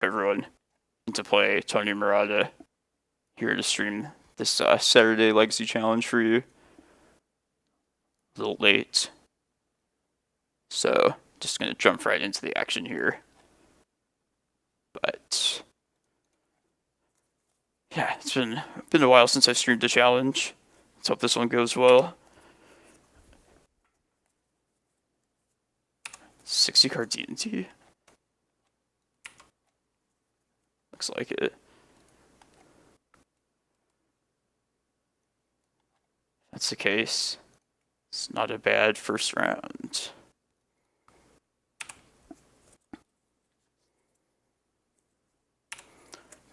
everyone into play Tony Murata here to stream this Saturday Legacy Challenge for you. A little late. So, just going to jump right into the action here. But yeah, it's been a while since I've streamed a challenge. Let's hope this one goes well. 60 card D&T. Looks like it. If that's the case, it's not a bad first round.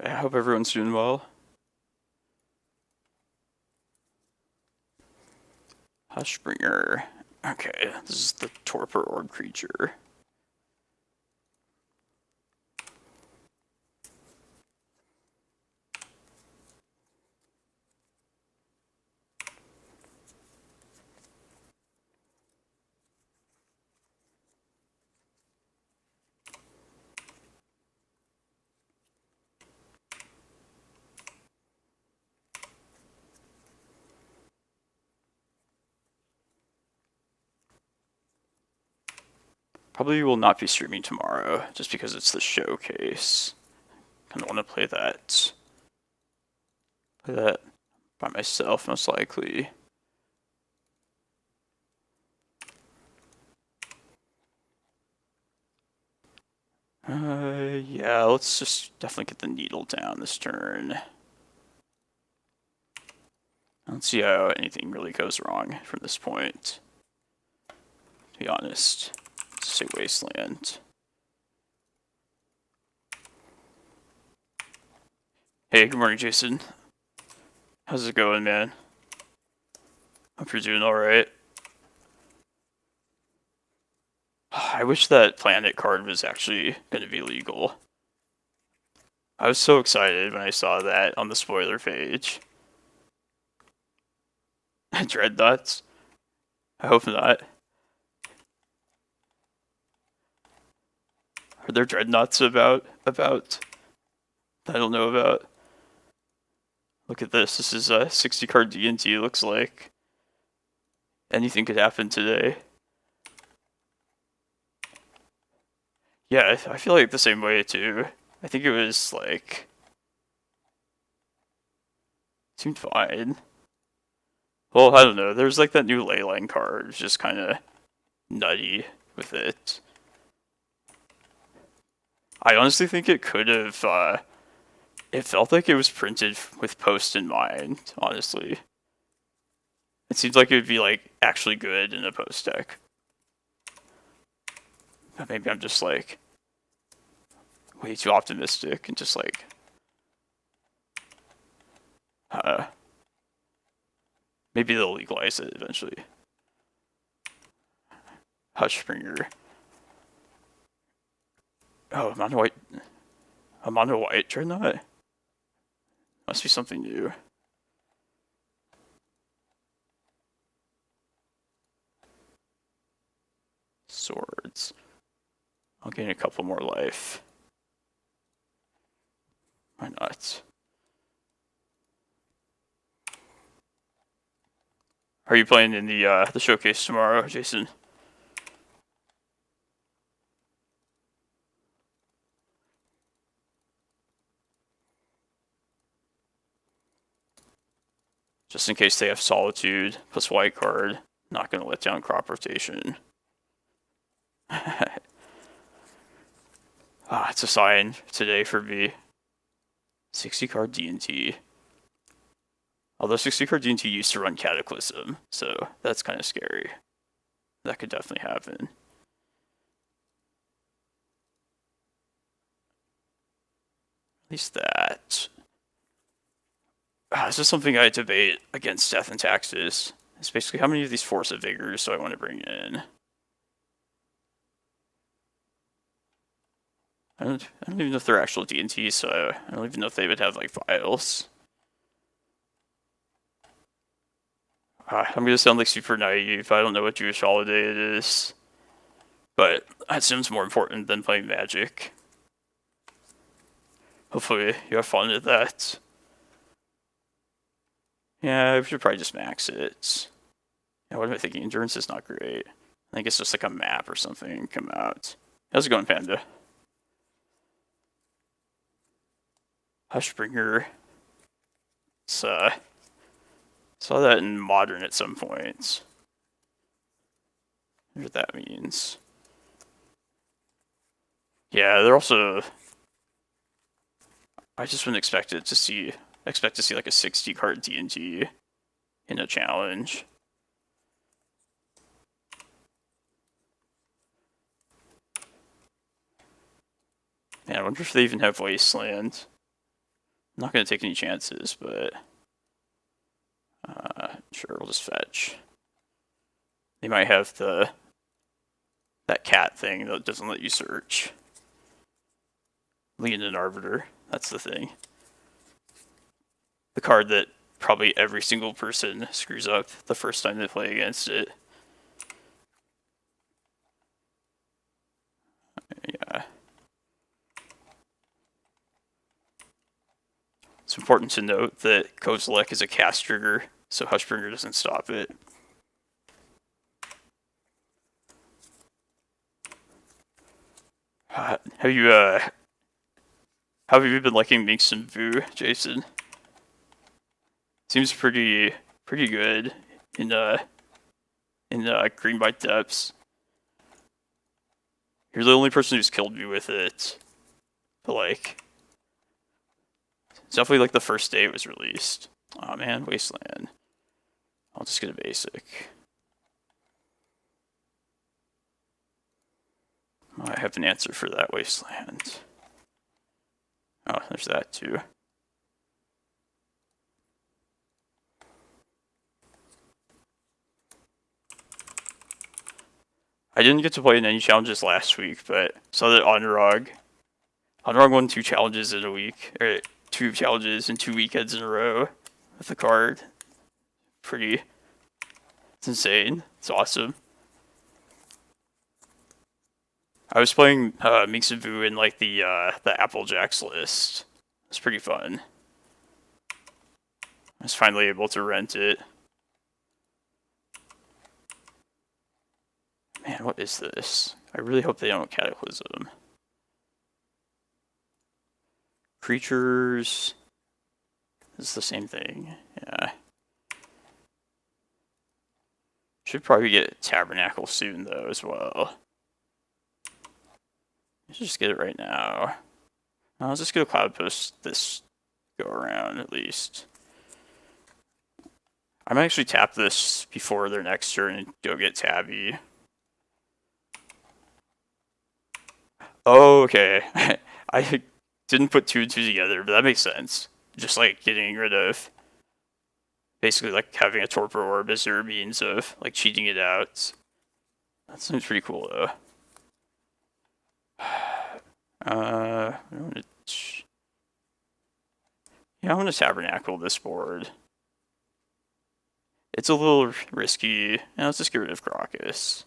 I hope everyone's doing well. Hushbringer. Okay, this is the Torpor Orb creature. Probably will not be streaming tomorrow, just because it's the showcase. Kind of want to play that by myself, most likely. Yeah, let's just definitely get the needle down this turn. I don't see how anything really goes wrong from this point, to be honest. Say Wasteland. Hey, good morning, Jason. How's it going, man? Hope you're doing alright. I wish that planet card was actually going to be legal. I was so excited when I saw that on the spoiler page. Dreadnoughts? I hope not. Are there dreadnoughts about that I don't know about? Look at this. This is a 60 card D&T, looks like. Anything could happen today. Yeah, I feel like the same way too. I think it was like... seemed fine. Well, I don't know. There's like that new Leyline card. It's just kind of nutty with it. I honestly think it could have, it felt like it was printed with post in mind, honestly. It seems like it would be, like, actually good in a post deck. But maybe I'm just, like, way too optimistic and just, like, maybe they'll legalize it eventually. Hushbringer. Oh, a mono white dreadnought? Must be something new. Swords. I'll gain a couple more life. Why not? Are you playing in the showcase tomorrow, Jason? Just in case they have Solitude plus white card. Not going to let down crop rotation. It's a sign today for me. 60 card D&T. Although 60 card D&T used to run Cataclysm, so that's kind of scary. That could definitely happen. At least that. This is something I debate against Death and Taxes. It's basically how many of these Force of Vigors do I want to bring in? I don't even know if they're actual D&T, so I don't even know if they would have like files. I'm gonna sound like super naive. I don't know what Jewish holiday it is, but that seems more important than playing Magic. Hopefully you have fun with that. Yeah, we should probably just max it. Yeah, what am I thinking? Endurance is not great. I think it's just like a map or something come out. How's it going, Panda? Hushbringer. Saw that in Modern at some point. I wonder what that means. Yeah, they're also... I just wouldn't expect to see like a 60 card D&D in a challenge. Man, I wonder if they even have Wasteland. I'm not going to take any chances, but... sure, we'll just fetch. They might have that cat thing that doesn't let you search. Lead an Arbiter, that's the thing. The card that probably every single person screws up the first time they play against it. Yeah. It's important to note that Kozilek is a cast trigger, so Hushbringer doesn't stop it. Have you been liking Minx and Vu, Jason? Seems pretty good in Green by Depths. You're the only person who's killed me with it. But like, it's definitely like the first day it was released. Oh man, Wasteland. I'll just get a basic. Oh, I have an answer for that Wasteland. Oh, there's that too. I didn't get to play in any challenges last week, but saw that Onrog won 2 challenges in a week, or 2 challenges in 2 weekends in a row with the card. It's insane. It's awesome. I was playing Minx and Vu in like the Applejacks list. It's pretty fun. I was finally able to rent it. Man, what is this? I really hope they don't Cataclysm. Creatures. It's the same thing. Yeah. Should probably get Tabernacle soon though as well. Let's just get it right now. I'll just get a Cloudpost this go around at least. I might actually tap this before their next turn and go get Tabby. Oh, okay. I didn't put 2 and 2 together, but that makes sense. Just like getting rid of, basically like having a Torpor Orb as their means of like cheating it out. That seems pretty cool though. I want to Tabernacle this board. It's a little risky. Now let's just get rid of Karakas.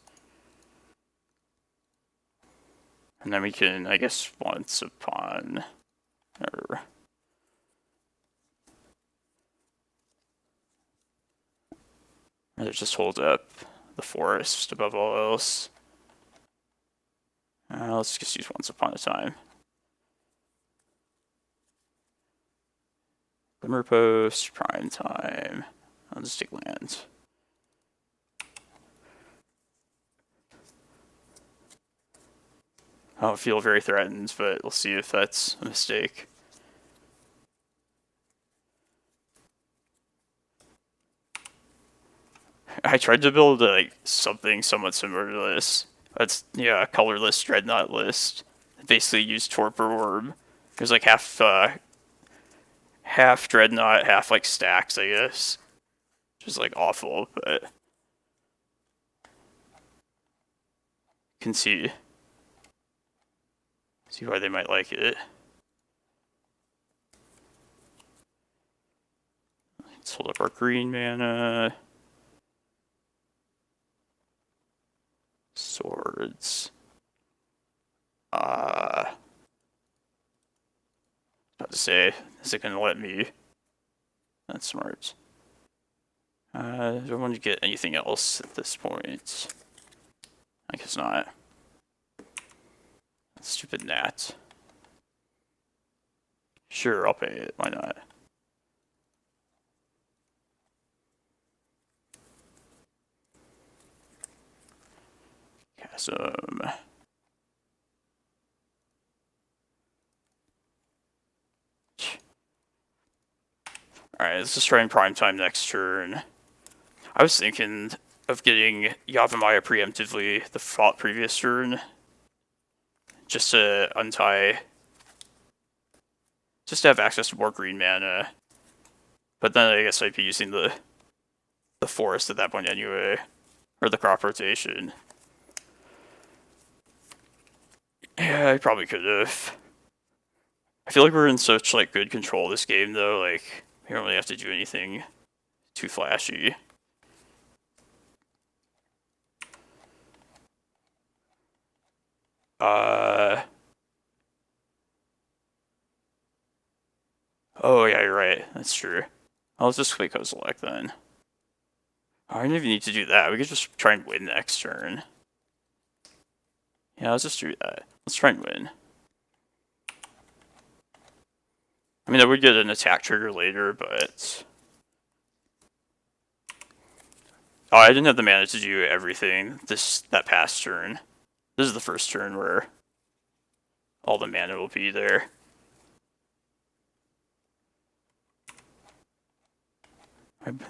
And then we can, I guess, once upon... Or... Let's just hold up the forest above all else. Let's just use Once Upon a Time. Glimmerpost, Prime Time. I'll just take land. I don't feel very threatened, but we'll see if that's a mistake. I tried to build like something somewhat similar to this. That's a colorless Dreadnought list. Basically used Torpor Orb. There's like half Dreadnought, half like stacks, I guess. Which is like awful, but can see why they might like it. Let's hold up our green mana. Swords. about to say, is it gonna let me? That's smart. Do I want to get anything else at this point? I guess not. Stupid gnat. Sure, I'll pay it. Why not? Chasm. Alright, let's just try and prime time next turn. I was thinking of getting Yavimaya preemptively the previous turn. Just to untie. Just to have access to more green mana. But then I guess I'd be using the forest at that point anyway. Or the crop rotation. Yeah, I probably could have. I feel like we're in such like good control of this game though, like we don't really have to do anything too flashy. Oh yeah, you're right. That's true. I'll just play Kozilek then. I don't even need to do that. We could just try and win next turn. Yeah, let's just do that. Let's try and win. I mean, I would get an attack trigger later, but... Oh, I didn't have the mana to do everything that past turn. This is the first turn where all the mana will be there.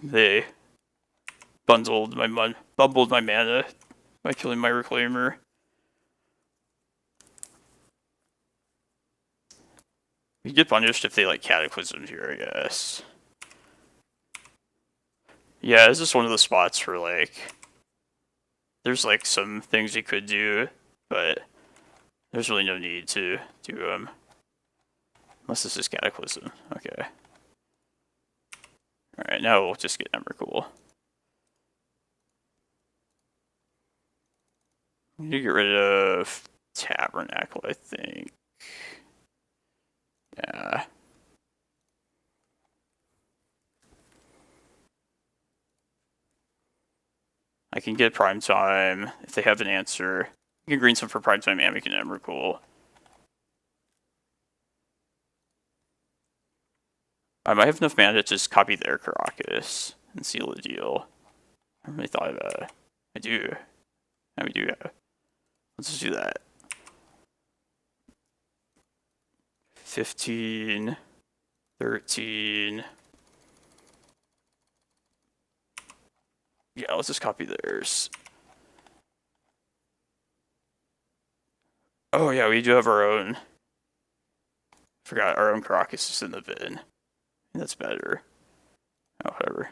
They bumbled my mana by killing my Reclaimer. You get punished if they like Cataclysm here, I guess. Yeah, this is one of the spots where like there's like some things you could do, but there's really no need to do them. Unless this is Cataclysm. Okay. Alright, now we'll just get Emrakul. We need to get rid of Tabernacle, I think. Yeah. I can get Prime Time if they have an answer. You can green some for Prime Time and we can Emrakul. I might have enough mana to just copy their Karakas and seal the deal. I haven't really thought about it. I do. Yeah, we do. Let's just do that. 15, 13. Yeah, let's just copy theirs. Oh yeah, we do have our own. Forgot our own Karakas is in the bin. That's better. Oh, whatever.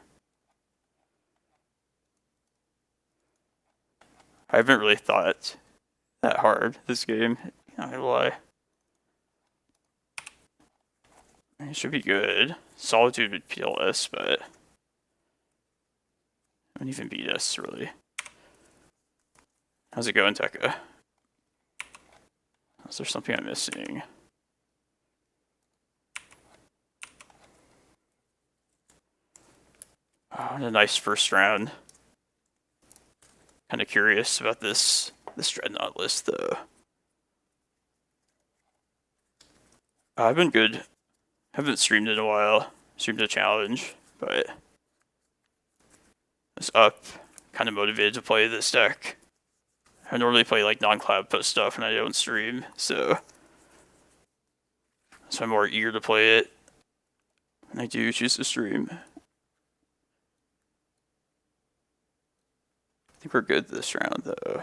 I haven't really thought that hard this game. Not gonna lie. It should be good. Solitude would peel us, but it wouldn't even beat us, really. How's it going, Tekka? Is there something I'm missing? Oh, a nice first round. Kind of curious about this Dreadnought list, though. I've been good. Haven't streamed in a while. Streamed a challenge, but I was up, kind of motivated to play this deck. I normally play like non-Cloudpost stuff and I don't stream, so I'm more eager to play it. And I do choose to stream. I think we're good this round, though.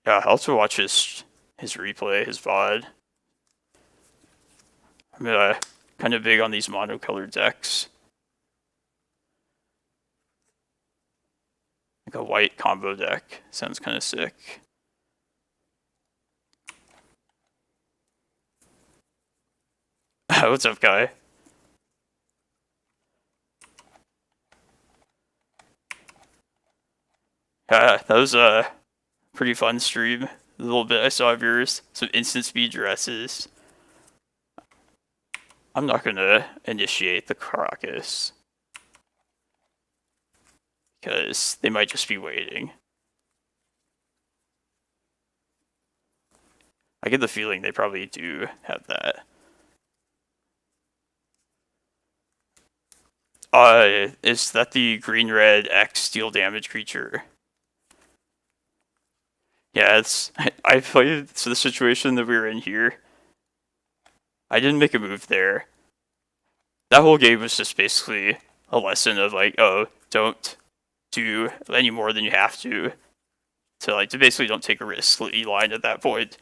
Yeah, I'll also watch his replay, his VOD. I'm kind of big on these monocolored decks. Like a white combo deck. Sounds kind of sick. What's up, guy? Yeah, that was a pretty fun stream. the little bit I saw of yours. Some instant speed dresses. I'm not gonna initiate the Karakas. Because they might just be waiting. I get the feeling they probably do have that. Is that the green-red X deal damage creature? Yeah, it's... I played the situation that we were in here. I didn't make a move there. That whole game was just basically a lesson of like, oh, don't do any more than you have to basically don't take a risk line at that point.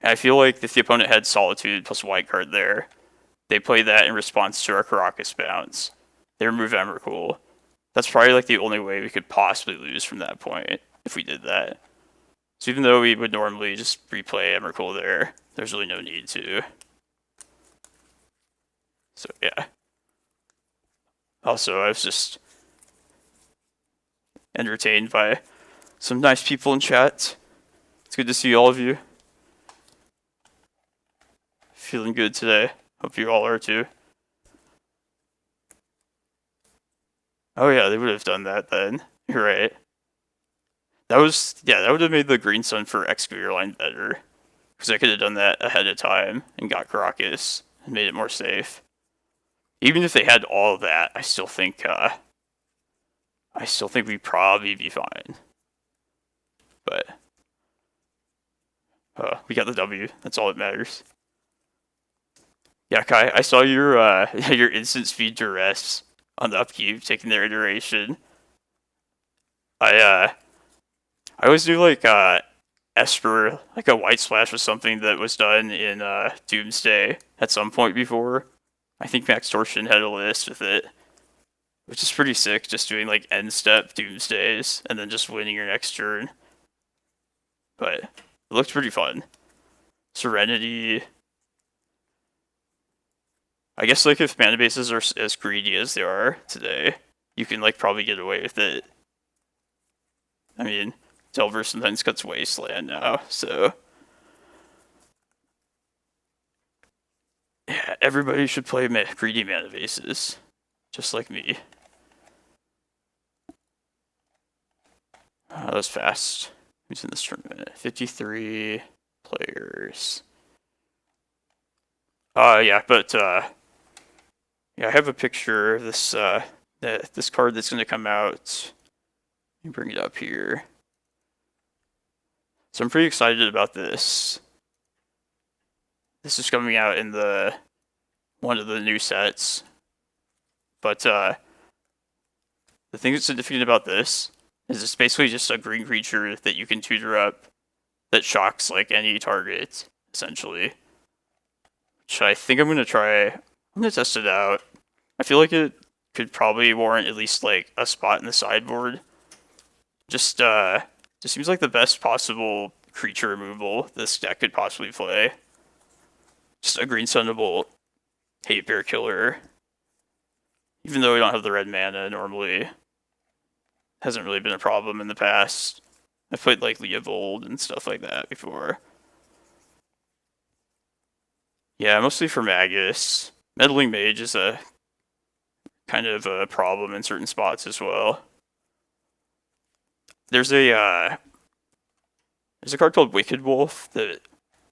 And I feel like if the opponent had Solitude plus White card there, they play that in response to our Karakas bounce. They remove Emrakul. That's probably like the only way we could possibly lose from that point if we did that. So even though we would normally just replay Emrakul there, there's really no need to. So yeah. Also, I was just entertained by some nice people in chat. It's good to see all of you. Feeling good today. Hope you all are too. Oh yeah, they would have done that then. You're right. That would have made the Green Sun for Excavator line better. Because I could have done that ahead of time and got Karakas and made it more safe. Even if they had all of that, I still think we'd probably be fine. But we got the W. That's all that matters. Yeah, Kai, I saw your your instant speed duress on the upkeep, taking their iteration. I always do like Esper, like a white splash was something that was done in Doomsday at some point before. I think Max Torsion had a list with it, which is pretty sick, just doing like end step Doomsdays and then just winning your next turn. But it looked pretty fun. Serenity. I guess like if mana bases are as greedy as they are today, you can like probably get away with it. I mean, Delver sometimes cuts Wasteland now, so yeah, everybody should play greedy mana bases, just like me. That was fast. Who's in this tournament? 53 players. Yeah, but yeah, I have a picture of this this card that's gonna come out. Let me bring it up here. So I'm pretty excited about this. This is coming out in one of the new sets. But the thing that's significant about this is it's basically just a green creature that you can tutor up that shocks like any target, essentially. Which I think I'm gonna try. I'm gonna test it out. I feel like it could probably warrant at least like a spot in the sideboard. Just seems like the best possible creature removal this deck could possibly play. Just a green Thunderbolt hate bear killer. Even though we don't have the red mana normally. Hasn't really been a problem in the past. I've played like Leovold and stuff like that before. Yeah, mostly for Magus. Meddling Mage is a kind of a problem in certain spots as well. There's a card called Wicked Wolf that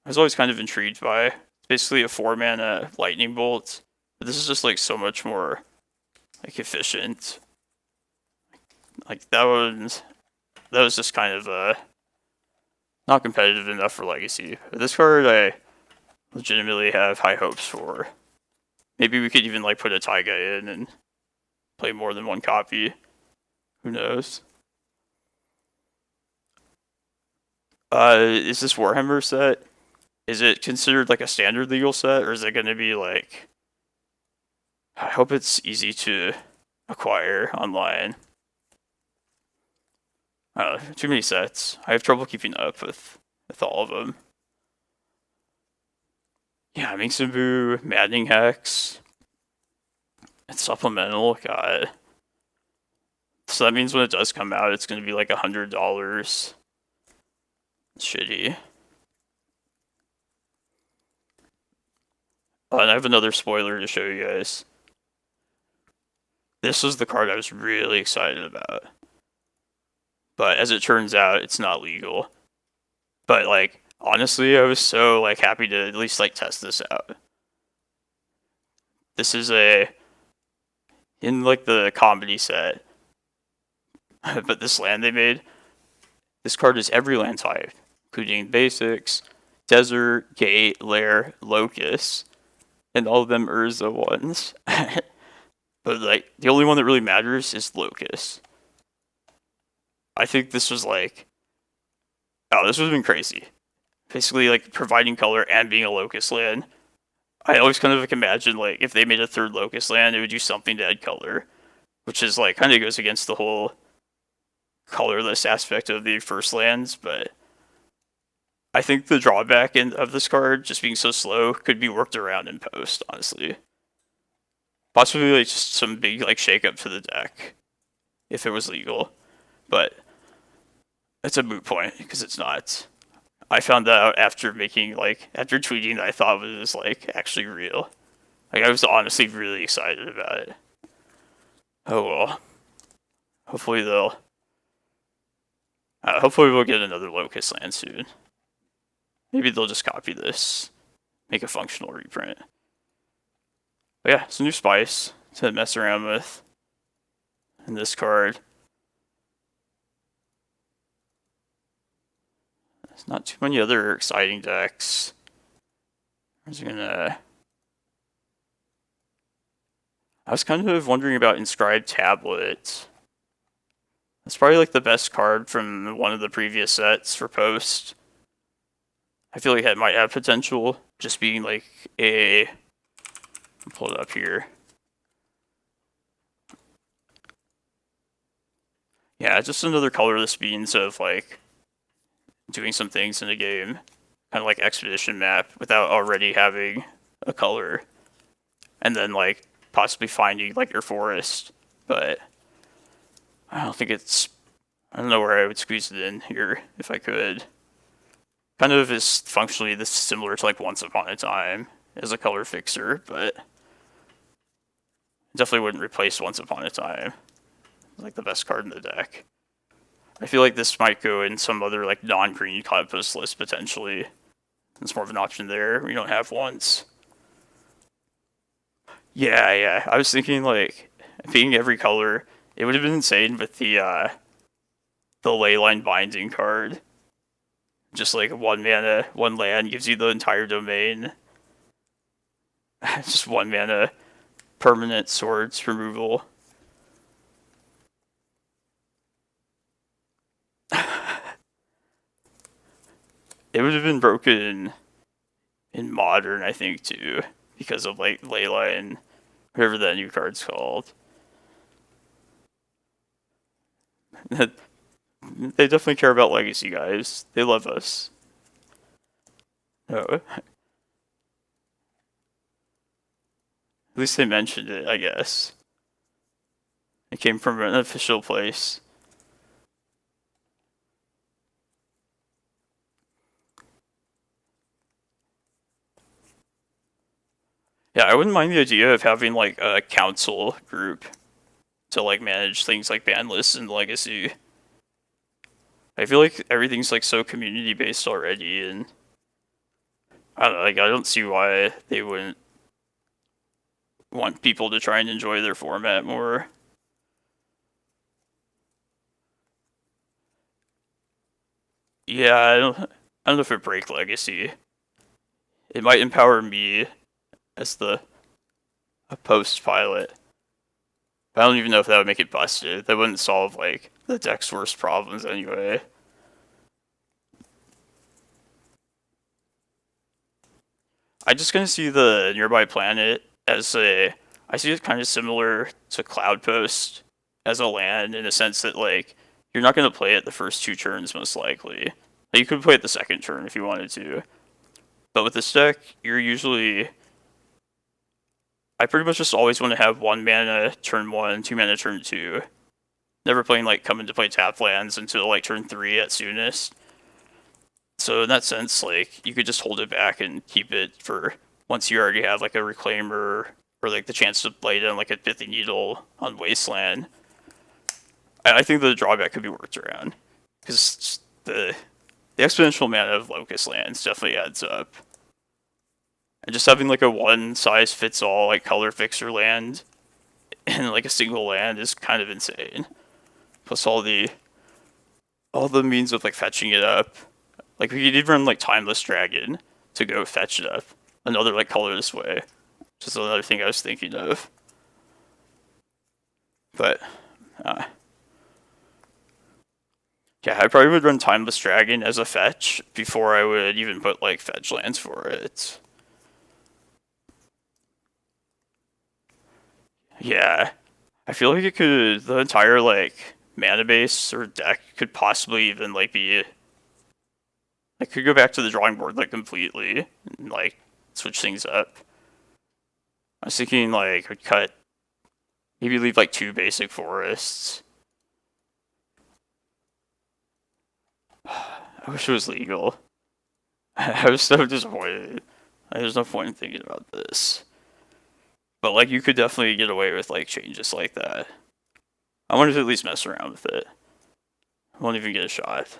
I was always kind of intrigued by. It's basically a 4-mana lightning bolt, but this is just like so much more like efficient. Like that was just kind of not competitive enough for Legacy. But this card I legitimately have high hopes for. Maybe we could even like put a Taiga in and play more than one copy. Who knows? Is this Warhammer set? Is it considered like a standard legal set, or is it going to be like... I hope it's easy to acquire online. Too many sets. I have trouble keeping up with all of them. Yeah, Mingsambu, Maddening Hex. It's supplemental, god. So that means when it does come out, it's going to be like $100. Shitty. And I have another spoiler to show you guys. This was the card I was really excited about. But as it turns out, it's not legal. But, like, honestly, I was so, like, happy to at least, like, test this out. This is in, like, the comedy set. But this land they made, this card is every land type, including basics, desert, gate, lair, locust, and all of them Urza ones. But, like, the only one that really matters is locust. I think this was, like, oh, this would have been crazy. Basically, like, providing color and being a locust land. I always kind of like imagine, like, if they made a third locust land, it would do something to add color. Which is, like, kind of goes against the whole colorless aspect of the first lands, but I think the drawback of this card, just being so slow, could be worked around in post, honestly. Possibly, like, just some big, like, shake-up to the deck, if it was legal. But it's a moot point, because it's not. I found that out after after tweeting that I thought it was, like, actually real. Like, I was honestly really excited about it. Oh well. Hopefully we'll get another locust land soon. Maybe they'll just copy this, make a functional reprint. But yeah, some new spice to mess around with in this card. There's not too many other exciting decks. I was kind of wondering about Inscribed Tablet. That's probably like the best card from one of the previous sets for post. I feel like that might have potential, just being like I'll pull it up here. Yeah, just another colorless means of like doing some things in a game, kind of like Expedition Map, without already having a color, and then like possibly finding like your forest. But I don't know where I would squeeze it in here if I could. Kind of is functionally this similar to like Once Upon a Time as a color fixer, but definitely wouldn't replace Once Upon a Time. It's like the best card in the deck. I feel like this might go in some other like non-green Cloudpost list potentially. It's more of an option there. We don't have once. Yeah. I was thinking like being every color, it would have been insane with the Leyline Binding card. Just like 1 mana, 1 land gives you the entire domain. Just 1 mana, permanent swords removal. It would have been broken in Modern, I think, too, because of like Leyline, whatever that new card's called. They definitely care about Legacy, guys. They love us. Oh. At least they mentioned it, I guess. It came from an official place. Yeah, I wouldn't mind the idea of having like a council group to like manage things like ban lists and Legacy. I feel like everything's like so community based already, and I don't know, like I don't see why they wouldn't want people to try and enjoy their format more. Yeah, I don't know if it break Legacy. It might empower me as a post pilot. I don't even know if that would make it busted. That wouldn't solve like the deck's worst problems anyway. I just kind of see the Nearby Planet as I see it kind of similar to Cloudpost as a land in the sense that like you're not going to play it the first 2 turns most likely. Like, you could play it the second turn if you wanted to. But with this deck, I pretty much just always want to have 1 mana turn 1, 2 mana turn 2. Never playing like come into play tap lands until like turn 3 at soonest. So in that sense, like you could just hold it back and keep it for once you already have like a Reclaimer or like the chance to play down like a Pithing Needle on Wasteland, I think the drawback could be worked around, because the exponential mana of Locust lands definitely adds up. And just having like a one-size-fits-all like color fixer land in like a single land is kind of insane. Plus all the means of like fetching it up. Like we could even run like Timeless Dragon to go fetch it up. Another like colorless way. Just another thing I was thinking of. But yeah, I probably would run Timeless Dragon as a fetch before I would even put like fetch lands for it. Yeah, I feel like the entire like mana base or deck could possibly even like be, I could go back to the drawing board like completely and like switch things up. I was thinking like I'd cut, maybe leave like 2 basic forests. I wish it was legal. I was so disappointed. There's no point in thinking about this. But like you could definitely get away with like changes like that. I wanted to at least mess around with it. I won't even get a shot.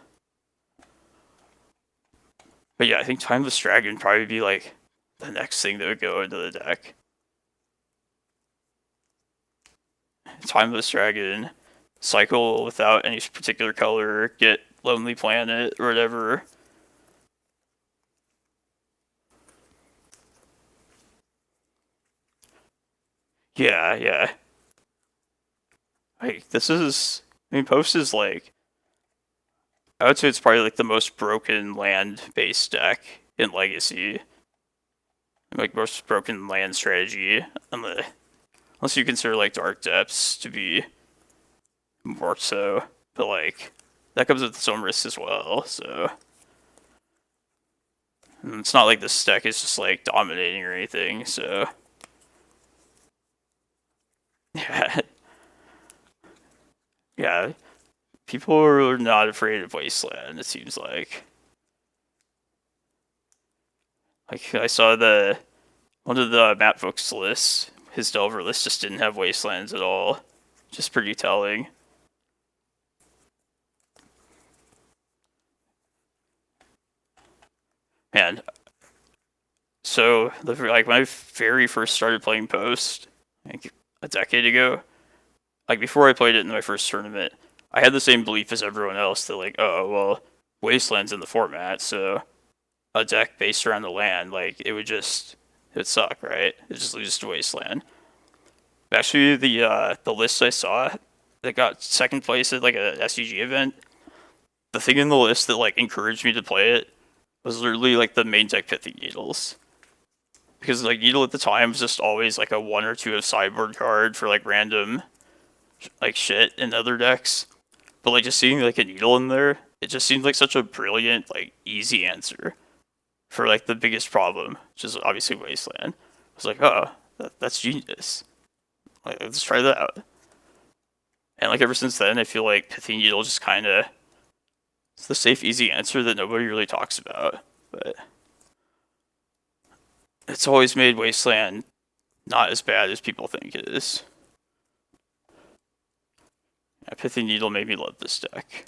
But yeah, I think Timeless Dragon would probably be like the next thing that would go into the deck. Timeless Dragon, cycle without any particular color, get Lonely Planet or whatever. Yeah. Like, this is, I mean, Post is like, I would say it's probably like the most broken land-based deck in Legacy. Like, most broken land strategy, unless you consider like Dark Depths to be more so. But like, that comes with its own risks as well, so. And it's not like this deck is just like dominating or anything, so. Yeah. Yeah. People are not afraid of Wasteland, it seems like. Like, I saw one of the map books lists, his Delver list just didn't have Wastelands at all. Just pretty telling. Man. So, like, when I very first started playing Post, like a decade ago, like before I played it in my first tournament, I had the same belief as everyone else that like, oh, well, Wasteland's in the format, so a deck based around the land, like, it would suck, right? It just loses to Wasteland. Actually, the list I saw that got second place at like a SCG event, the thing in the list that like encouraged me to play it was literally like the main deck Pithing Needles. Because like Needle at the time was just always like a 1 or 2 of sideboard card for like random like shit in other decks. But like just seeing like a Needle in there, it just seemed like such a brilliant, like easy answer for like the biggest problem, which is obviously Wasteland. I was like, oh, that's genius. Like, let's try that out. And like ever since then, I feel like Pithing Needle just kind of, it's the safe, easy answer that nobody really talks about. But it's always made Wasteland not as bad as people think it is. Yeah, Pithing Needle made me love this deck.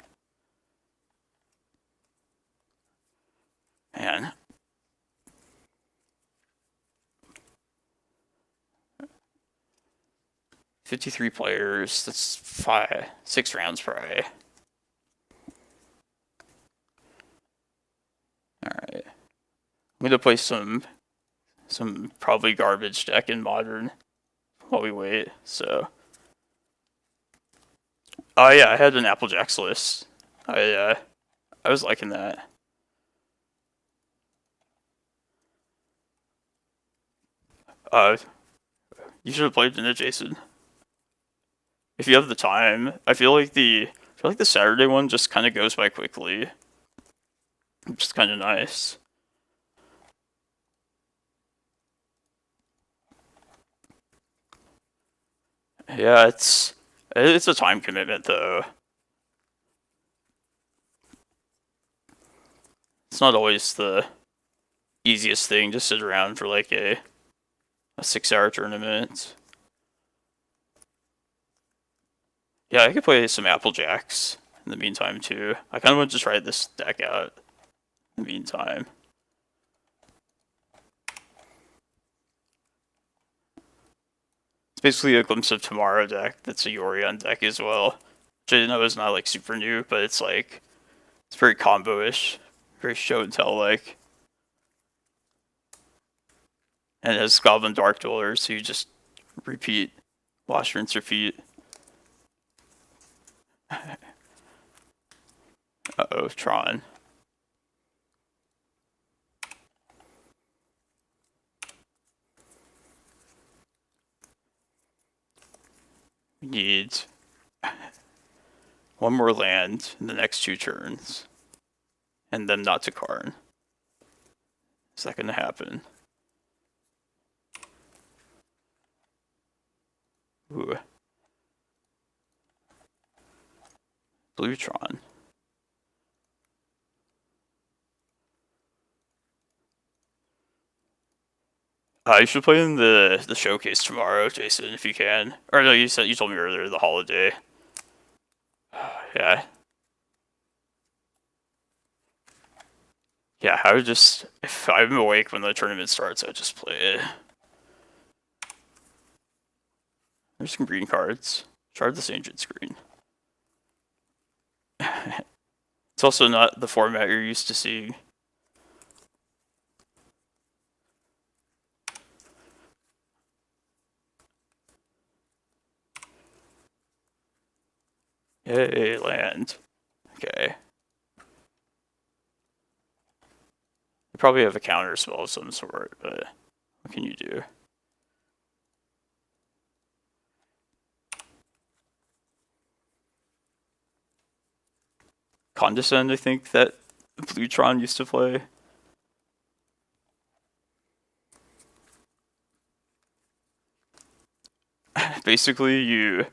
Man. $53 players, that's 6 rounds probably. Alright. I'm gonna play some probably garbage deck in Modern while we wait, so. Oh yeah, I had an Applejack's list. I was liking that. You should have played in it, Jason. If you have the time. I feel like the Saturday one just kind of goes by quickly. It's just kind of nice. Yeah, it's a time commitment though. It's not always the easiest thing to sit around for like a 6-hour tournament. Yeah, I could play some Applejacks in the meantime too. I kind of want to try this deck out in the meantime. It's basically a Glimpse of Tomorrow deck that's a Yorion deck as well. Which I know is not like super new, but it's like, it's very combo-ish. Very show and tell like. And it has Goblin Dark Dweller, so you just repeat, wash, rinse, repeat. Uh-oh, Tron. We need one more land in the next 2 turns. And then not to Karn. Is that gonna happen? Ooh. Blue Tron. You should play in the showcase tomorrow, Jason, if you can. Or no, you told me earlier the holiday. Yeah. Yeah, I would just, if I'm awake when the tournament starts, I would just play it. There's some green cards. Shard the Ancient's green. It's also not the format you're used to seeing. Yay, land. Okay. You probably have a counter spell of some sort, but what can you do? Condescend, I think, that Bluetron used to play. Basically, you,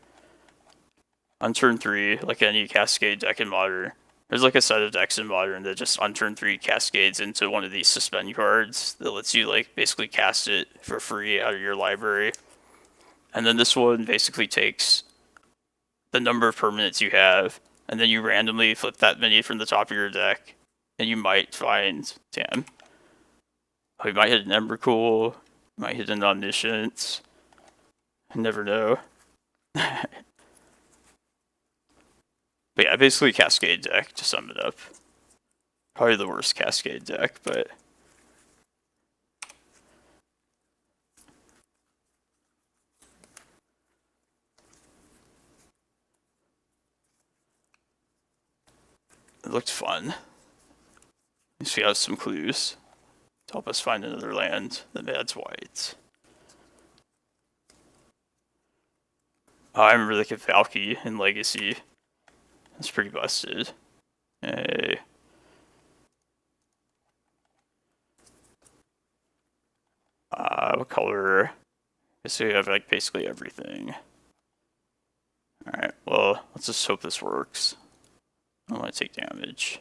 on turn 3, like any Cascade deck in Modern, there's like a set of decks in Modern that just on turn 3 cascades into one of these suspend cards that lets you like basically cast it for free out of your library. And then this one basically takes the number of permanents you have, and then you randomly flip that many from the top of your deck, and you might find, damn, you might hit an Emrakul, you might hit an Omniscience. I never know. But yeah, basically Cascade deck, to sum it up. Probably the worst Cascade deck, but... it looked fun. At least we have some clues to help us find another land that adds white. Oh, I remember like a Valky in Legacy. That's pretty busted. Hey. What color? I guess we have like basically everything. Alright, well, let's just hope this works. I don't want to take damage.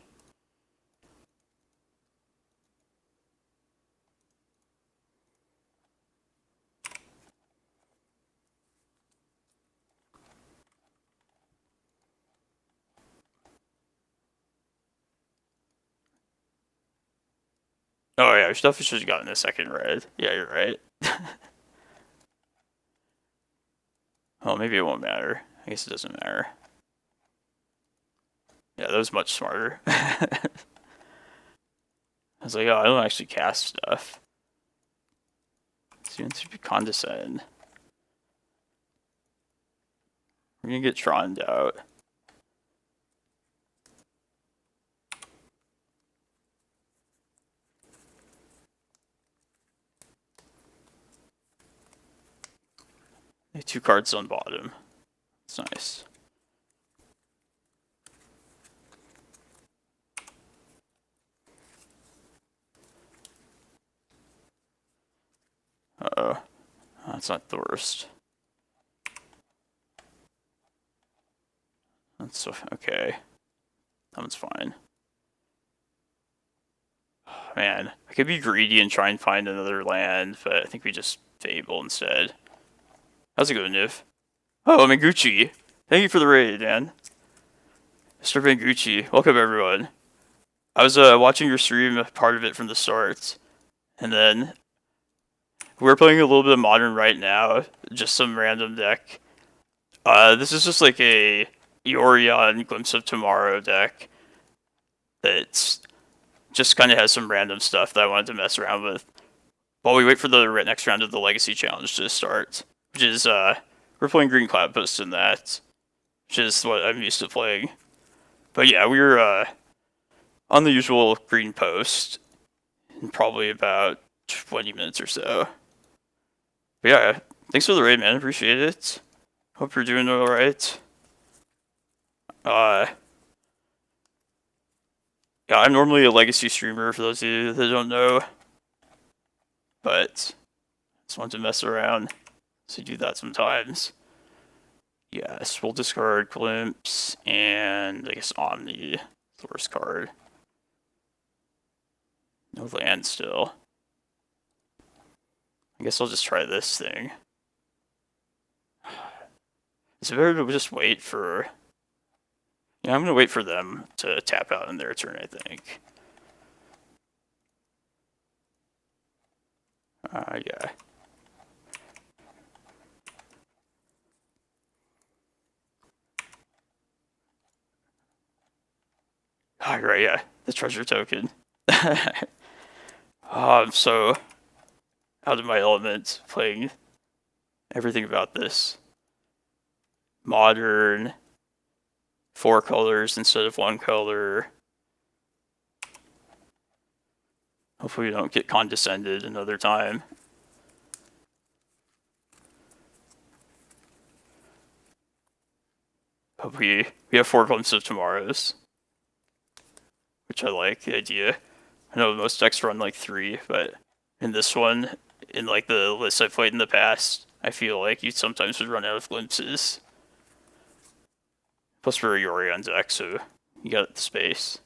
Oh yeah, stuff should have gotten a second red. Yeah, you're right. Well, maybe it won't matter. I guess it doesn't matter. Yeah, that was much smarter. I was like, oh, I don't actually cast stuff. Students should be condescend. We're gonna get Troned out. They have 2 cards on bottom. It's nice. Uh-oh. That's not the worst. That's so okay. That one's fine. man. I could be greedy and try and find another land, but I think we just Fable instead. How's it going, Niv? Oh, Manguchi. Thank you for the raid, man. Mr. Manguchi. Welcome, everyone. I was watching your stream, part of it from the start. And then we're playing a little bit of Modern right now. Just some random deck. This is just like a Yorion Glimpse of Tomorrow deck. That's just kind of has some random stuff that I wanted to mess around with while we wait for the next round of the Legacy Challenge to start. Which is, we're playing Green Cloudpost in that. Which is what I'm used to playing. But yeah, we were on the usual green post in probably about 20 minutes or so. But yeah, thanks for the raid, man. Appreciate it. Hope you're doing alright. Yeah, I'm normally a Legacy streamer, for those of you that don't know. But just want to mess around, so do that sometimes. Yes, we'll discard Glimpse and I guess Omni, the worst card. No land still. I guess I'll just try this thing. Is it better to just wait for... Yeah, I'm gonna wait for them to tap out in their turn, I think. Yeah. Oh, right, yeah. The treasure token. Oh, I'm so out of my element playing everything about this. Modern. 4 colors instead of 1 color. Hopefully we don't get condescended another time. But we have 4 Glimpses of Tomorrows. Which I like, the idea. I know most decks run like 3, but in this one, in like the lists I've played in the past, I feel like you sometimes would run out of glimpses. Plus we're a Yorion deck, so you got the space.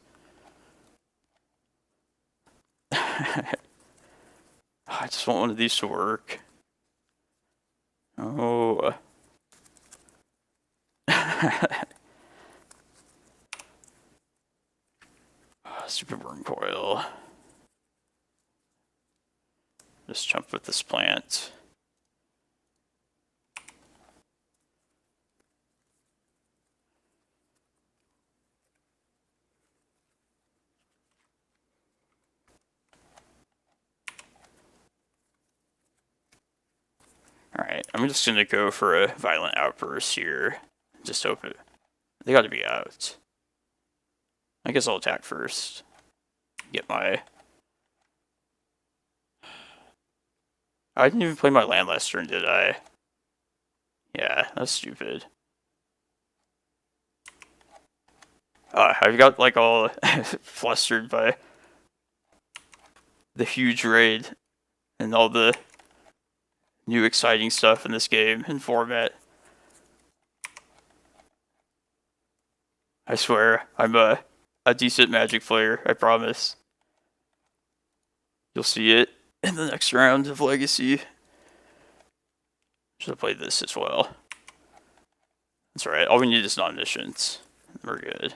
I just want one of these to work. Oh. Stupid worm coil. Just jump with this plant. Alright, I'm just gonna go for a Violent Outburst here. Just hope it... They gotta be out. I guess I'll attack first. Get my... I didn't even play my land last turn, did I? Yeah, that's stupid. I got like all flustered by the huge raid and all the new exciting stuff in this game and format. I swear, I'm a decent Magic player, I promise. You'll see it in the next round of Legacy. Should have played this as well. That's alright, all we need is non-omniscience. We're good.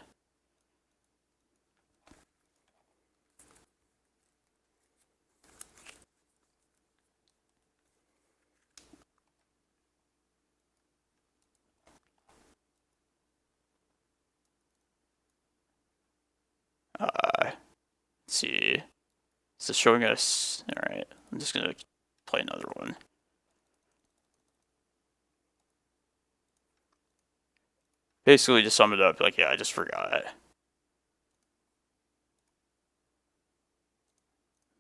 Let's see. Is this showing us? Alright, I'm just gonna play another one. Basically, to sum it up, like, yeah, I just forgot.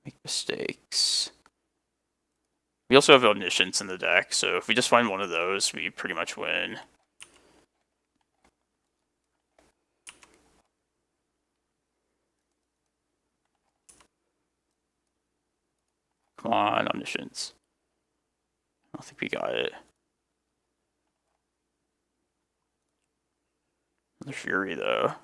Make mistakes. We also have Omniscience in the deck, so if we just find one of those, we pretty much win. Come on, Omniscience. I don't think we got it. Another Fury, though.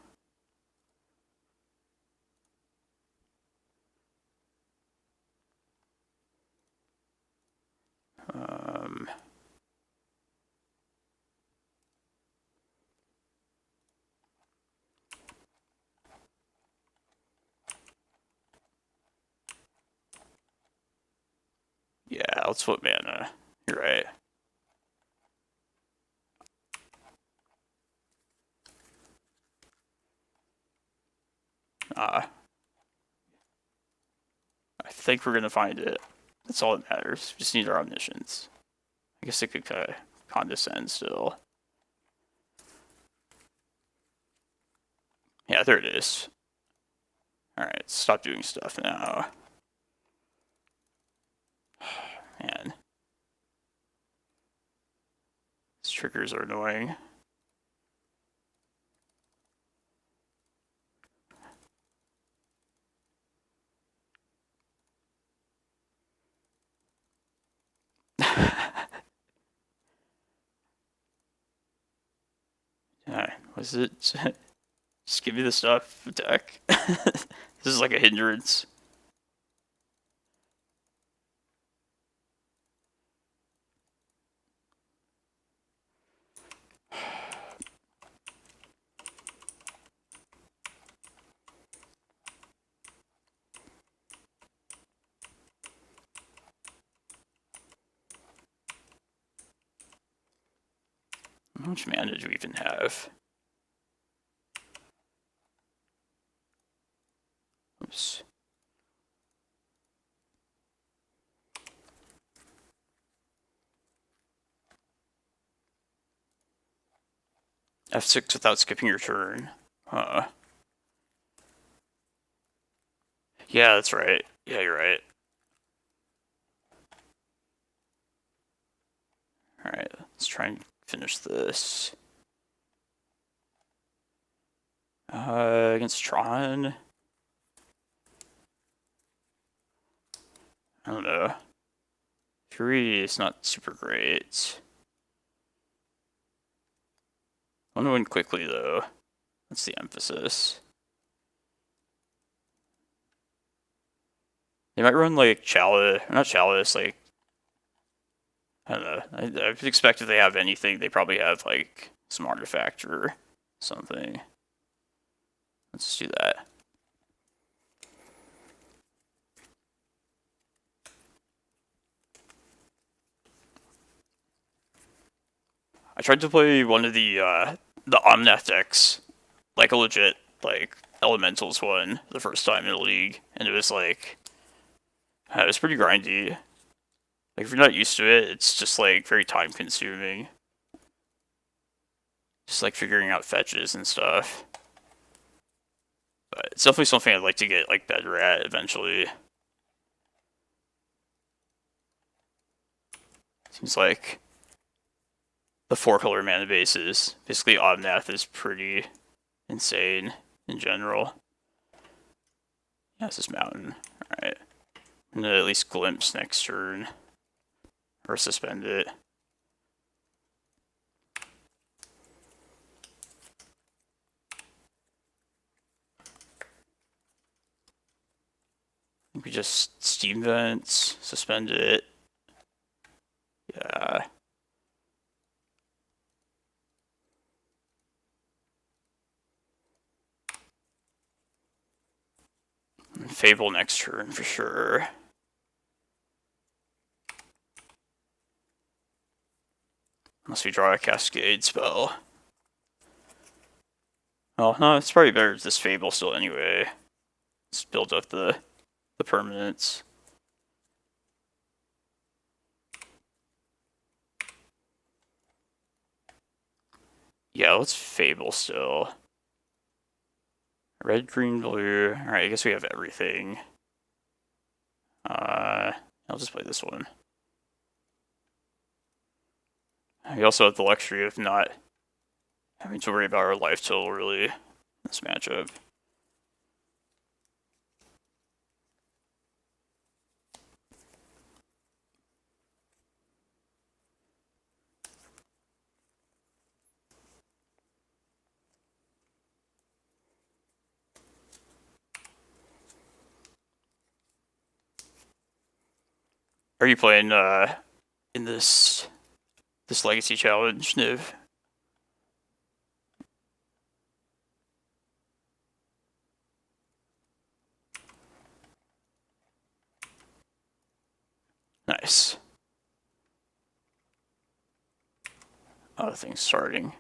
let's flip mana. You're right. I think we're gonna find it. That's all that matters. We just need our omniscience. I guess it could kind of condescend still. Yeah, there it is. Alright, stop doing stuff now. Man. These triggers are annoying. Alright, was it? Just give me the stuff, deck. This is like a hindrance. How much mana do we even have? Oops. F6 without skipping your turn. Yeah, that's right. Yeah, you're right. Alright, let's try and finish this. Against Tron. I don't know. Fury is not super great. I want to win quickly though. That's the emphasis. They might run like Chalice, not Chalice, like I don't know. I would expect if they have anything, they probably have like some artifact or something. Let's do that. I tried to play one of the Omnath decks, like a legit like Elementals one, the first time in a league, and it was like it was pretty grindy. Like if you're not used to it, it's just like very time consuming. Just like figuring out fetches and stuff. But it's definitely something I'd like to get like better at eventually. Seems like the 4-color mana bases, basically Omnath is pretty insane in general. Yeah, it's this mountain. Alright. I'm gonna at least glimpse next turn. Or suspend it. I think we just Steam Vents, suspend it. Yeah. Fable next turn for sure. Unless we draw a Cascade spell. Oh, no, it's probably better this Fable still anyway. Let's build up the permanents. Yeah, let's Fable still. Red, green, blue. Alright, I guess we have everything. I'll just play this one. We also have the luxury of not having to worry about our life total, really, in this matchup. Are you playing in this Legacy Challenge, Niv? Nice. other things starting.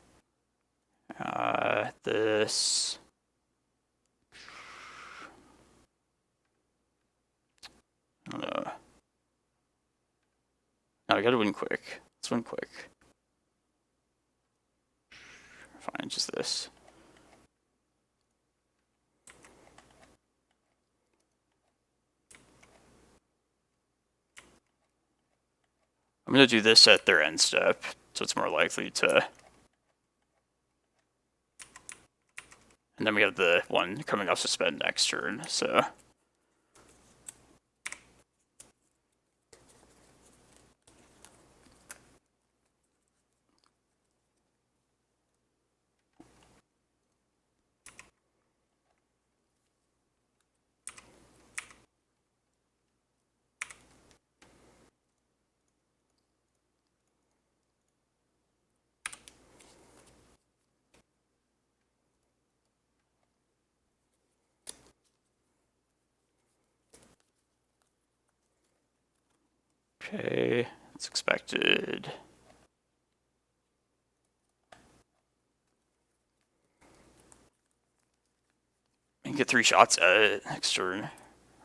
This. I don't know. No, I gotta win quick. Let's win quick. Fine, just this. I'm gonna do this at their end step, so it's more likely to. And then we have the one coming off suspend next turn, so. Okay, it's expected. We get 3 shots at it next turn.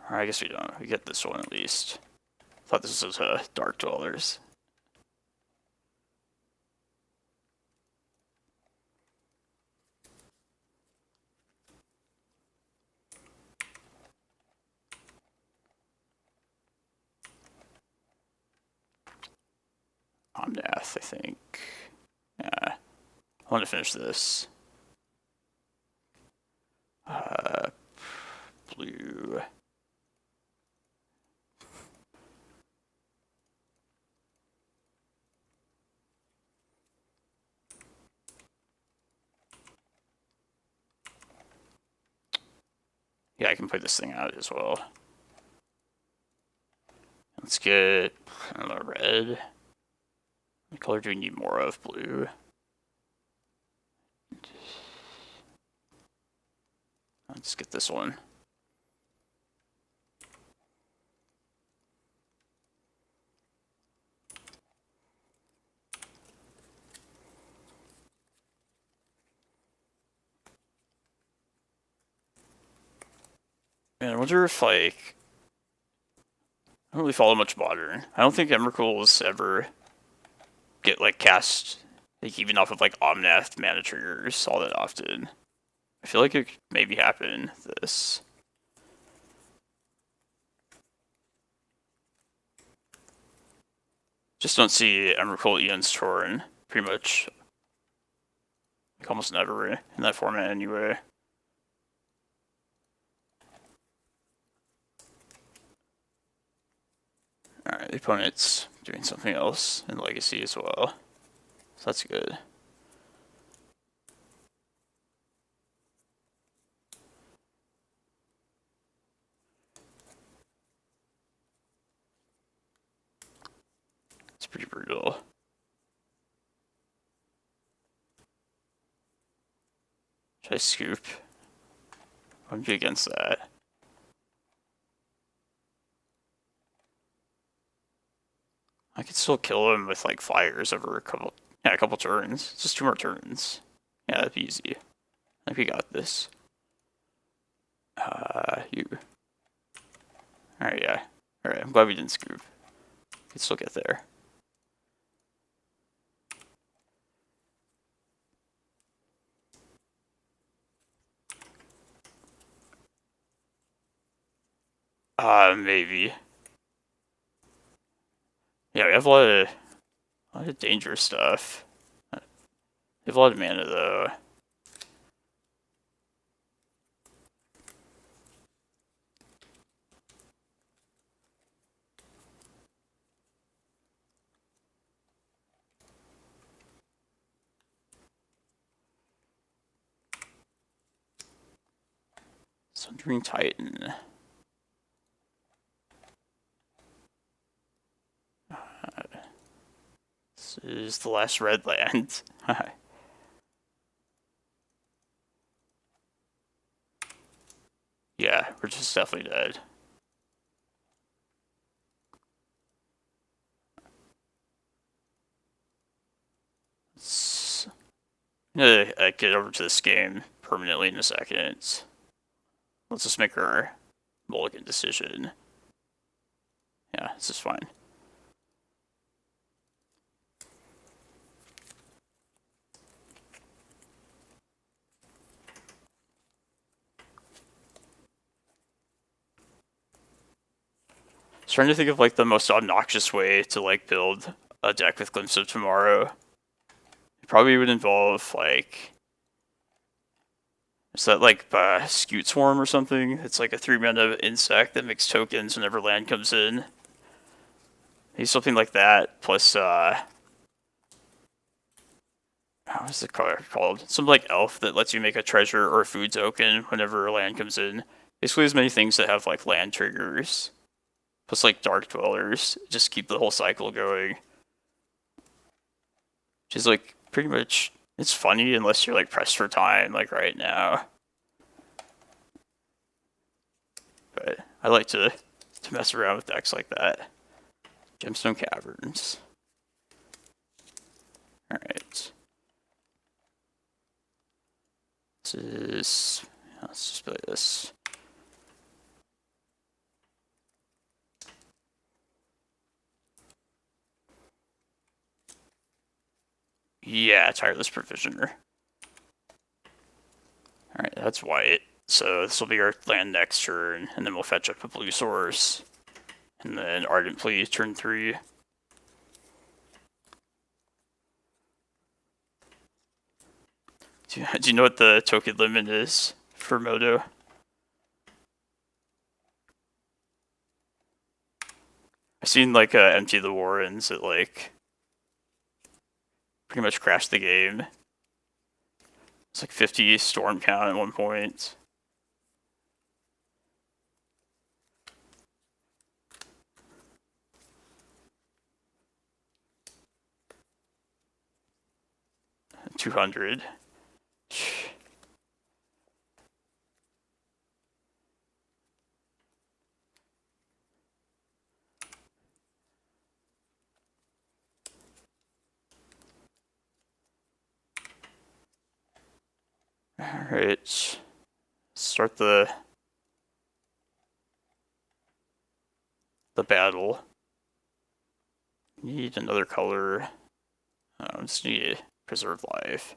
Or I guess we don't. We get this one at least. Thought this was Dark Dwellers. Omnath, I think. Yeah. I want to finish this. Blue. Yeah, I can play this thing out as well. Let's get, I don't know, red. What color do we need more of? Blue. Let's get this one. Man, I wonder if, like, I don't really follow much Modern. I don't think Emrakul's ever get, like, cast, like, even off of, like, Omnath mana triggers all that often. I feel like it could maybe happen, this. Just don't see Emrakul Aeons Torn, pretty much, like, almost never in that format anyway. Alright, the opponent's doing something else in Legacy as well. So that's good. It's pretty brutal. Should I scoop? I'm be against that. I could still kill him with like flyers over a couple turns. It's just 2 more turns. Yeah, that'd be easy. I think we got this. You. Alright, yeah. Alright, I'm glad we didn't scoop. We could still get there. Maybe. Yeah, we have a lot of dangerous stuff. We have a lot of mana though. Sundering Titan. This is the last red land. Yeah, we're just definitely dead. I'm gonna get over to this game permanently in a second. Let's just make our mulligan decision. Yeah, this is fine. I was trying to think of like the most obnoxious way to like build a deck with Glimpse of Tomorrow. It probably would involve like, is that like Scute Swarm or something? It's like a 3-mana insect that makes tokens whenever land comes in. Maybe something like that, plus what's the card called? Some like elf that lets you make a treasure or a food token whenever land comes in. Basically as many things that have like land triggers. Plus like Dark Dwellers, just keep the whole cycle going. Which is like pretty much, it's funny unless you're like pressed for time, like right now. But I like to mess around with decks like that. Gemstone Caverns. Alright. Let's just play this. Yeah, Tireless Provisioner. Alright, that's white. So this will be our land next turn, and then we'll fetch up a blue source. And then Ardent Plea turn 3. Do you know what the token limit is for Moto? I've seen like Empty the Warrens that like pretty much crashed the game. It's like 50 storm count at one point. $200. Alright. Start the battle. Need another color. Just need Preserve Life.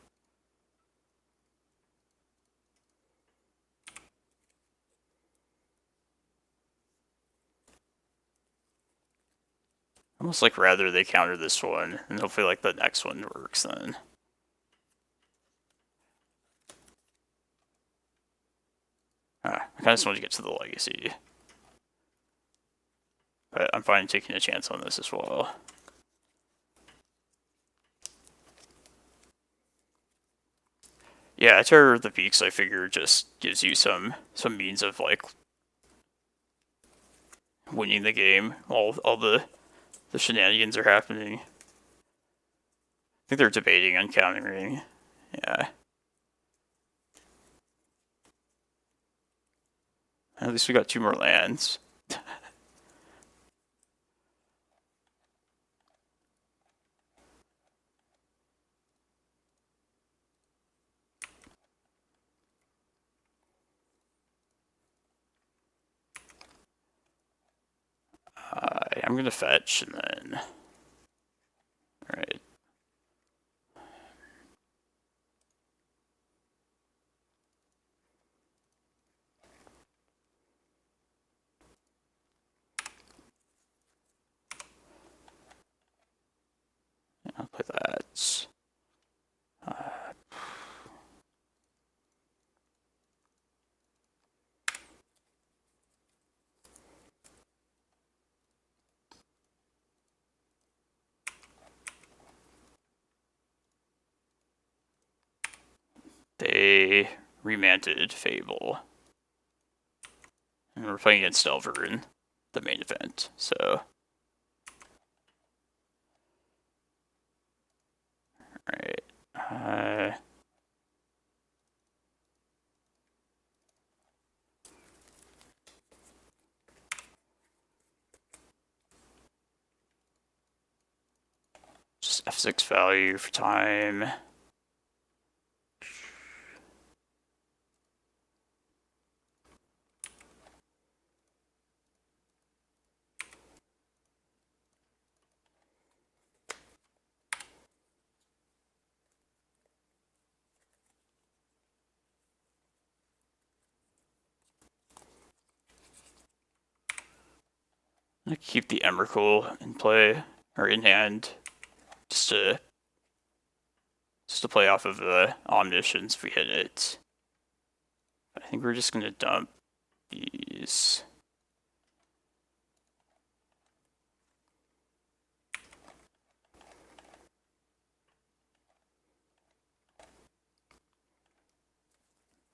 Almost like rather they counter this one, and hopefully like the next one works then. I kind of just want to get to the legacy. But I'm fine taking a chance on this as well. Yeah, Terror of the Peaks, I figure, just gives you some means of like winning the game. All the shenanigans are happening. I think they're debating on countering. Yeah. At least we got 2 more lands. I'm gonna fetch and then. Alright. I'll play that. They remanted Fable. And we're playing against Delver in the main event, so. Alright. Just F6 value for time. I'm gonna keep the Emrakul in play, or in hand, just to play off of the Omniscience if we hit it. I think we're just gonna dump these.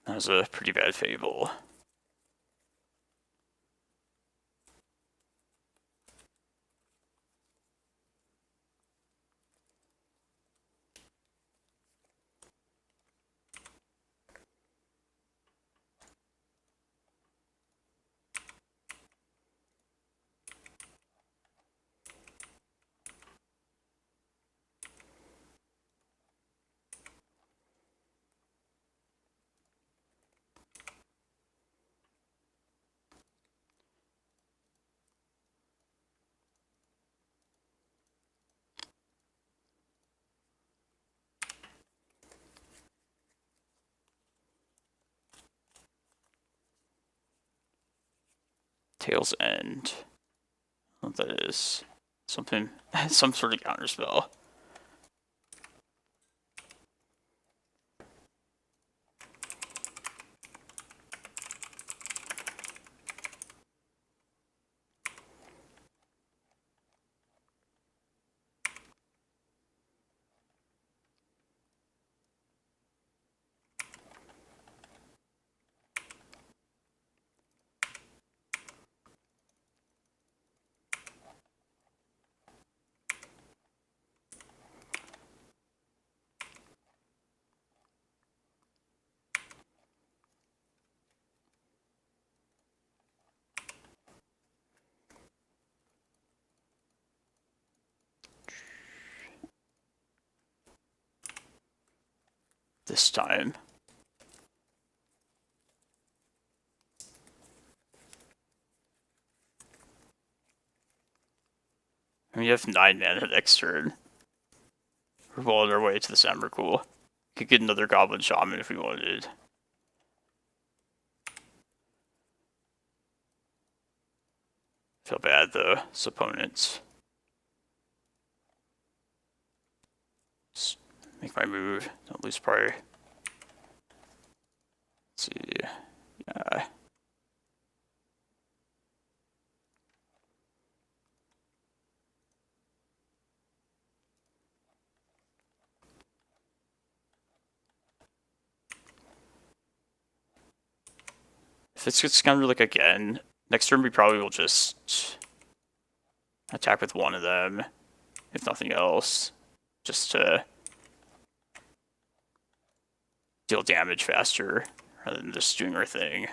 That was a pretty bad Fable. Tail's End. What that is? Something, some sort of counterspell. This time. And we have 9 mana next turn. We're well on our way to this Emrakul. Could get another Goblin Shaman if we wanted. Feel bad though, his opponents. Just make my move, don't lose prior. Let's see. Yeah. If this gets Scoundrelic again, next turn we probably will just attack with one of them, if nothing else, just to deal damage faster, rather than just doing our thing.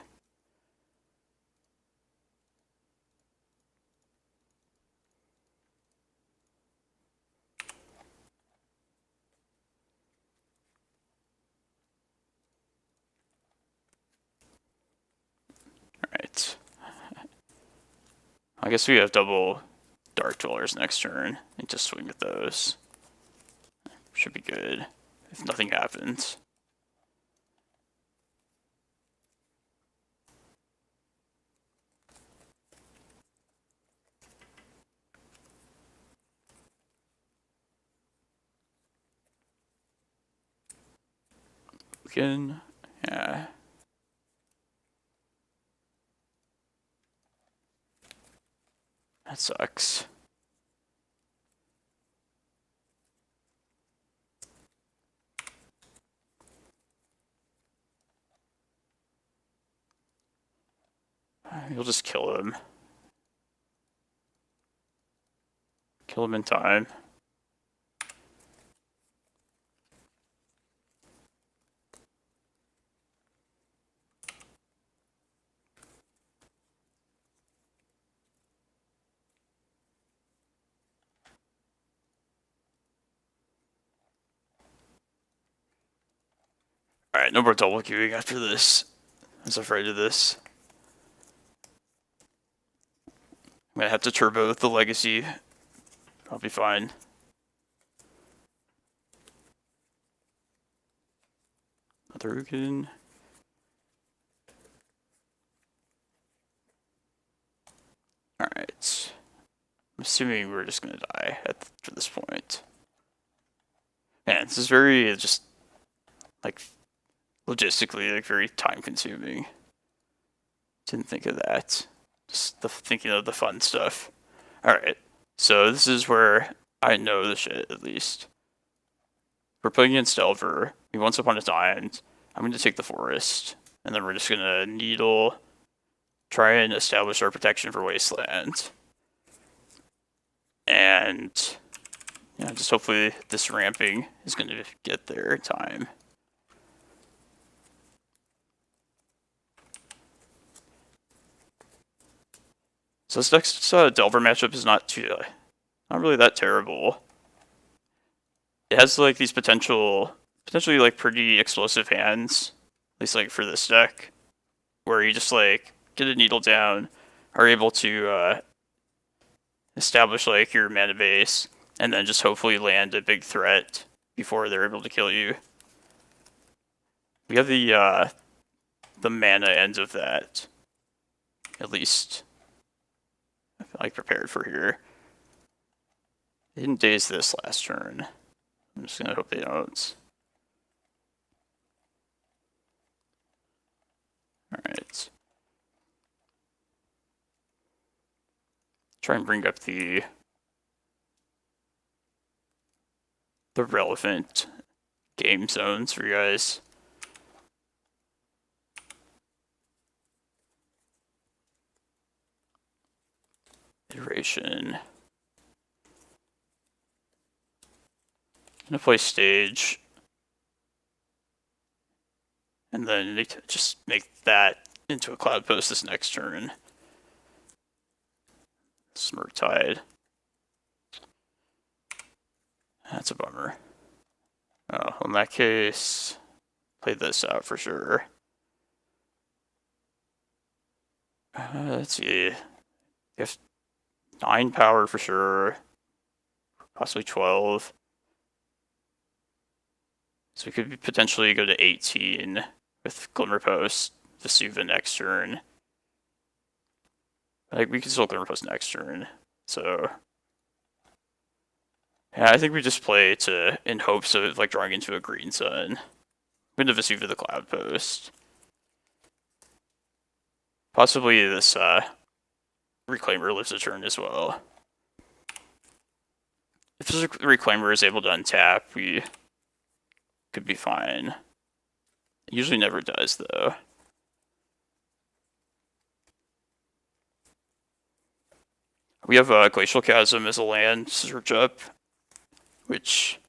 Alright. I guess we have double Dark Dwellers next turn, and just swing with those. Should be good, if nothing happens. Again, yeah. That sucks. You'll just kill him. Kill him in time. Alright, no more double queuing after this. I was afraid of this. I'm gonna have to turbo the legacy. I'll be fine. Another Ugin. Alright. assuming we're just gonna die for this point. And this is very just like logistically like very time consuming. Didn't think of that. Just thinking of the fun stuff. Alright, so this is where I know the shit at least. We're playing against Delver. Once upon a time, I'm going to take the forest. And then we're just going to needle, try and establish our protection for Wasteland. And yeah, just hopefully this ramping is going to get there in time. So this next Delver matchup is not really that terrible. It has like these potentially like pretty explosive hands, at least like for this deck, where you just like get a needle down, are able to establish like your mana base, and then just hopefully land a big threat before they're able to kill you. We have the mana end of that, at least. I feel like prepared for here. They didn't daze this last turn. I'm just gonna hope they don't. Alright. Try and bring up the relevant game zones for you guys. Iteration. I'm gonna play stage. And then just make that into a Cloudpost this next turn. Smirktide. That's a bummer. Oh, well, in that case, play this out for sure. Let's see. You have 9 power for sure. Possibly 12. So we could potentially go to 18 with Glimmerpost, Vesuva next turn. Like we can still Glimmerpost next turn. So yeah, I think we just play in hopes of like drawing into a green sun. I'm going to Vesuva the Cloudpost. Possibly this Reclaimer lives a turn as well. If this Reclaimer is able to untap, we could be fine. It usually never does, though. We have Glacial Chasm as a land search up, which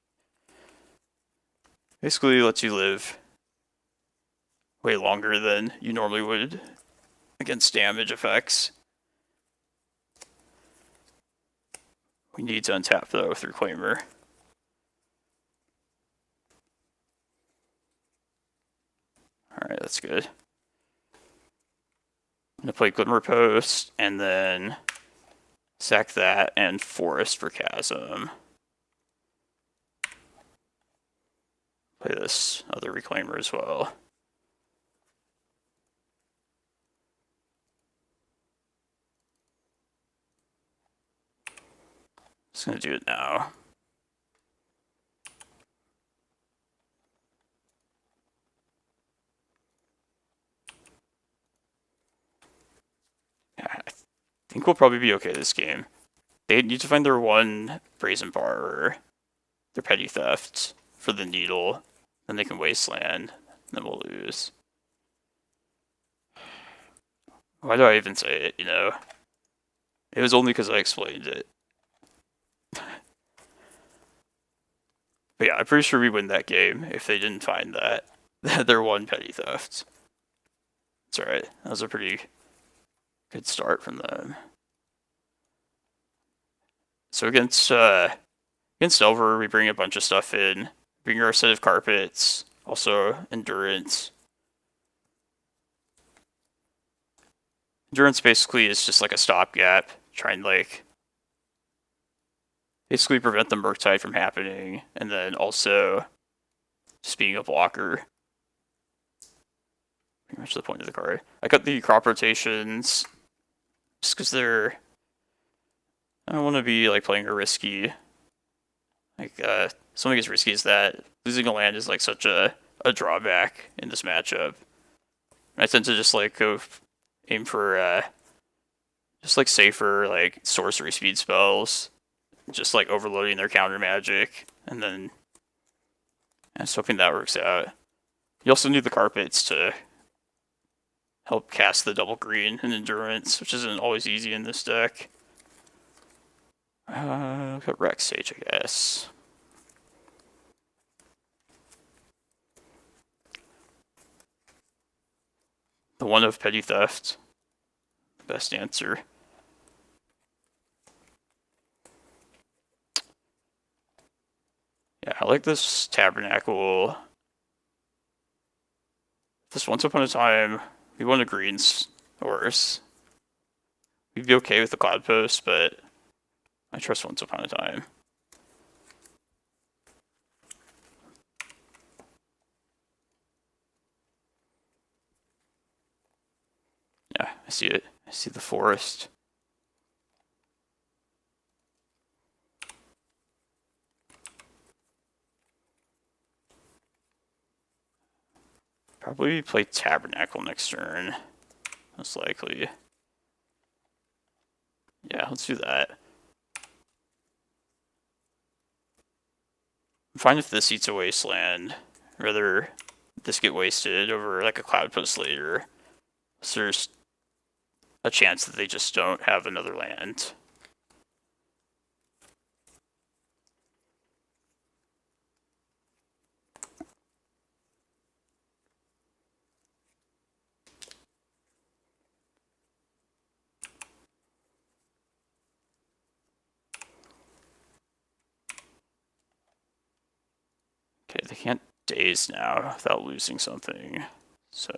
basically lets you live way longer than you normally would against damage effects. We need to untap, though, with Reclaimer. Alright, that's good. I'm going to play Glimmerpost, and then sack that, and Forest for Chasm. Play this other Reclaimer as well. Just going to do it now. I think we'll probably be okay this game. They need to find their one Brazen Bar or their Petty Theft for the Needle, then they can Wasteland, and then we'll lose. Why do I even say it, you know? It was only because I explained it. But yeah, I'm pretty sure we win that game if they didn't find that. Their one Petty Theft. It's alright. That was a pretty good start from them. So against Delver, we bring a bunch of stuff in. Bring our set of carpets, also Endurance. Endurance basically is just like a stopgap, trying to like basically prevent the Murktide from happening, and then also just being a blocker. Pretty much the point of the card. I got the crop rotations just because they're don't want to be like playing a risky, like something as risky as that. Losing a land is like such a drawback in this matchup. I tend to just like go aim for just like safer like sorcery speed spells, just like overloading their counter magic, and then just hoping that works out. You also need the carpets to help cast the double green and endurance, which isn't always easy in this deck. Look at Rex Sage, I guess. The one of Petty Theft. The best answer. Yeah, I like this Tabernacle. This Once Upon a Time, we wanted greens worse. We'd be okay with the Cloudpost, but I trust Once Upon a Time. Yeah, I see it. I see the forest. Probably play Tabernacle next turn, most likely. Yeah, let's do that. I'm fine if this eats a wasteland. I'd rather this get wasted over like a Cloudpost later. So there's a chance that they just don't have another land. Okay, they can't daze now without losing something. So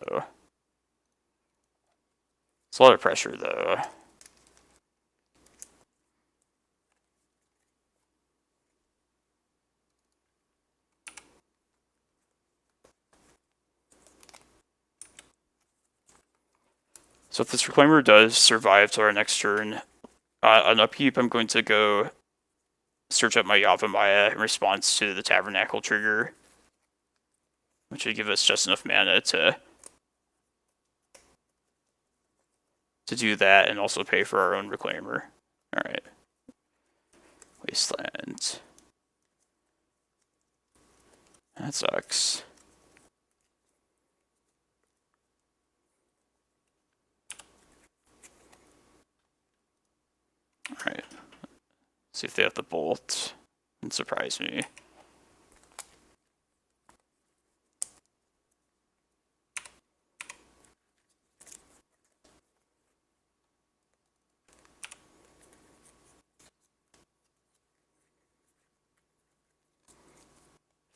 it's a lot of pressure though. So if this Reclaimer does survive to our next turn, on upkeep I'm going to go search up my Yavimaya in response to the Tabernacle trigger, which would give us just enough mana to do that and also pay for our own Reclaimer. Alright. Wasteland. That sucks. Alright. See if they have the bolt and surprise me. If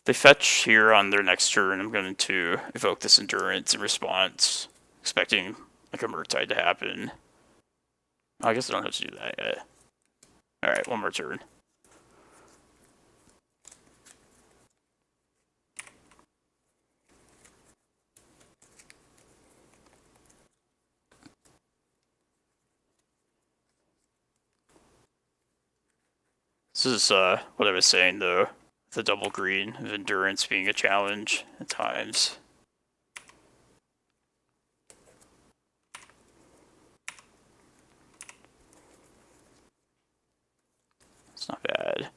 they fetch here on their next turn, I'm going to evoke this Endurance in response, expecting like a Murktide to happen. I guess I don't have to do that yet. Alright, one more turn. This is what I was saying though, the double green of Endurance being a challenge at times. It's not bad.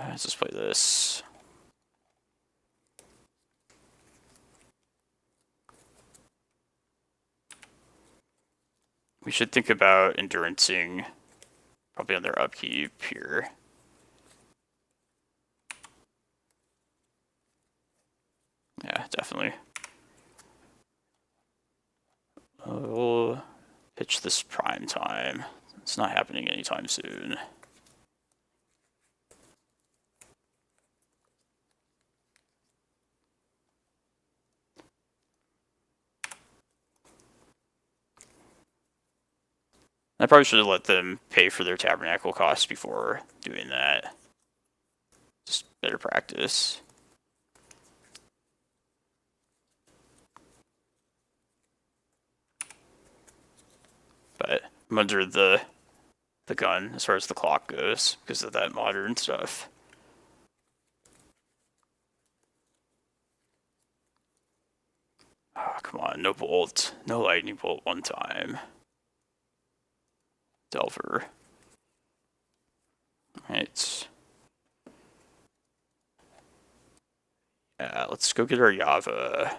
Let's just play this. We should think about Endurancing probably on their upkeep here. Yeah, definitely. We'll pitch this prime time. It's not happening anytime soon. I probably should have let them pay for their Tabernacle costs before doing that. Just better practice. But I'm under the the gun as far as the clock goes because of that modern stuff. Oh, come on, no bolt. No lightning bolt one time. Delver. Right. Yeah, let's go get our Yava.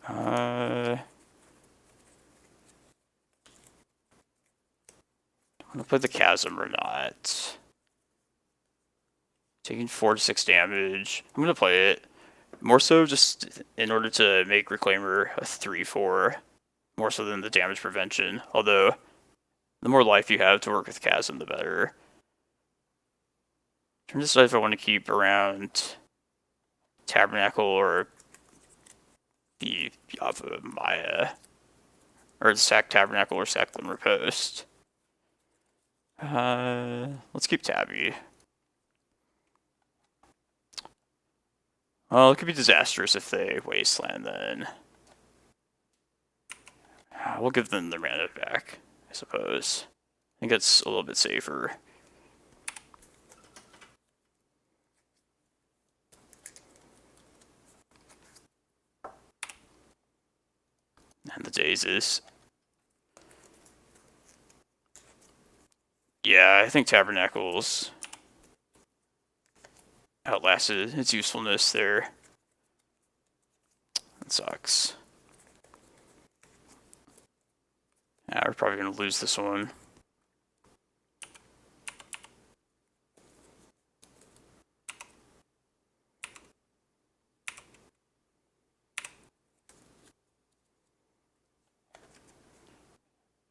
I'm gonna play the Chasm or not. Taking 4 to 6 damage. I'm gonna play it. More so just in order to make Reclaimer a 3/4. More so than the damage prevention. Although, the more life you have to work with Chasm, the better. I'm trying to decide if I want to keep around Tabernacle or the Yavimaya. Or sack Tabernacle or sack Glimmerpost. Let's keep Tabby. Well, it could be disastrous if they Wasteland then. We'll give them the mana back, I suppose. I think that's a little bit safer. And the Daisies. Yeah, I think Tabernacles outlasted its usefulness there. That sucks. Yeah, we're probably going to lose this one.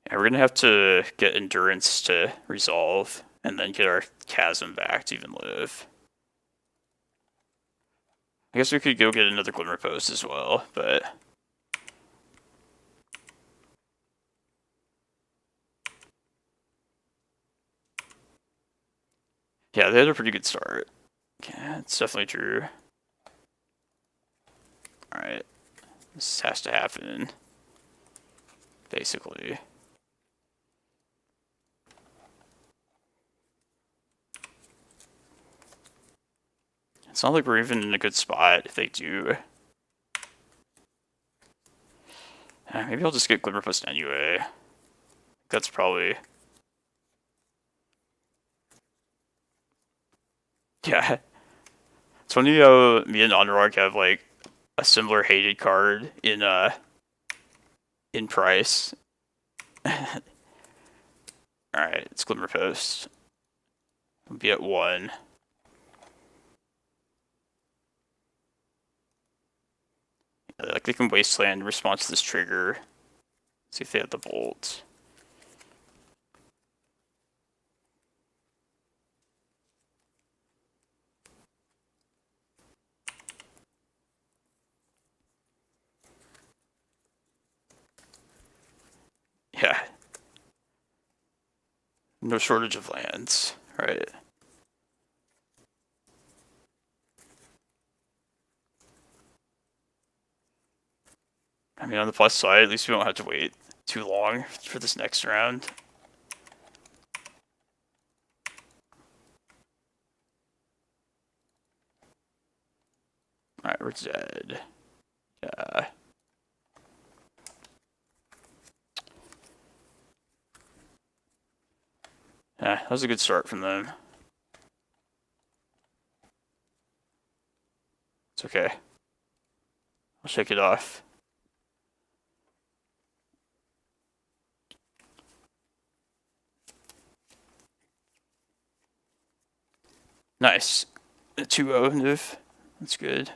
Yeah, we're going to have to get Endurance to resolve, and then get our Chasm back to even live. I guess we could go get another Glimmerpost as well, but... yeah, they had a pretty good start. Yeah, it's definitely true. Alright. This has to happen. Basically. It's not like we're even in a good spot if they do. Maybe I'll just get Glimmerpost anyway. That's probably... yeah. It's funny how me and Anurag have like a similar hated card in price. Alright, it's Glimmerpost. We'll be at 1. Like they can Wasteland in response to this trigger. See if they have the bolt. Yeah. No shortage of lands, right? I mean, on the plus side, at least we don't have to wait too long for this next round. Alright, we're dead. Yeah. Yeah, that was a good start from them. It's okay. I'll shake it off. Nice. A 2-0 Niv. That's good.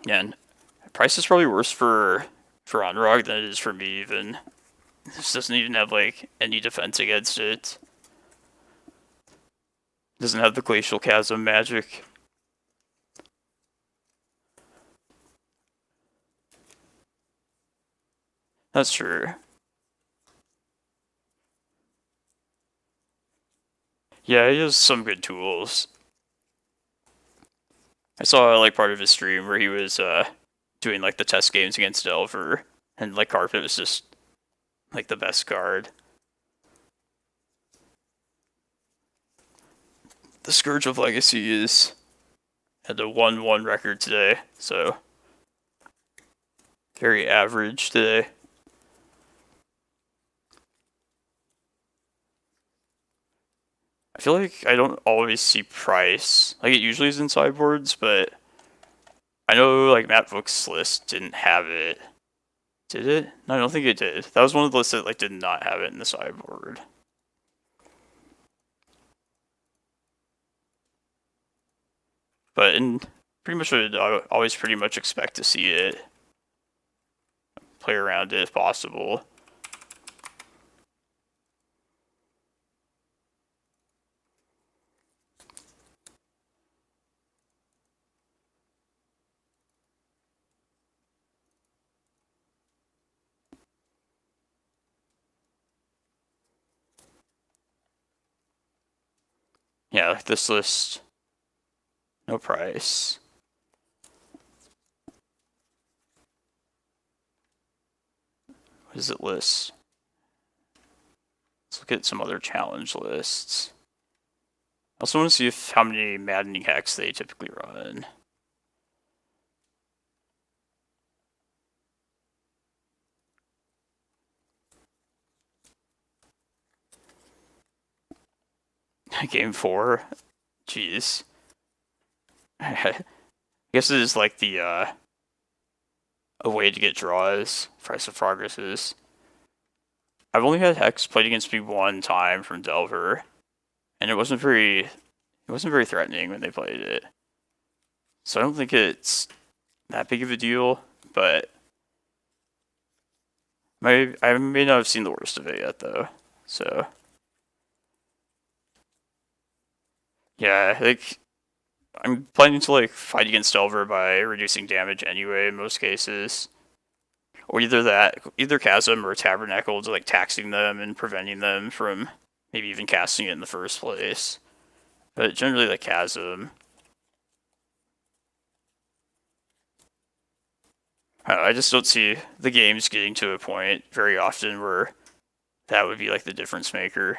Yeah, and price is probably worse for Anurag than it is for me even. This doesn't even have like any defense against it. Doesn't have the Glacial Chasm magic. That's true. Yeah, he has some good tools. I saw like part of his stream where he was doing like the test games against Delver, and like Carpet was just like the best card. The Scourge of Legacy is had a 1-1 record today, so very average today. I feel like I don't always see price. Like it usually is in sideboards, but I know like Matt Book's list didn't have it. Did it? No, I don't think it did. That was one of the lists that like did not have it in the sideboard. But in pretty much would always pretty much expect to see it. Play around it if possible. Yeah, like this list, no price. What does it list? Let's look at some other challenge lists. I also want to see how many maddening hacks they typically run. Game 4? Jeez. I guess it is like the, a way to get draws, Price of Progresses. I've only had Hex played against me one time from Delver, and it wasn't very threatening when they played it. So I don't think it's that big of a deal, but I may not have seen the worst of it yet, though. So yeah, like I'm planning to like fight against Delver by reducing damage anyway in most cases. Or either Chasm or Tabernacle to like taxing them and preventing them from maybe even casting it in the first place. But generally like Chasm. I just don't see the games getting to a point very often where that would be like the difference maker.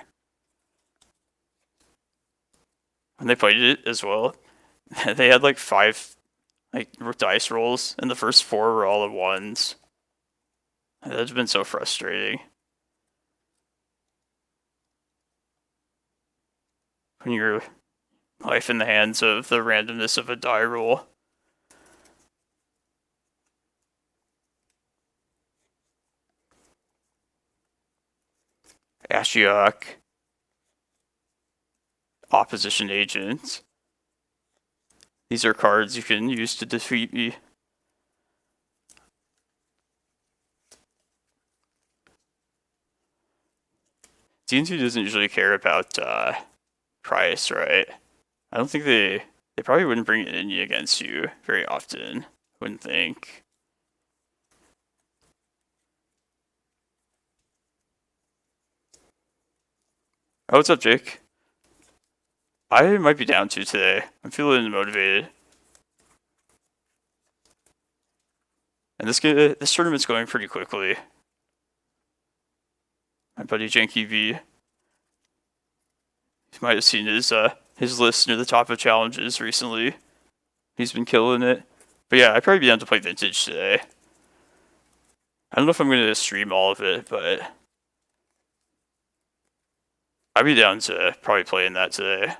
When they played it as well, they had like 5 like dice rolls, and the first 4 were all at ones. That's been so frustrating. When your life in the hands of the randomness of a die roll. Ashiok. Opposition Agent. These are cards you can use to defeat me. D&T doesn't usually care about price, right? I don't think they probably wouldn't bring it in against you very often. Wouldn't think. Oh, what's up, Jake? I might be down to today. I'm feeling motivated. And this tournament's going pretty quickly. My buddy Janky V. You might have seen his list near the top of challenges recently. He's been killing it. But yeah, I'd probably be down to play Vintage today. I don't know if I'm going to stream all of it, but I'd be down to probably playing that today.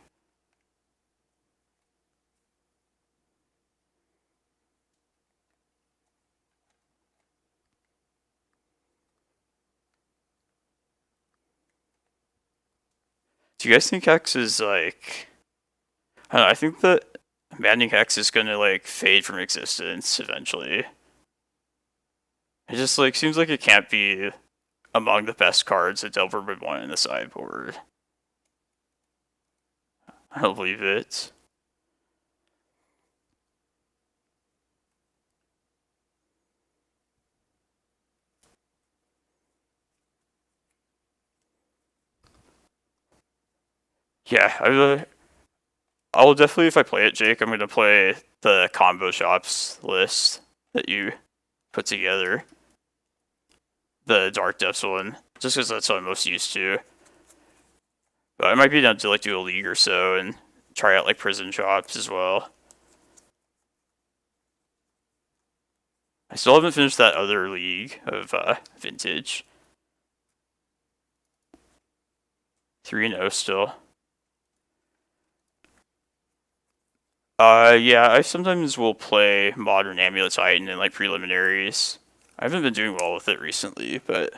Do you guys think Hex is like... I don't know, I think that Maddening Hex is gonna like fade from existence eventually. It just like seems like it can't be among the best cards that Delver would want in the sideboard. I don't believe it. Yeah, I will definitely, if I play it, Jake, I'm going to play the combo shops list that you put together. The Dark Depths one, just because that's what I'm most used to. But I might be down to like do a league or so and try out like prison shops as well. I still haven't finished that other league of Vintage. 3-0 still. Yeah, I sometimes will play Modern Amulet Titan in like preliminaries. I haven't been doing well with it recently, but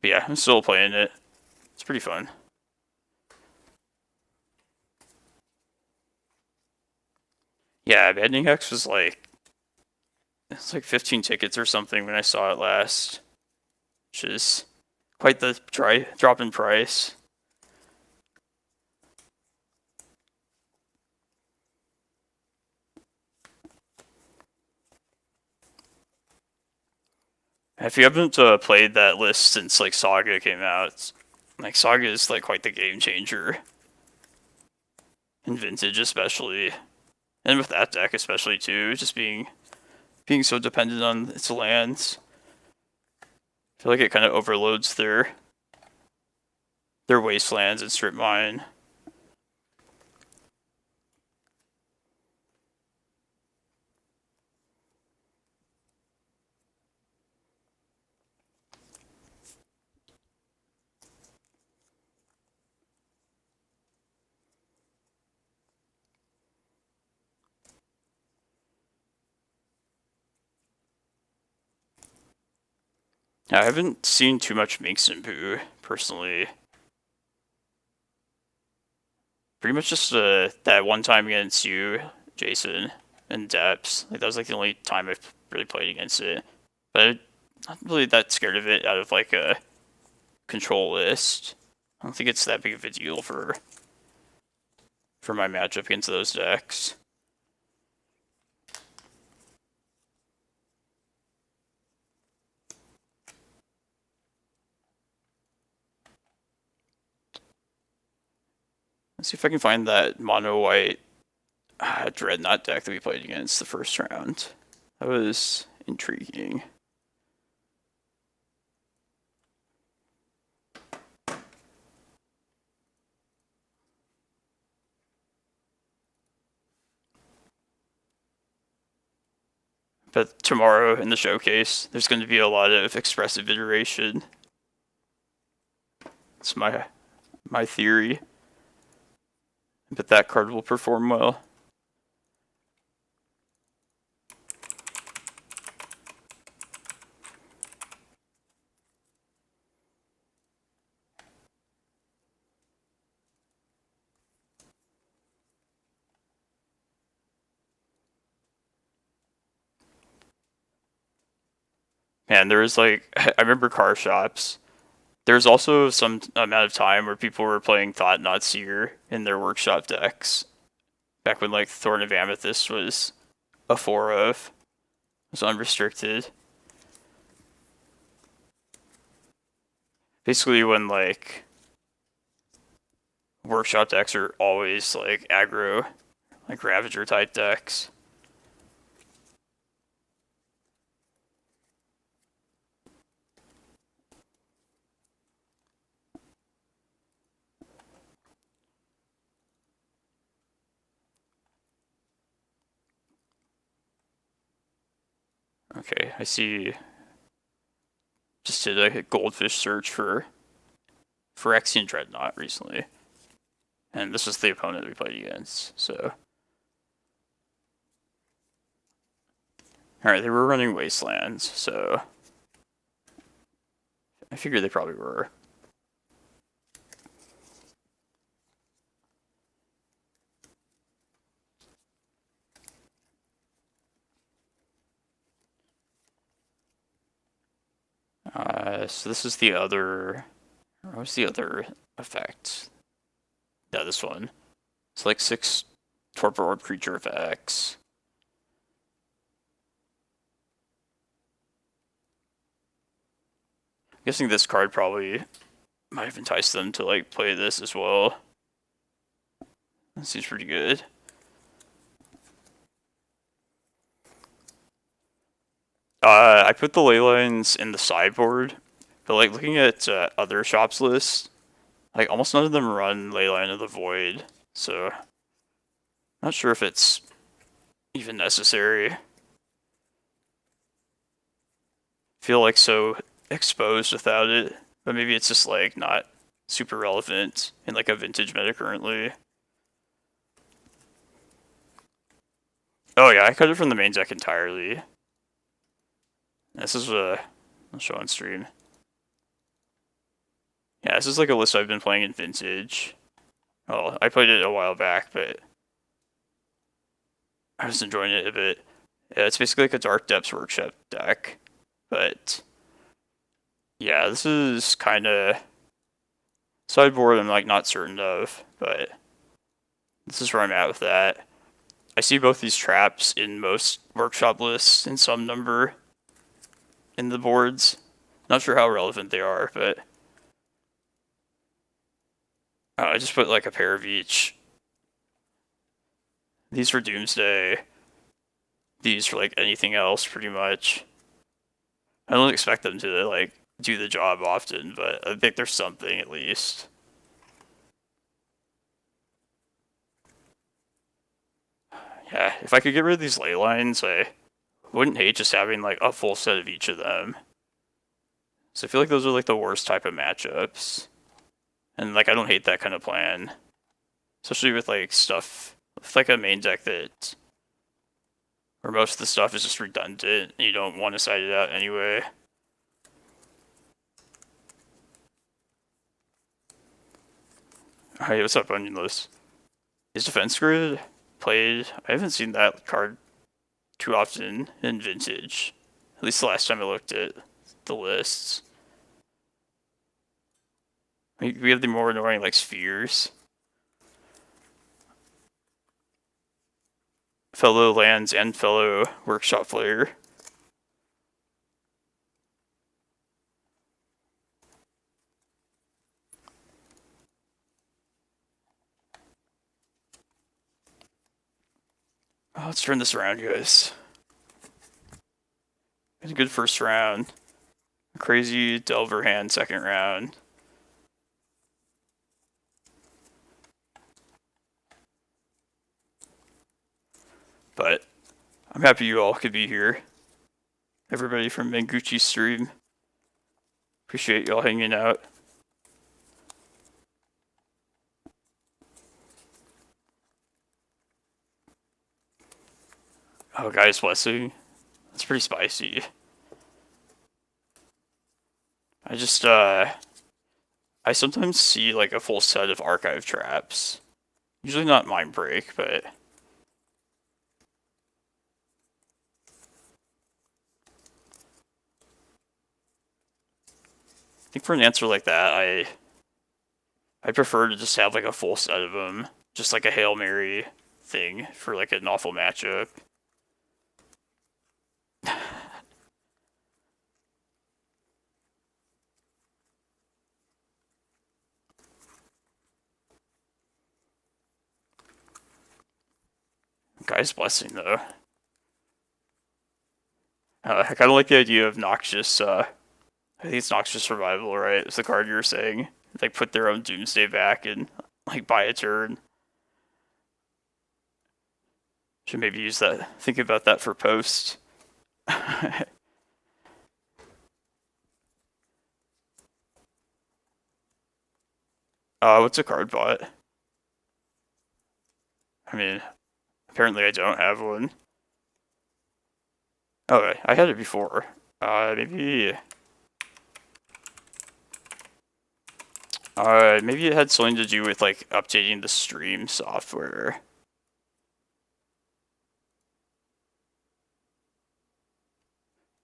yeah, I'm still playing it. It's pretty fun. Yeah, Banding Hex was like, it's like 15 tickets or something when I saw it last, which is quite the drop in price. If you haven't played that list since like Saga came out, like Saga is like quite the game changer in Vintage, especially, and with that deck especially too, just being so dependent on its lands. I feel like it kind of overloads their wastelands and strip mine. I haven't seen too much Minx and Boo, personally. Pretty much just that one time against you, Jason, and Depths. Like, that was like the only time I've really played against it. But I'm not really that scared of it out of like a control list. I don't think it's that big of a deal for my matchup against those decks. Let's see if I can find that mono white Dreadnought deck that we played against the first round. That was intriguing. But tomorrow in the showcase, there's going to be a lot of expressive iteration. It's my theory. But that card will perform well. Man, there was like, I remember car shops. There's also some amount of time where people were playing Thought Not Seer in their workshop decks. Back when like Thorn of Amethyst was a 4-of. It was unrestricted. Basically when like workshop decks are always like aggro, like Ravager type decks. Okay, I see. Just did a goldfish search for Phyrexian Dreadnought recently. And this was the opponent we played against, so. Alright, they were running Wastelands, so. I figured they probably were. So this is the other. What was the other effect? Yeah, this one. It's like 6 Torpor Orb creature effects. I'm guessing this card probably might have enticed them to like play this as well. That seems pretty good. I put the ley lines in the sideboard, but like looking at other shops lists, like almost none of them run Leyline of the Void, so not sure if it's even necessary. Feel like so exposed without it, but maybe it's just like not super relevant in like a vintage meta currently. Oh yeah, I cut it from the main deck entirely. This is I'll show on stream. Yeah, this is like a list I've been playing in vintage. Well, I played it a while back, but I was enjoying it a bit. Yeah, it's basically like a Dark Depths Workshop deck, but yeah, this is kind of sideboard I'm like not certain of, but this is where I'm at with that. I see both these traps in most workshop lists in some number in the boards. Not sure how relevant they are, but I just put like a pair of each. These for Doomsday. These for like anything else, pretty much. I don't expect them to like do the job often, but I think there's something at least. Yeah, if I could get rid of these ley lines, I wouldn't hate just having like a full set of each of them. So I feel like those are like the worst type of matchups. And like I don't hate that kind of plan. Especially with like stuff with like a main deck that where most of the stuff is just redundant and you don't want to side it out anyway. Hey, what's up, Onionless? Is Defense Grid played? I haven't seen that card too often in Vintage. At least the last time I looked at the lists. We have the more annoying like spheres. Fellow lands and fellow workshop player. Oh, let's turn this around, guys. Had a good first round. A crazy Delver hand second round. But I'm happy you all could be here. Everybody from Menguchi's stream. Appreciate y'all hanging out. Oh, Guy's Blessing. That's pretty spicy. I just, I sometimes see like a full set of archive traps. Usually not Mindbreak, but I think for an answer like that, I prefer to just have like a full set of them. Just like a Hail Mary thing for like an awful matchup. Guy's Blessing, though. I kind of like the idea of Noxious, I think it's Noxious Survival, right? It's the card you were saying. Like, put their own Doomsday back and, like, buy a turn. Should maybe use that. Think about that for post. What's a card bot? I mean, apparently I don't have one. Oh, I had it before. Maybe it had something to do with like updating the stream software.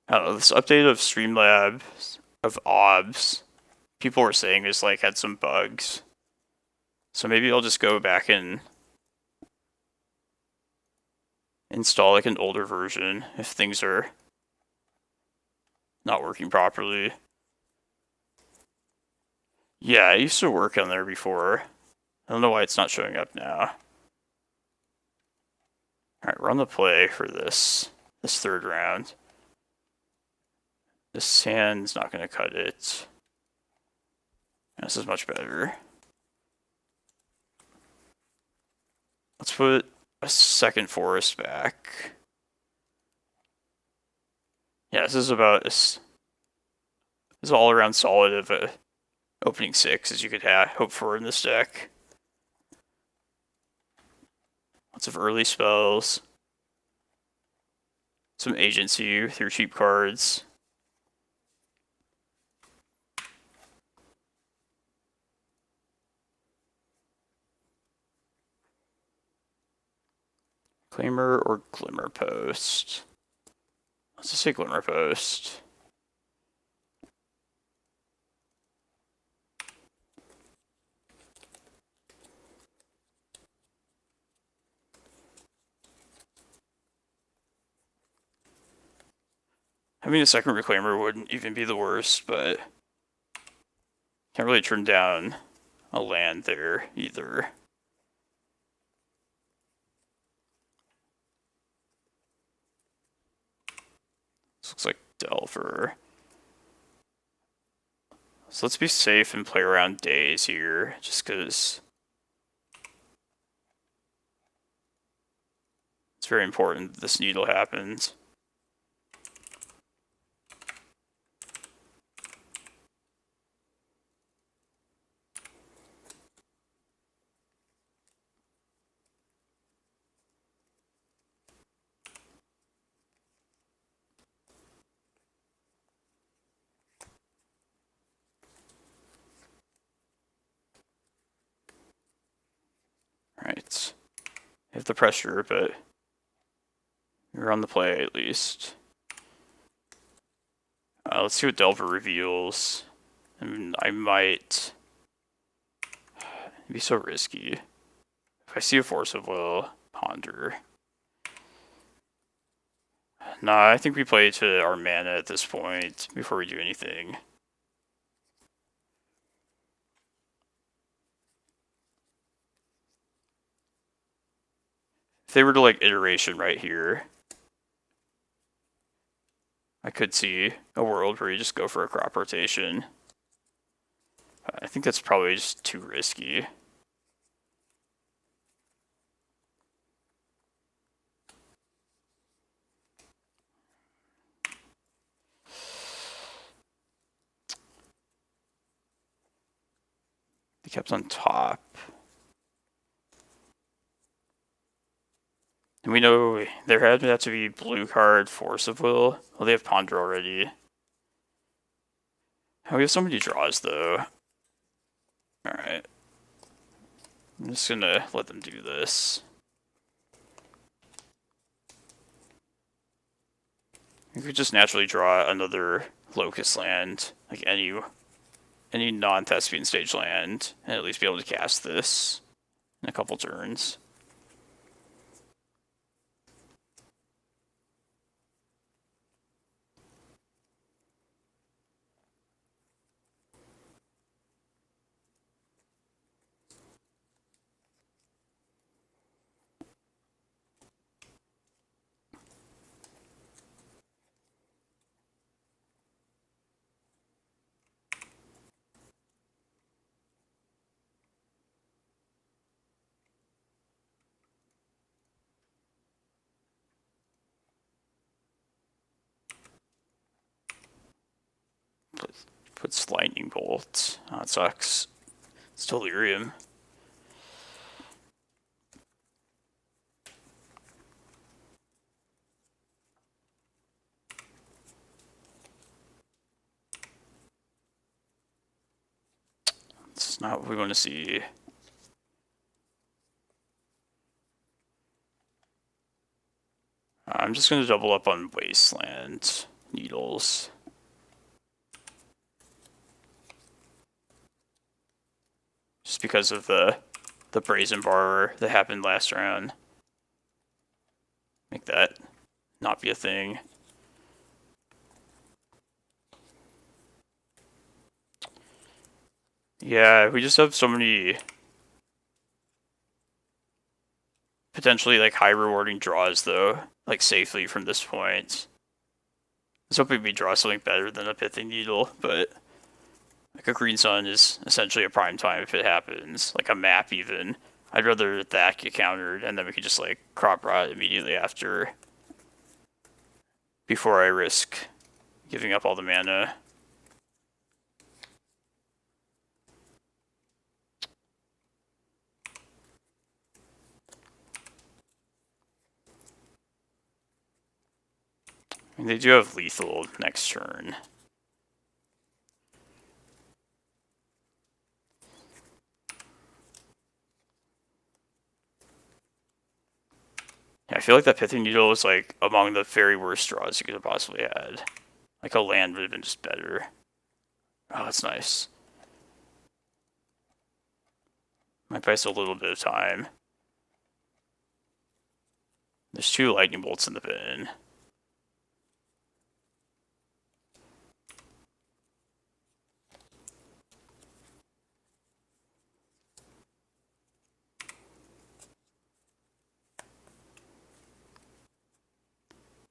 I don't know, this update of Streamlabs of OBS, people were saying just like had some bugs. So maybe I'll just go back and install like an older version if things are not working properly. Yeah, I used to work on there before. I don't know why it's not showing up now. Alright, we're on the play for this third round. This sand's not going to cut it. This is much better. Let's put a second forest back. Yeah, this is about this is all around solid of a opening 6 as you could hope for in this deck. Lots of early spells. Some agency through cheap cards. Reclaimer or Glimmerpost? Let's just say Glimmerpost. Having a second Reclaimer wouldn't even be the worst, but can't really turn down a land there either. This looks like Delver. So let's be safe and play around days here, just because it's very important that this needle happens. Right. Have the pressure, but you're on the play at least. Let's see what Delver reveals. I mean, I might... It'd be so risky. If I see a Force of Will, Ponder. Nah, I think we play to our mana at this point before we do anything. If they were to like iteration right here, I could see a world where you just go for a crop rotation. I think that's probably just too risky. They kept on top. And we know there had to be blue card Force of Will. Well, they have Ponder already. Oh, we have so many draws though. Alright. I'm just gonna let them do this. You could just naturally draw another Locust land, like any non-Thespian stage land, and at least be able to cast this in a couple turns. Puts lightning bolt. Oh, it sucks. It's delirium. It's not what we want to see. I'm just going to double up on Wasteland Needles. Just because of the Brazen Bar that happened last round. Make that not be a thing. Yeah, we just have so many potentially like high rewarding draws though, like safely from this point. I was hoping we draw something better than a Pithing Needle, but like a Green Sun is essentially a prime time if it happens, like a map even. I'd rather that get countered and then we could just like crop rot immediately after before I risk giving up all the mana. I mean, they do have lethal next turn. Yeah, I feel like that Pithing Needle was like among the very worst draws you could have possibly had. Like a land would have been just better. Oh, that's nice. Might buy us a little bit of time. There's 2 lightning bolts in the bin.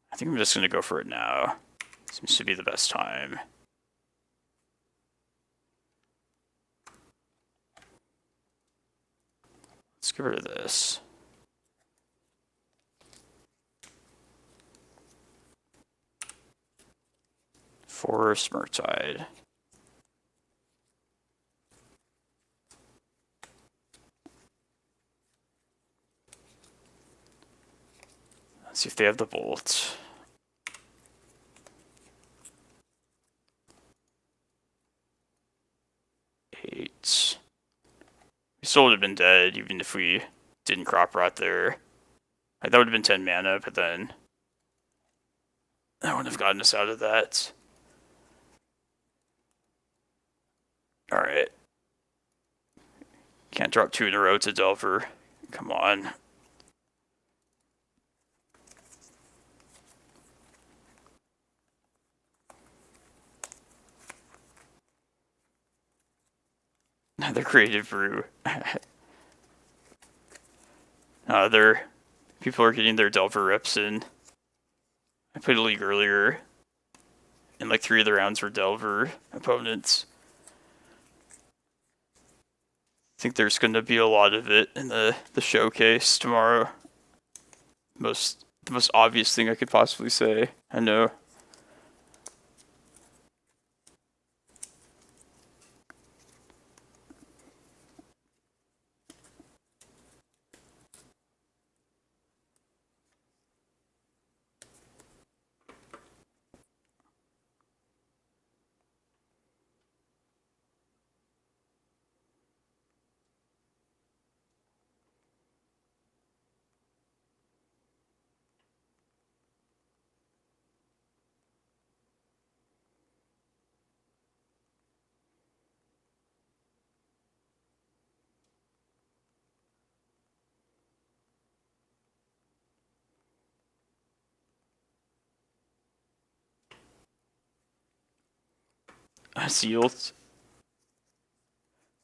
I think I'm just going to go for it now. Seems to be the best time. Let's get rid of this. For Murktide. Let's see if they have the bolt. Eight. We still would have been dead even if we didn't crop rot there. Like, that would have been 10 mana, but then that wouldn't have gotten us out of that. Alright. Can't drop 2 in a row to Delver. Come on. Another creative brew. People are getting their Delver reps in. I played a league earlier, and like 3 of the rounds were Delver opponents. I think there's going to be a lot of it in the showcase tomorrow. The most obvious thing I could possibly say. I know. Sealed.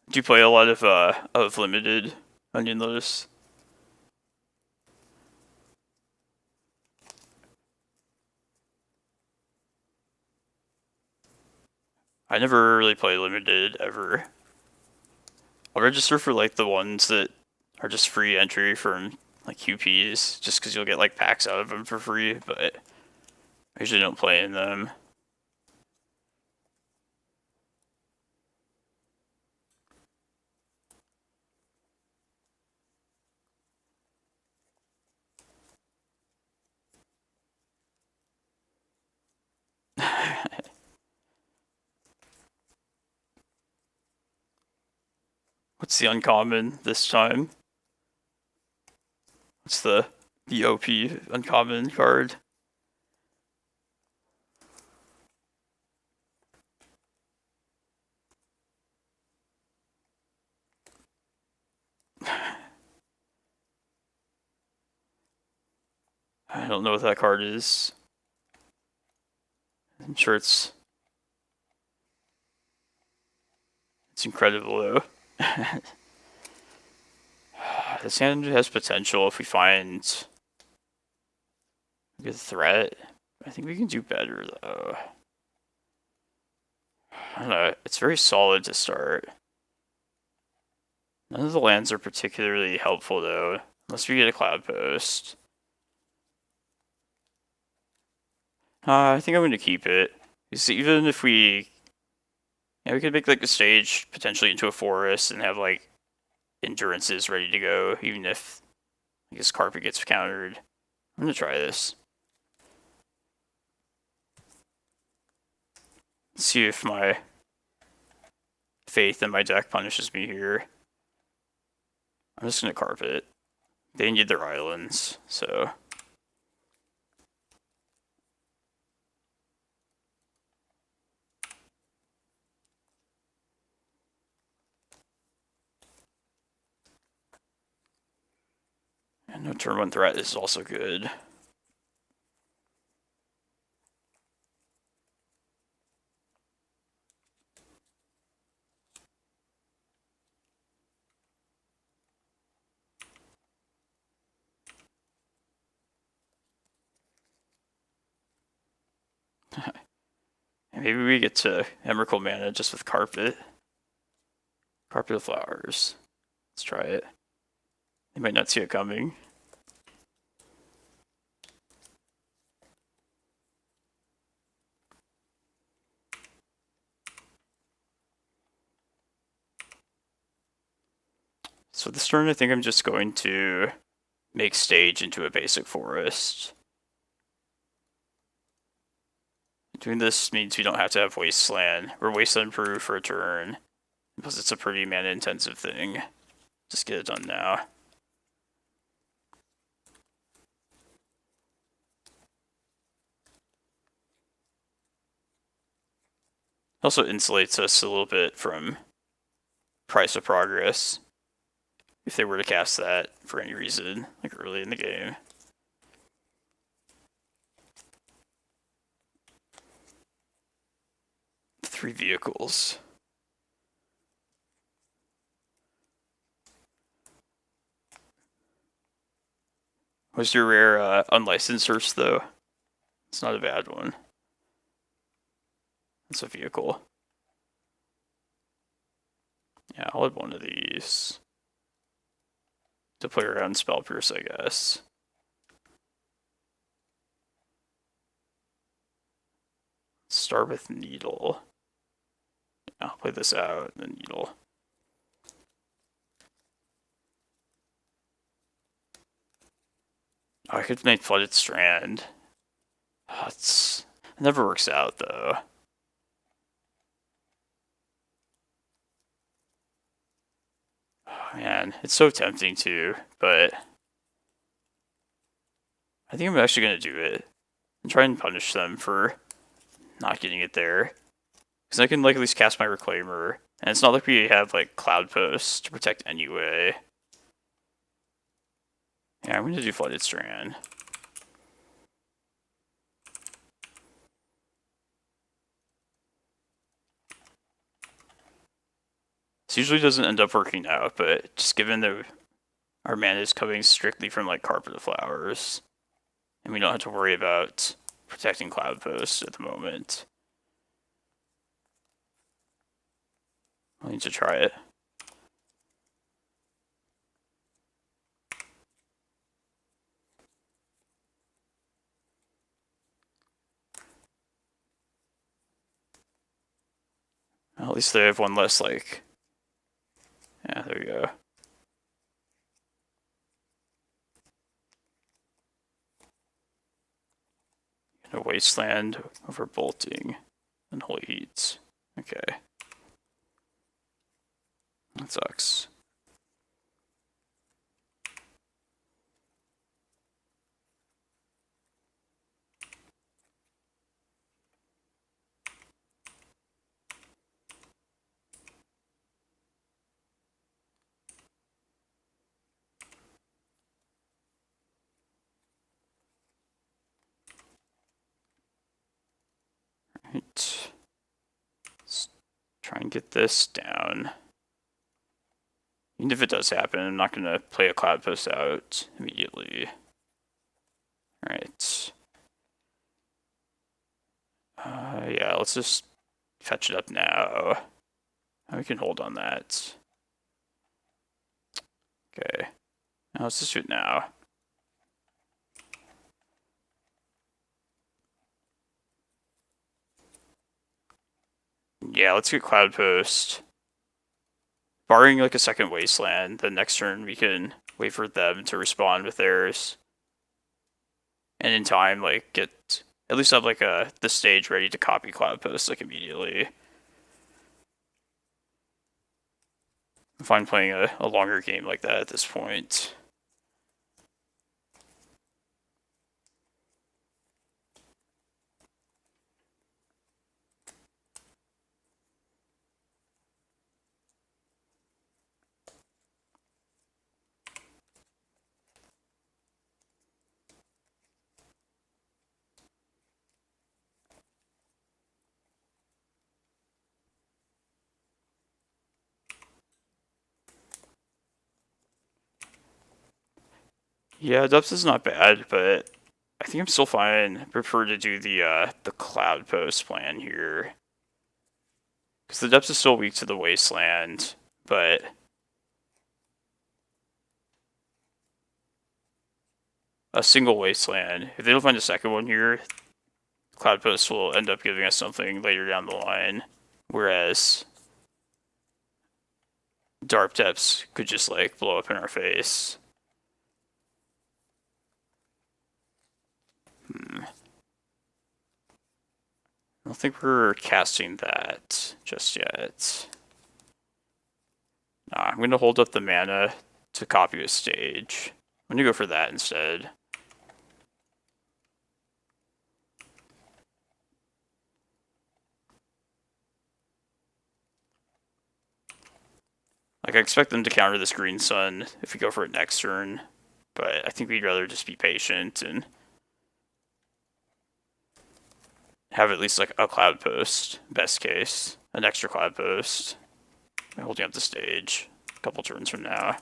Do you play a lot of limited Onion Lotus? I never really play limited ever. I'll register for like the ones that are just free entry from like QPs, just because you'll get like packs out of them for free, but I usually don't play in them. What's the uncommon this time? What's the OP uncommon card? I don't know what that card is. I'm sure it's It's incredible though. This hand has potential if we find a good threat. I think we can do better though. I don't know. It's very solid to start. None of the lands are particularly helpful though, unless we get a Cloudpost. I think I'm going to keep it. Because even if we could make like a stage potentially into a forest and have like endurances ready to go, even if I guess carpet gets countered. I'm gonna try this. Let's see if my faith in my deck punishes me here. I'm just gonna carpet. They need their islands, so. And no turn 1 threat is also good. Maybe we get to Emrakul mana just with carpet. Carpet of flowers. Let's try it. They might not see it coming. So this turn I think I'm just going to make stage into a basic forest. Doing this means we don't have to have Wasteland. We're Wasteland proof for a turn. Because it's a pretty mana intensive thing. Just get it done now. Also insulates us a little bit from Price of Progress. If they were to cast that for any reason, like early in the game. Three vehicles. Was your rare unlicensed search though? It's not a bad one. It's a vehicle. Yeah, I'll add one of these. To play around Spell Pierce, I guess. Start with Needle. Yeah, I'll play this out, then Needle. Oh, I could make Flooded Strand. Oh, it never works out, though. Oh, man, it's so tempting to, but I think I'm actually going to do it. And try and punish them for not getting it there. Because I can like at least cast my Reclaimer. And it's not like we have like Cloudpost to protect anyway. Yeah, I'm going to do Flooded Strand. This usually doesn't end up working out, but just given that our mana is coming strictly from like Carpet of Flowers, and we don't have to worry about protecting Cloudpost at the moment. I'll need to try it. Well, at least they have one less, like... Yeah, there you go. A Wasteland over Bolting and Holy Heat. Okay. That sucks. Right. Let's Try and get this down. Even if it does happen, I'm not going to play a Cloudpost out immediately. Alright. Yeah, let's just fetch it up now. We can hold on that. Okay. Now let's just do it now. Yeah, let's get Cloudpost. Barring like a second Wasteland, then next turn we can wait for them to respond with theirs. And in time, like, get at least have like the stage ready to copy Cloudpost like immediately. I'm fine playing a longer game like that at this point. Yeah, depths is not bad, but I think I'm still fine. I prefer to do the Cloudpost plan here. Because the depths is still weak to the Wasteland, but a single Wasteland, if they don't find a second one here, Cloudpost will end up giving us something later down the line. Whereas Dark Depths could just like blow up in our face. I don't think we're casting that just yet. Nah, I'm going to hold up the mana to copy a stage. I'm going to go for that instead. Like, I expect them to counter this Green Sun if we go for it next turn, but I think we'd rather just be patient and have at least like a Cloudpost, best case. An extra Cloudpost. Holding up the stage a couple turns from now.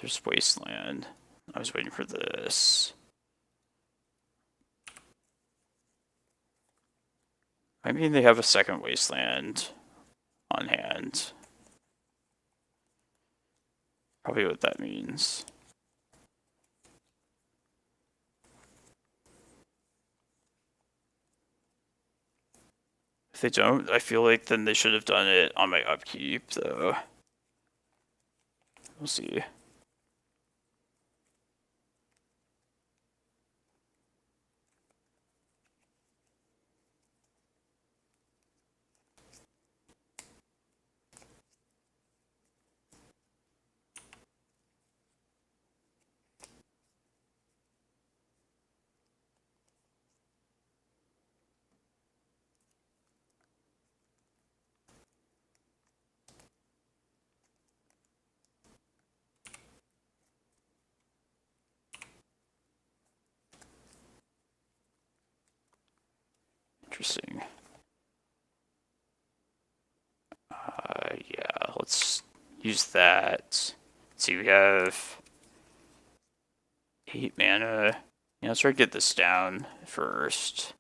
There's Wasteland. I was waiting for this. I mean, they have a second Wasteland on hand. Probably what that means. If they don't, I feel like then they should have done it on my upkeep, though. We'll see. Interesting. Yeah, let's use that. Let's see, we have 8 mana. Yeah, let's try to get this down first.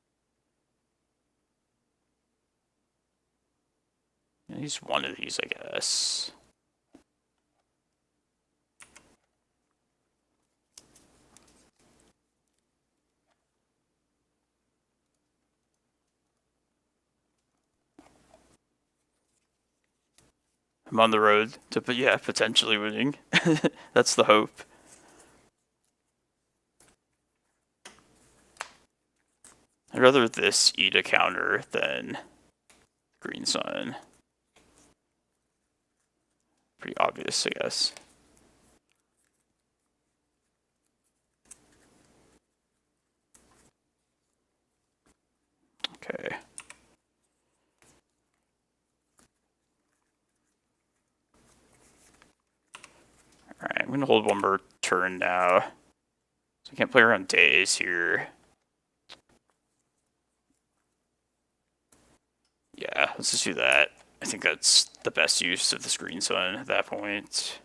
Use one of these, I guess. I'm on the road to, but yeah, potentially winning. That's the hope. I'd rather this eat a counter than Green Sun. Pretty obvious, I guess. Okay. Alright, I'm gonna hold one more turn now. So I can't play around days here. Yeah, let's just do that. I think that's the best use of the Green Sun at that point.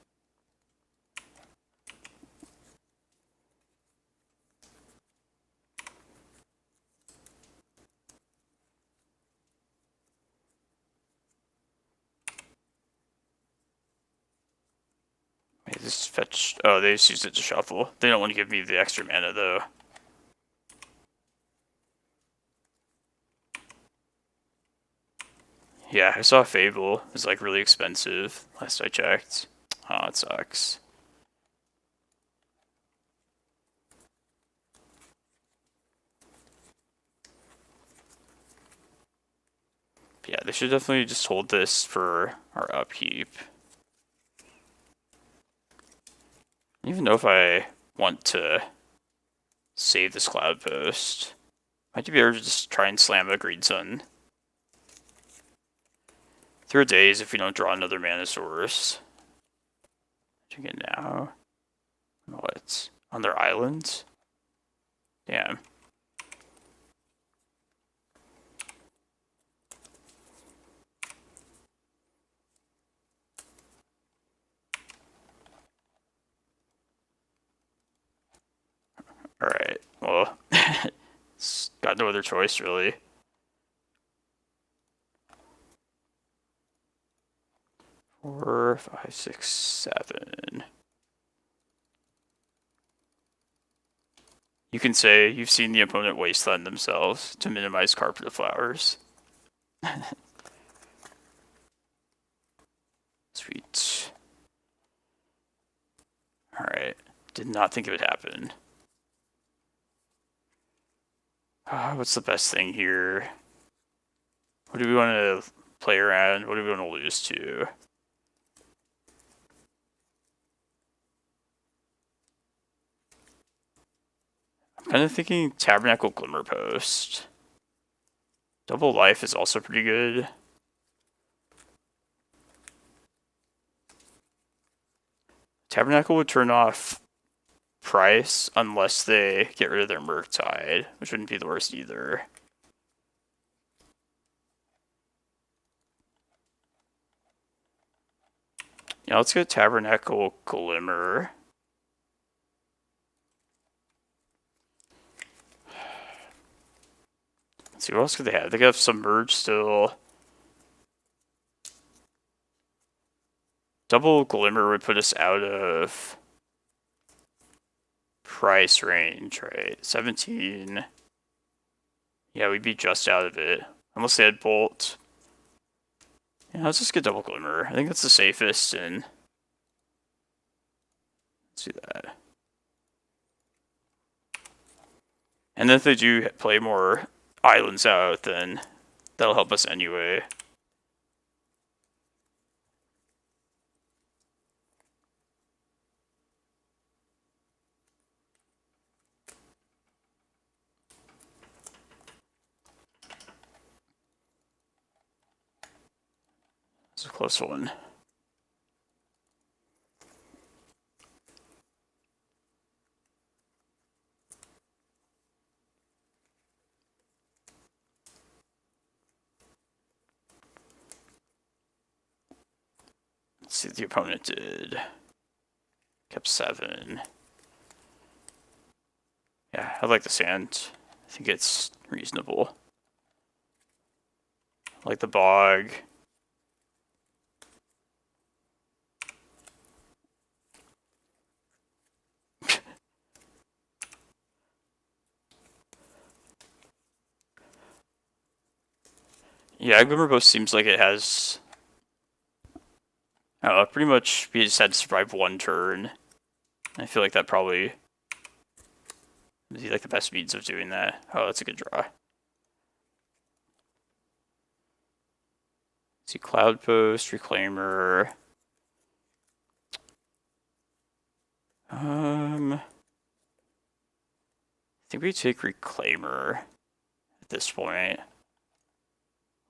They just fetched. Oh, they just used it to shuffle. They don't want to give me the extra mana though. Yeah, I saw Fable. It was like really expensive last I checked. Oh, it sucks. Yeah, they should definitely just hold this for our upkeep. I don't even know if I want to save this Cloudpost. Might be better to just try and slam a Green Sun. 3 days if we don't draw another mana source. Again now. What? On their islands? Damn. Alright, well, it's got no other choice, really. Four, five, six, seven. You can say you've seen the opponent wasteland themselves to minimize Carpet of Flowers. Sweet. Alright, did not think it would happen. What's the best thing here? What do we want to play around? What do we want to lose to? I'm kind of thinking Tabernacle Glimmerpost. Double life is also pretty good. Tabernacle would turn off price unless they get rid of their Murktide, which wouldn't be the worst either. Yeah, let's go Tabernacle Glimmer. Let's see, what else could they have? They have Submerge still. Double Glimmer would put us out of price range, right? 17. Yeah, we'd be just out of it. Unless they had Bolt. Yeah, let's just get Double Glimmer. I think that's the safest, and let's do that. And then if they do play more islands out, then that'll help us anyway. It's a close one. Let's see what the opponent did. Kept 7. Yeah, I like the sand. I think it's reasonable. I like the bog. Yeah, Glimmerpost seems like it has Pretty much we just had to survive one turn. I feel like that probably would be like the best means of doing that. Oh, that's a good draw. See, Cloudpost, Reclaimer. I think we take Reclaimer at this point.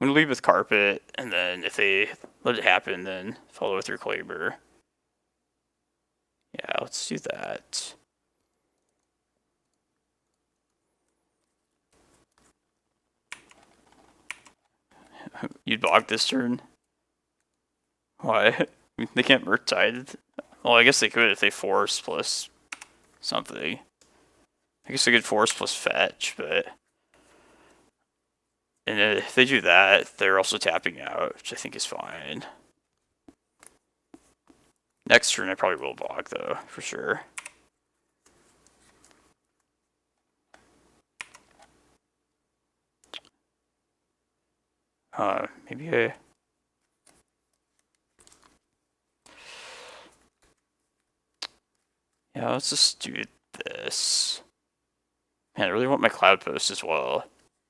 I'm gonna lead with Carpet, and then if they let it happen, then follow with Reclaimer. Yeah, let's do that. You'd bog this turn? Why? They can't Merc Tide. Well, I guess they could if they force plus something. I guess they could force plus fetch, but... And if they do that, they're also tapping out, which I think is fine. Next turn, I probably will bog, though, for sure. Maybe I... Yeah, let's just do this. Man, I really want my Cloudpost as well.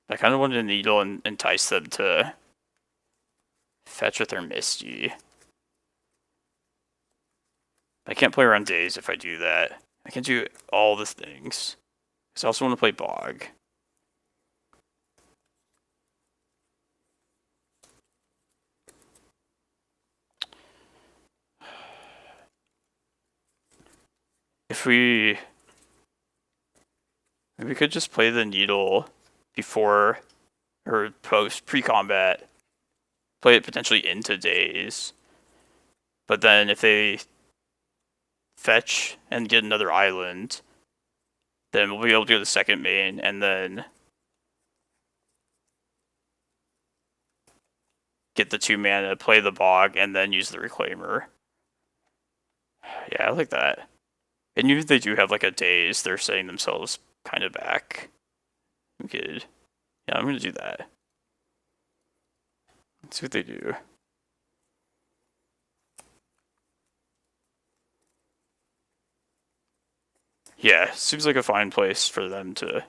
I kind of wanted to Needle and entice them to fetch with their Misty. I can't play around days if I do that. I can do all the things. Because I also want to play Bog. If we... Maybe we could just play the Needle before or pre-combat. Play it potentially into days. But then if they fetch and get another island, then we'll be able to go to the second main and then get the 2 mana, play the Bog, and then use the Reclaimer. Yeah, I like that. And even if they do have like a daze, they're setting themselves kind of back. We could... Yeah, I'm gonna do that. Let's see what they do. Yeah, seems like a fine place for them to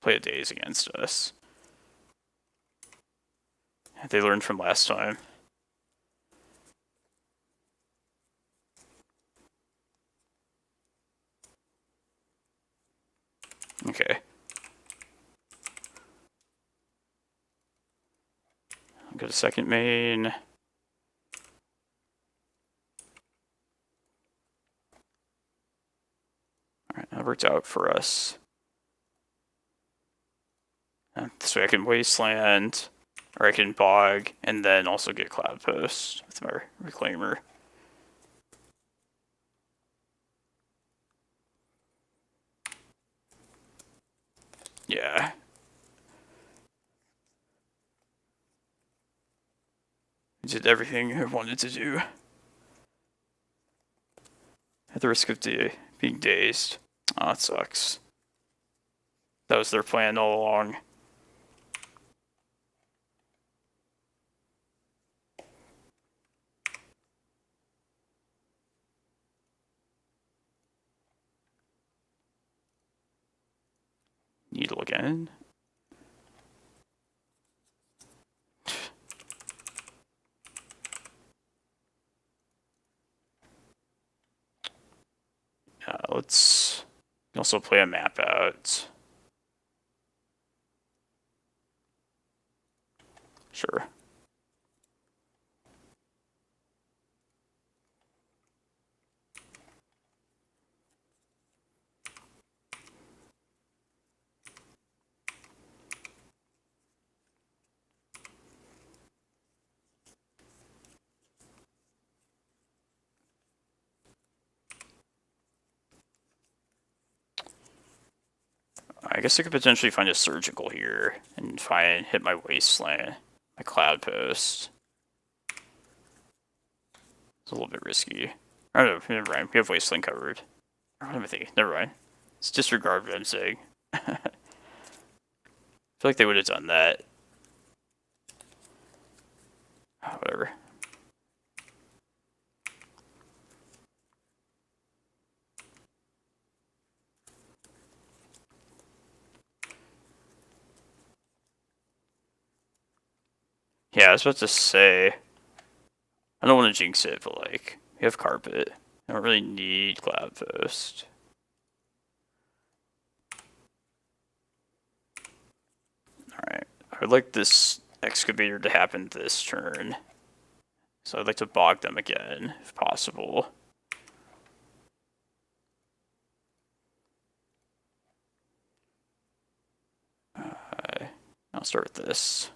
play a daze against us. They learned from last time. Okay. I'll go to second main. Alright, that worked out for us. This way I can Wasteland, or I can Bog, and then also get Cloudpost with my Reclaimer. Yeah. I did everything I wanted to do. At the risk of being dazed. Oh, it sucks. That was their plan all along. Needle again. Let's also play a map out. Sure. I guess I could potentially find a surgical here and hit my wasteland, my Cloudpost. It's a little bit risky. Oh no, never mind. We have wasteland covered. What am I thinking? Never mind. Let's disregard what I'm saying. I feel like they would have done that. Oh, whatever. Yeah, I was about to say, I don't want to jinx it, but like, we have Carpet. I don't really need Cloudpost. Alright, I would like this Excavator to happen this turn. So I'd like to bog them again, if possible. I'll start with this.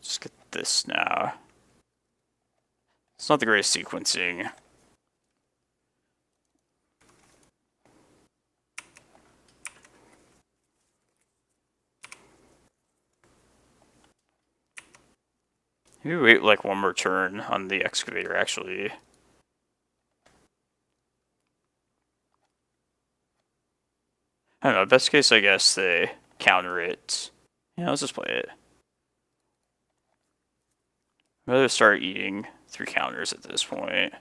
Just get this now. It's not the greatest sequencing. Maybe wait like one more turn on the Excavator, actually. I don't know, best case I guess they counter it. Yeah, let's just play it. I'd rather start eating 3 counters at this point.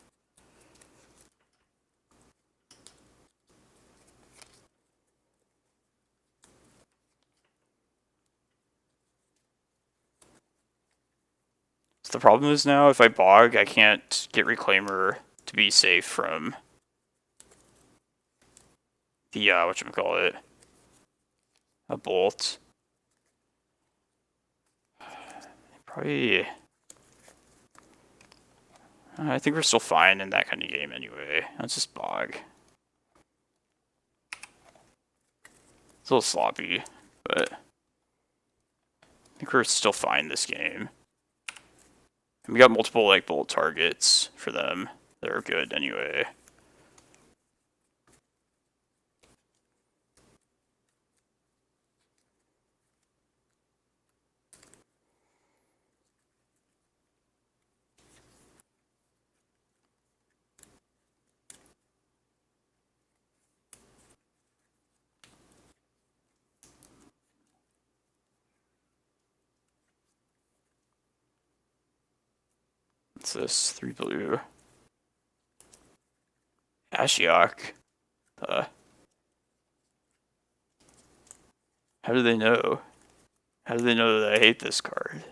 So the problem is now, if I bog, I can't get Reclaimer to be safe from the, whatchamacallit, a bolt. Probably... I think we're still fine in that kind of game anyway. Let's just bog. It's a little sloppy, but I think we're still fine this game. And we got multiple like bolt targets for them that are good anyway. What's this? 3 blue. Ashiok. How do they know? How do they know that I hate this card?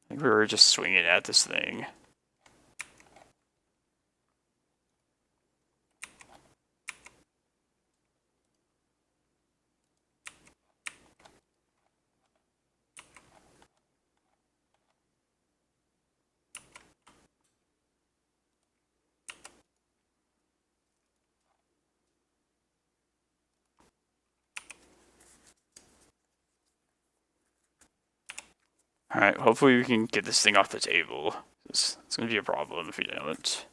I think we were just swinging at this thing. Alright, hopefully we can get this thing off the table. It's going to be a problem if we don't.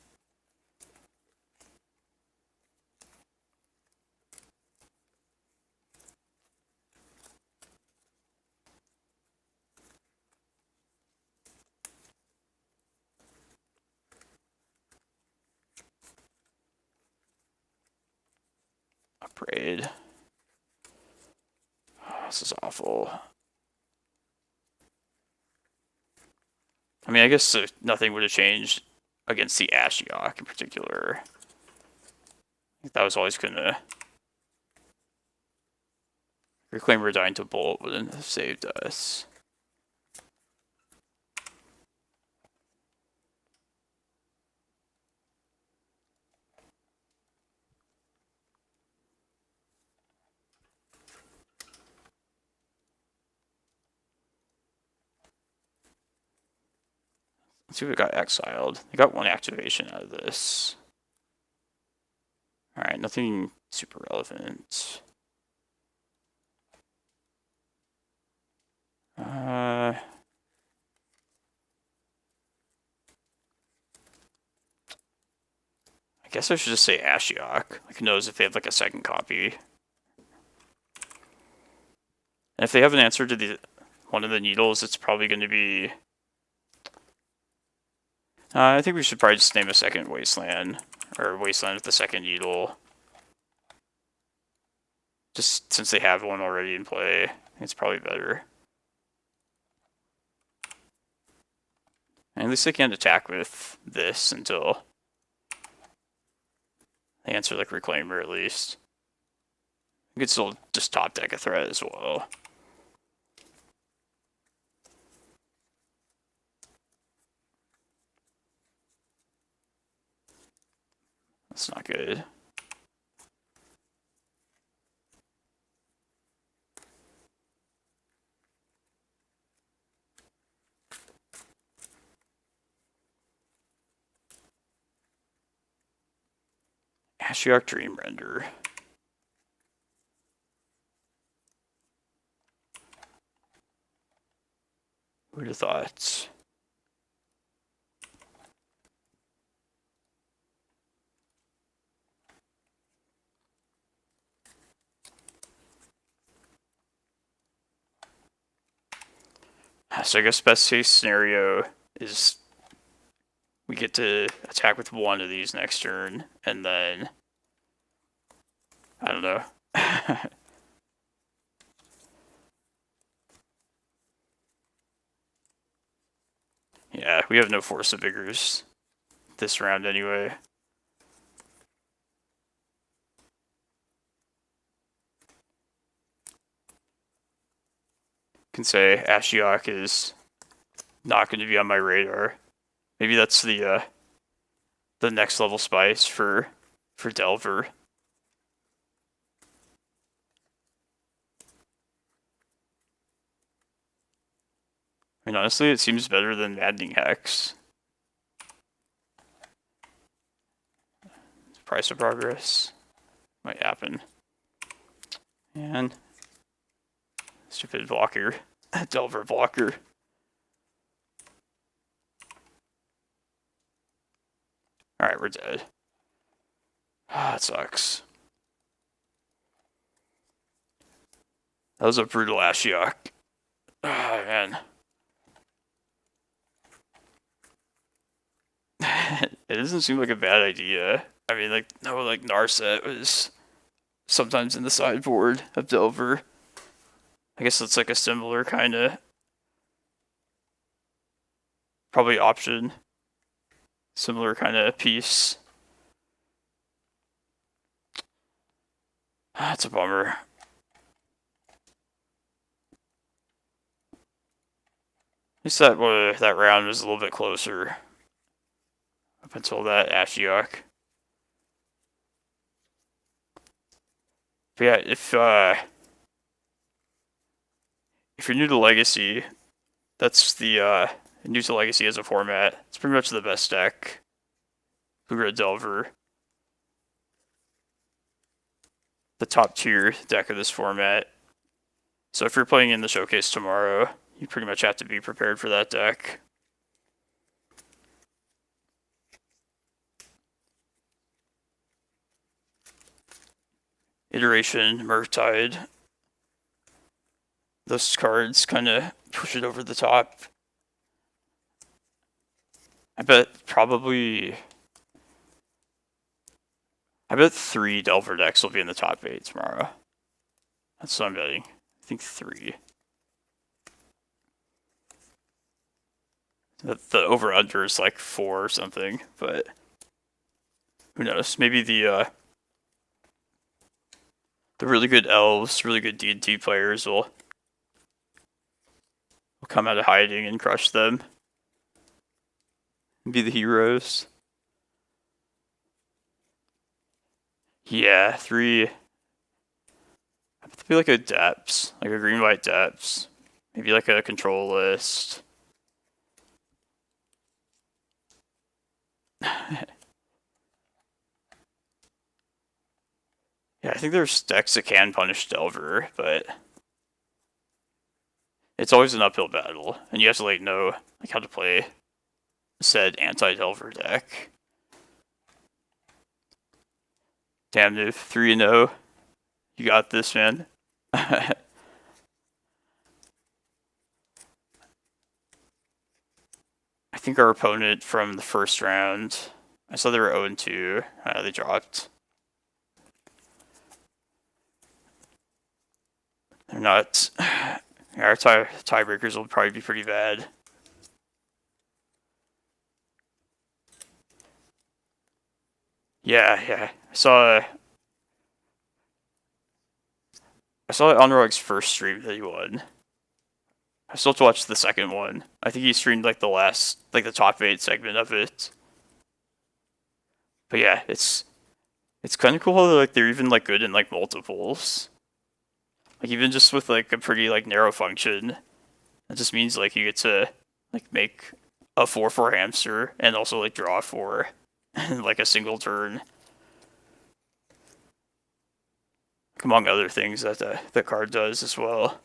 Upgrade. Oh, this is awful. I mean, I guess nothing would have changed against the Ashiok in particular. I think that was always gonna... Reclaimer dying to bolt wouldn't have saved us. Let's see if we got exiled. We got 1 activation out of this. Alright, nothing super relevant. I guess I should just say Ashiok. Like, who knows if they have like a second copy. And if they have an answer to the one of the needles, it's probably going to be... I think we should probably just name a second Wasteland, or Wasteland with the second needle. Just since they have one already in play, I think it's probably better. At least I can't attack with this until they answer like Reclaimer at least. I could still just top deck a threat as well. That's not good. Ashiok Dream Render. Who'd have thought? So I guess best case scenario is we get to attack with one of these next turn, and then I don't know. Yeah, we have no Force of Vigors this round anyway. Can say Ashiok is not going to be on my radar. Maybe that's the next level spice for Delver. I mean, honestly, it seems better than Maddening Hex. Price of progress might happen. And stupid blocker. Delver blocker. Alright, we're dead. Ah, it sucks. That was a brutal Ashiok. Ah, man. It doesn't seem like a bad idea. I mean, like, no, like, Narset was sometimes in the sideboard of Delver. I guess it's like a similar kind of probably option. Similar kind of piece. That's a bummer. At least that round was a little bit closer. Up until that Ashiok. But yeah, if you're new to Legacy, that's the new to Legacy as a format. It's pretty much the best deck. Blue-Red Delver. The top tier deck of this format. So if you're playing in the showcase tomorrow, you pretty much have to be prepared for that deck. Iteration, Murktide. Those cards kind of push it over the top. I bet 3 Delver decks will be in the top 8 tomorrow. That's what I'm betting. I think 3. The over-under is like 4 or something, but who knows? Maybe the really good elves, really good D&D players will come out of hiding and crush them. Be the heroes. Yeah, 3. I have to be like a depths, like a green-white depths. Maybe like a control list. Yeah, I think there's decks that can punish Delver, but it's always an uphill battle, and you have to like know like how to play said anti-Delver deck. Damn, dude, 3-0. You got this, man. I think our opponent from the first round, I saw they were 0-2. They dropped. They're not. Our tiebreakers will probably be pretty bad. Yeah. I saw Onrog's first stream that he won. I still have to watch the second one. I think he streamed like the top 8 segment of it. But yeah, it's kind of cool how like they're even like good in like multiples. Like even just with like a pretty like narrow function, that just means like you get to like make a 4/4 hamster and also like draw 4 in like a single turn. Among other things that the card does as well.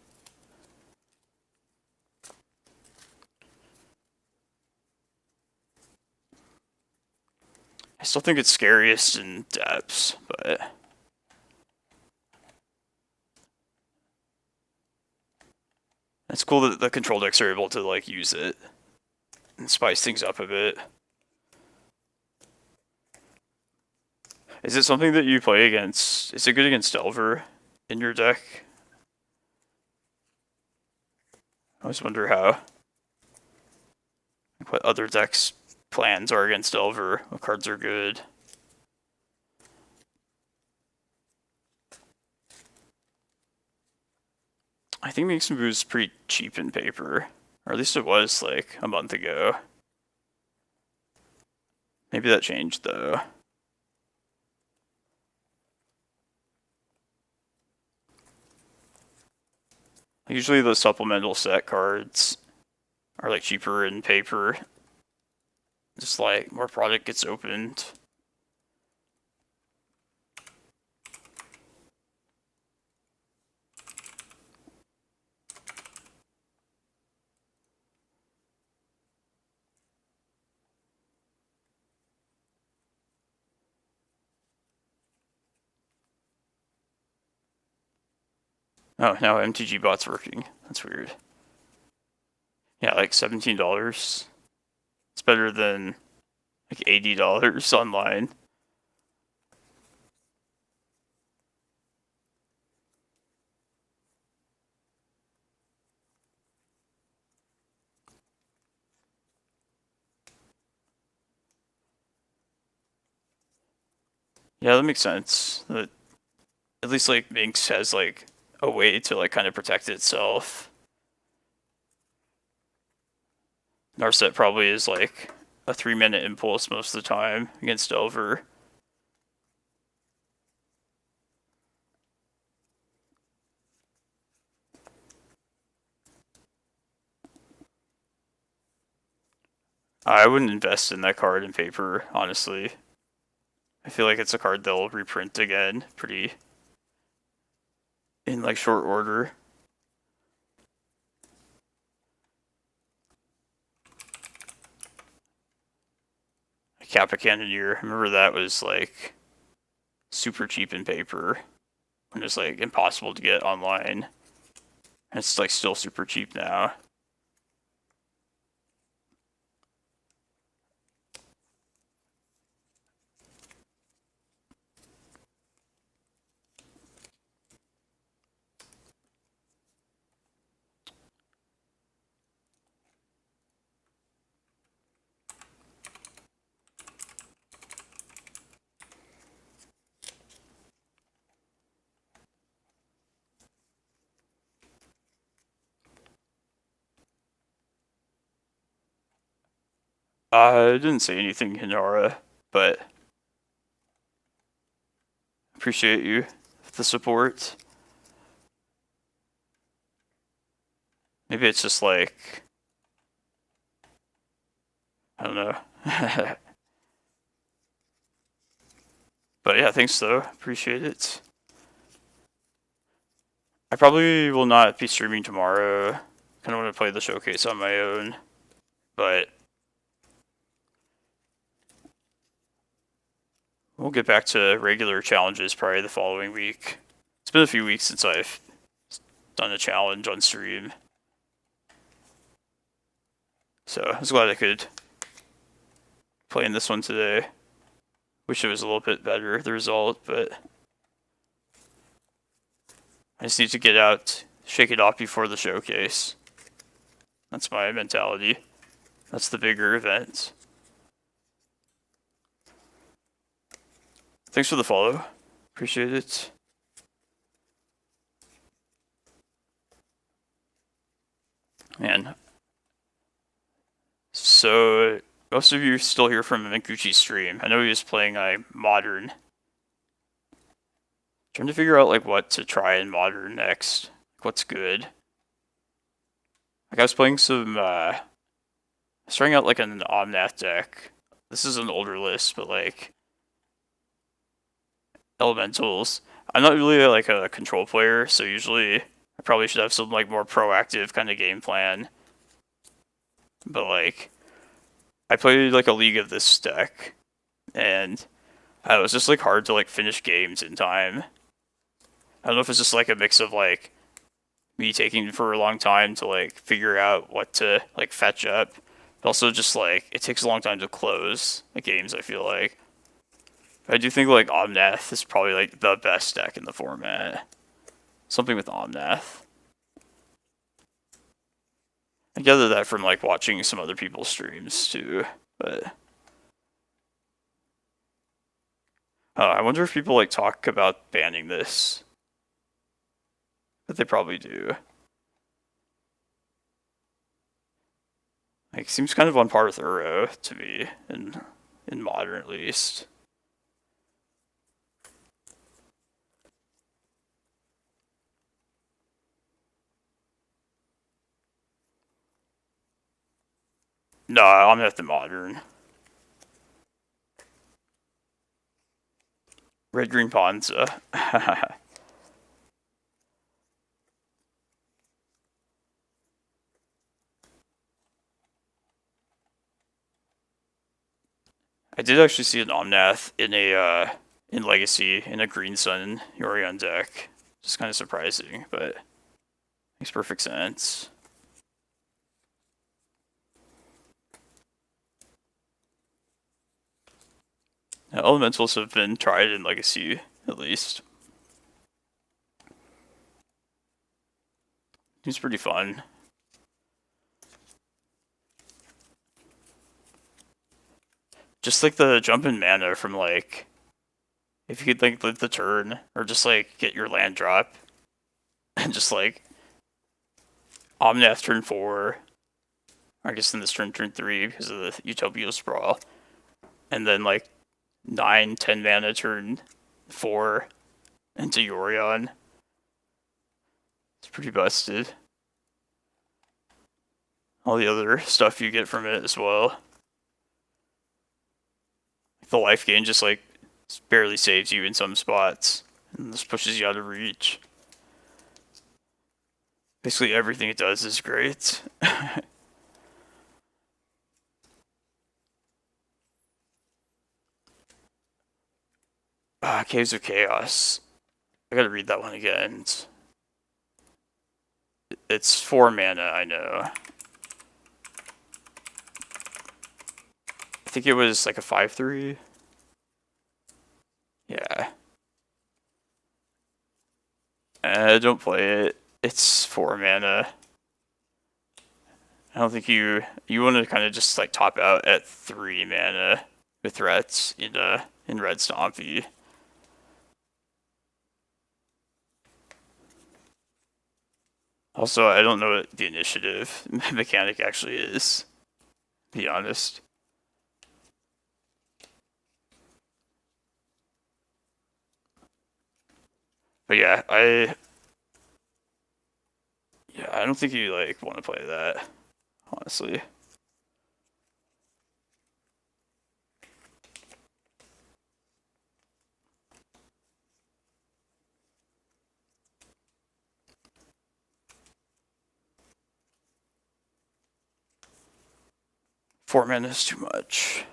I still think it's scariest in depths, but it's cool that the control decks are able to like use it and spice things up a bit. Is it something that you play against? Is it good against Delver in your deck? I always wonder what other decks' plans are against Delver. What cards are good? I think Mixing Boo is pretty cheap in paper. Or at least it was like a month ago. Maybe that changed though. Usually the supplemental set cards are like cheaper in paper. Just like more product gets opened. Oh, now MTG bot's working. That's weird. Yeah, like $17. It's better than like $80 online. Yeah, that makes sense. At least like Minx has like a way to like kind of protect itself. Narset probably is like a 3-minute impulse most of the time against Delver. I wouldn't invest in that card in paper, honestly. I feel like it's a card they'll reprint again in like short order. Kappa Cannoneer, remember that was like super cheap in paper when it's like impossible to get online. And it's like still super cheap now. I didn't say anything, Hinara, but appreciate you for the support. Maybe it's just like, I don't know. But yeah, thanks though. Appreciate it. I probably will not be streaming tomorrow. Kind of want to play the showcase on my own, but we'll get back to regular challenges probably the following week. It's been a few weeks since I've done a challenge on stream. So I was glad I could play in this one today. Wish it was a little bit better, the result, but I just need to get out, shake it off before the showcase. That's my mentality. That's the bigger event. Thanks for the follow. Appreciate it. Man. So, most of you still hear from Minkuchi's stream. I know he was playing Modern. Trying to figure out like what to try in Modern next. What's good. Like I was playing some starting out like an Omnath deck. This is an older list, but like elementals. I'm not really like a control player, so usually I probably should have some like more proactive kind of game plan. But like I played like a league of this deck, and it was just like hard to like finish games in time. I don't know if it's just like a mix of like me taking for a long time to like figure out what to like fetch up, but also just like it takes a long time to close the games, I feel like. I do think like Omnath is probably like the best deck in the format. Something with Omnath. I gather that from like watching some other people's streams too, but I wonder if people like talk about banning this. But they probably do. Like seems kind of on par with Uro to me, in Modern at least. No, I'm at the Modern. Red Green Ponza. I did actually see an Omnath in a in Legacy in a Green Sun Yorion deck. Just kind of surprising, but makes perfect sense. Now, elementals have been tried in Legacy at least. Seems pretty fun. Just like the jump in mana from like, if you could like live the turn, or just like get your land drop, and just like Omnath turn 4, or I guess in this turn 3 because of the Utopia Sprawl, and then like 9-10 mana turn 4 into Yorion. It's pretty busted. All the other stuff you get from it as well. The life gain just like barely saves you in some spots, and this pushes you out of reach. Basically everything it does is great. Caves of Chaos. I gotta read that one again. It's 4 mana, I know. I think it was like a 5/3. Yeah. Don't play it. It's 4 mana. I don't think you want to kind of just like top out at 3 mana with threats in Red Stompy. Also, I don't know what the initiative mechanic actually is, to be honest. But yeah, I don't think you like want to play that, honestly. Four mana is too much.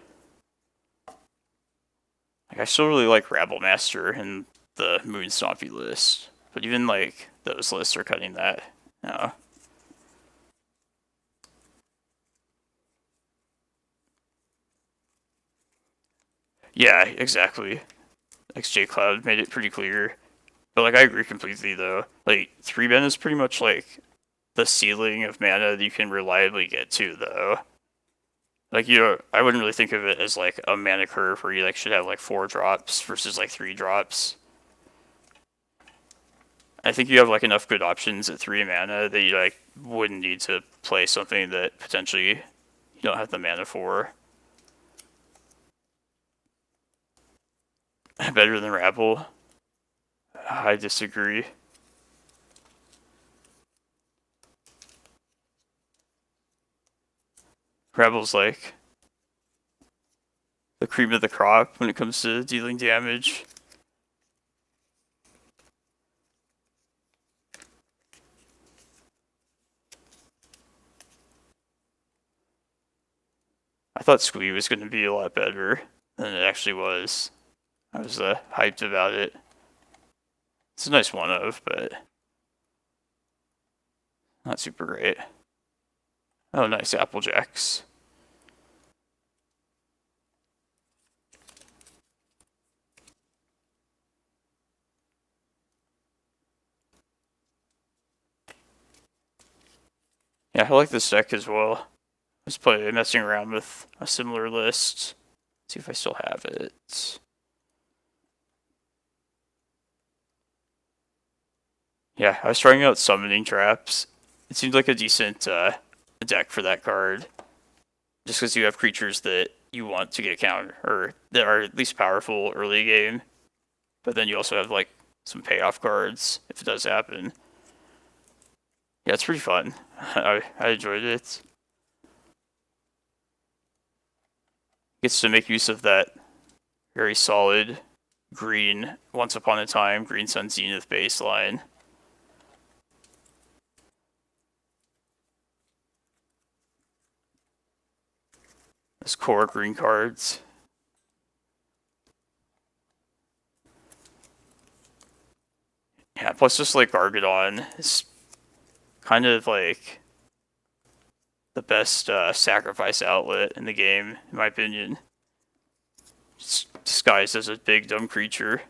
Like I still really like Rabblemaster in the Moon Stompy list, but even like those lists are cutting that now. Yeah, exactly. XJ Cloud made it pretty clear. But like I agree completely though. Like 3 mana is pretty much like the ceiling of mana that you can reliably get to though. Like, I wouldn't really think of it as like a mana curve where you like should have like 4 drops versus like 3 drops. I think you have like enough good options at 3 mana that you like wouldn't need to play something that potentially you don't have the mana for. Better than Rabble? I disagree. Rabble's like the cream of the crop when it comes to dealing damage. I thought Squee was going to be a lot better than it actually was. I was hyped about it. It's a nice one-of, but not super great. Oh, nice Applejacks. Yeah, I like this deck as well. I was messing around with a similar list. Let's see if I still have it. Yeah, I was trying out Summoning Traps. It seemed like a decent deck for that card. Just because you have creatures that you want to get counter, or that are at least powerful early game. But then you also have like some payoff cards if it does happen. Yeah, it's pretty fun. I enjoyed it. Gets to make use of that very solid green Once Upon a Time Green Sun Zenith baseline. Those core green cards. Yeah, plus just like Gargadon is kind of like the best sacrifice outlet in the game, in my opinion. Just disguised as a big dumb creature.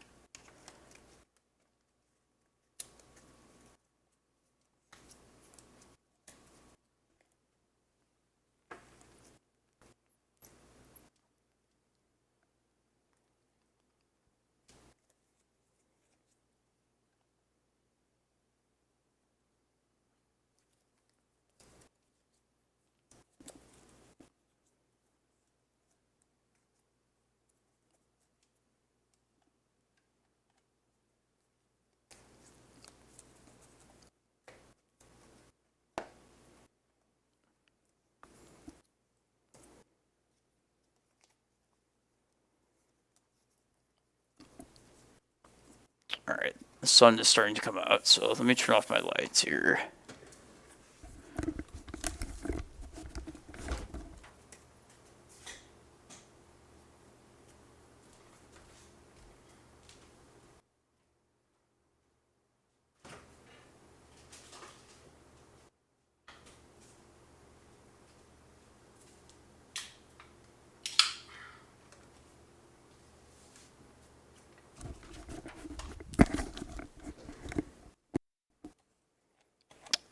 Alright, the sun is starting to come out, so let me turn off my lights here.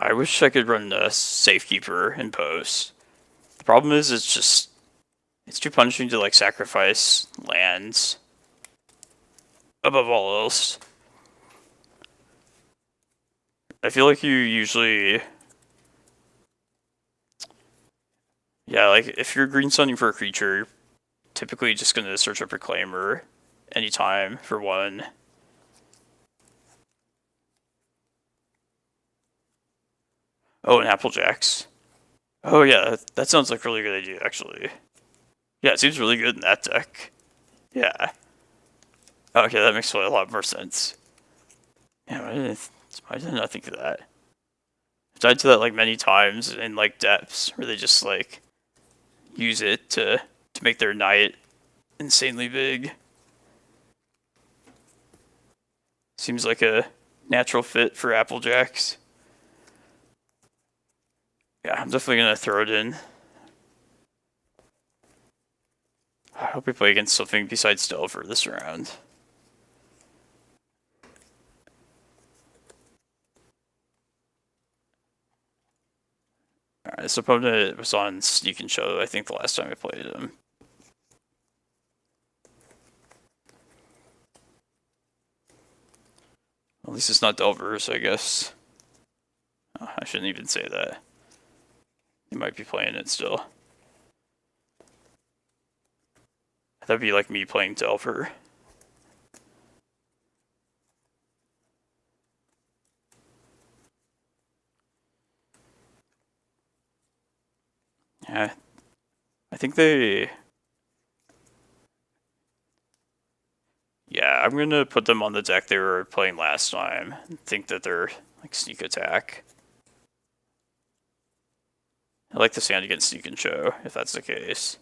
I wish I could run a Safekeeper in post. The problem is it's too punishing to like sacrifice lands above all else. I feel like you usually, yeah, like if you're green sunning for a creature, you're typically just gonna search up Reclaimer anytime for one. Oh, and Applejacks. Oh yeah, that sounds like a really good idea actually. Yeah, it seems really good in that deck. Yeah. Okay, that makes a lot more sense. Yeah, why did I not think of that? I've died to that like many times in like depths where they just like use it to make their knight insanely big. Seems like a natural fit for Applejacks. Yeah, I'm definitely gonna throw it in. I hope we play against something besides Delver this round. Alright. This opponent was on Sneak and Show, I think, the last time I played him. At least it's not Delvers, I guess. Oh, I shouldn't even say that. He might be playing it still. That'd be like me playing Delver. Yeah, I think they... Yeah, I'm gonna put them on the deck they were playing last time. I think that they're like Sneak Attack. I like the sound against Sneak and Show, if that's the case.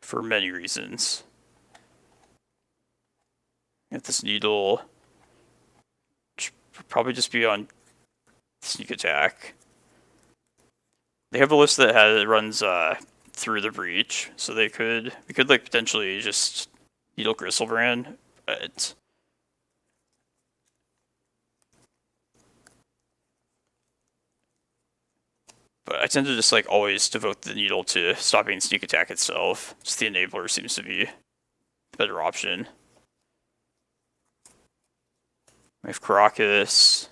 For many reasons. Get this Needle. Probably just be on Sneak Attack. They have a list that runs through the breach, so we could like potentially just Needle Gristlebrand, but I tend to just like always devote the Needle to stopping Sneak Attack itself. Just the Enabler seems to be the better option. We have Karakas,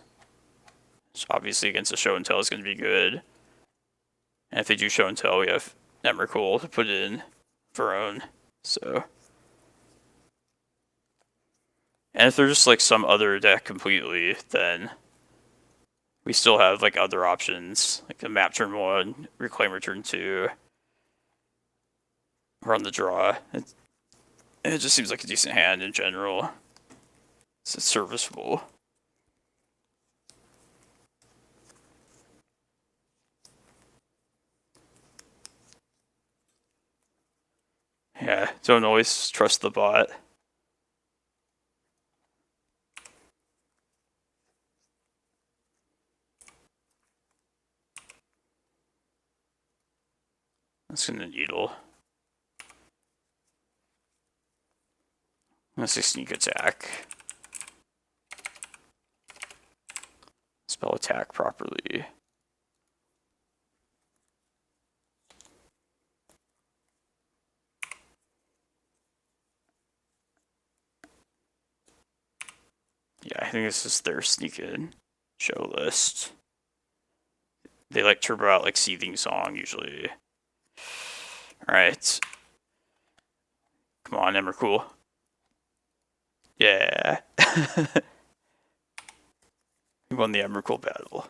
which obviously against a Show and Tell is going to be good. And if they do Show and Tell, we have Emrakul to put in for our own. So, and if they're just like some other deck completely, then we still have like other options, like a Map turn 1, Reclaimer turn 2, run the draw. It just seems like a decent hand in general. It's serviceable. Yeah, don't always trust the bot. That's gonna Needle. That's a Sneak Attack. Spell attack properly. Yeah, I think this is their Sneak In Show list. They like turbo out like Seething Song usually. Alright. Come on, Emrakul. Yeah. We won the Emrakul battle.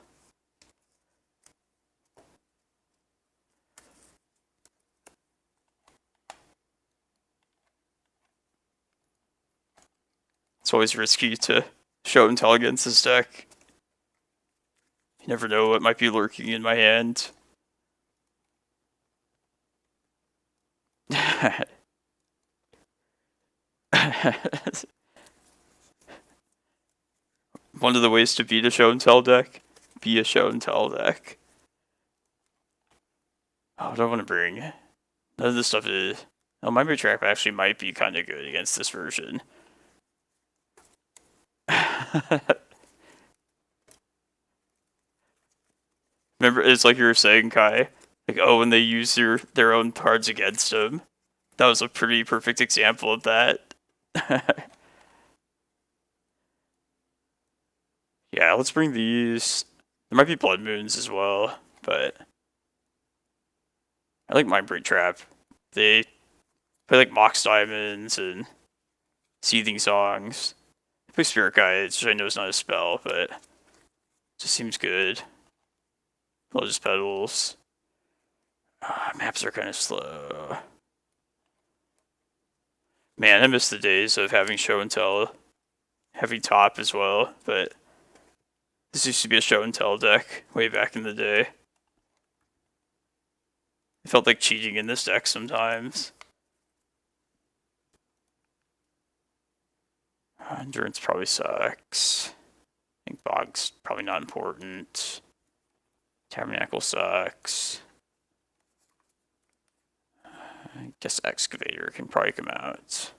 It's always risky to Show and Tell against this deck. You never know what might be lurking in my hand. One of the ways to beat a Show and Tell deck, be a Show and Tell deck. Oh, I don't want to bring. None of this stuff is. Oh, Mindbreak Trap actually might be kind of good against this version. Remember, it's like you were saying, Kai. Like, oh, when they use their own cards against them. That was a pretty perfect example of that. Yeah, let's bring these. There might be Blood Moons as well, but I like Mindbreak Trap. They play like Mox Diamonds and Seething Songs. They play Spirit Guides, which I know is not a spell, but it just seems good. Lotus Petals. Maps are kind of slow. Man, I miss the days of having Show and Tell heavy top as well, but this used to be a Show and Tell deck way back in the day. It felt like cheating in this deck sometimes. Endurance probably sucks. I think Bog's probably not important. Tabernacle sucks. I guess Excavator can probably come out.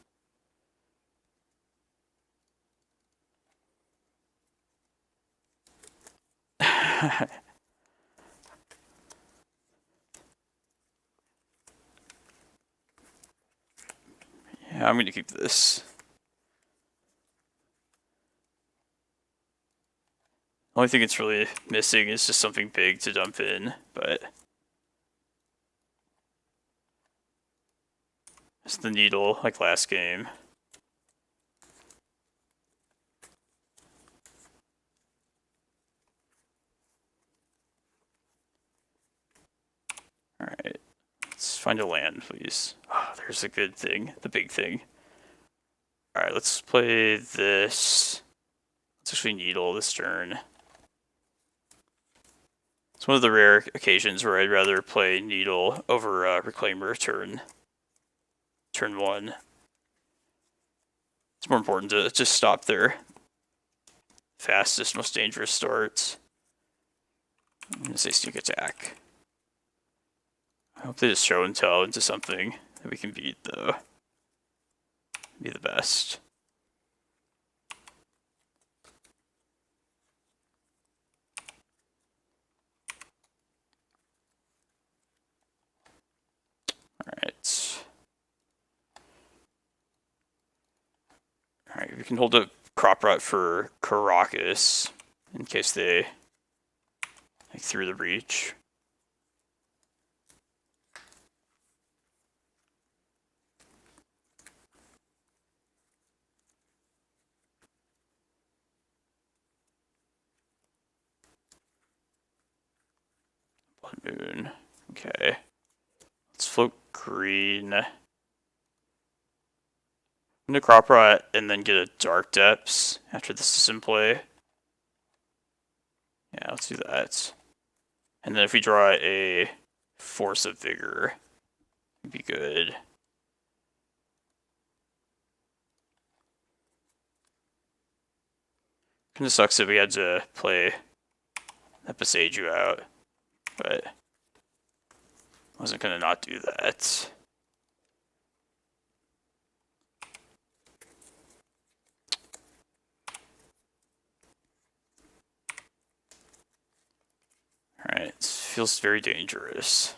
Yeah, I'm gonna keep this. The only thing it's really missing is just something big to dump in, but it's the needle, like last game. Alright, let's find a land, please. Oh, there's a good thing, the big thing. Alright, let's play this. Let's actually needle this turn. It's one of the rare occasions where I'd rather play needle over Reclaimer turn 1. It's more important to just stop their fastest, most dangerous starts. I'm gonna say sneak attack. I hope they just show and tell into something that we can beat, though. Be the best. Alright. Alright, we can hold a crop rot for Karakas in case they through the breach. Blood Moon. Okay. Let's float green. I'm gonna crop rot and then get a Dark Depths after this is in play. Yeah, let's do that. And then if we draw a Force of Vigor, it'd be good. Kinda sucks that we had to play that Boseiju out, but I wasn't gonna not do that. Alright, it feels very dangerous.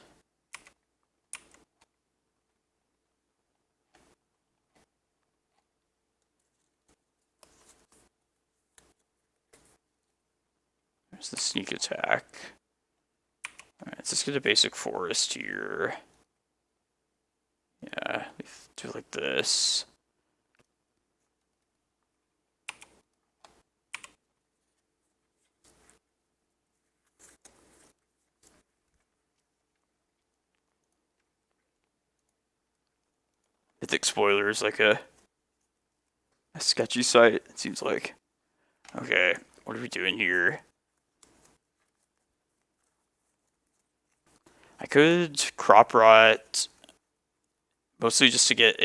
There's the sneak attack. Alright, let's just get a basic forest here. Yeah, do it like this. Mythic Spoiler is like a sketchy site, it seems like. Okay, what are we doing here? I could crop rot, mostly just to get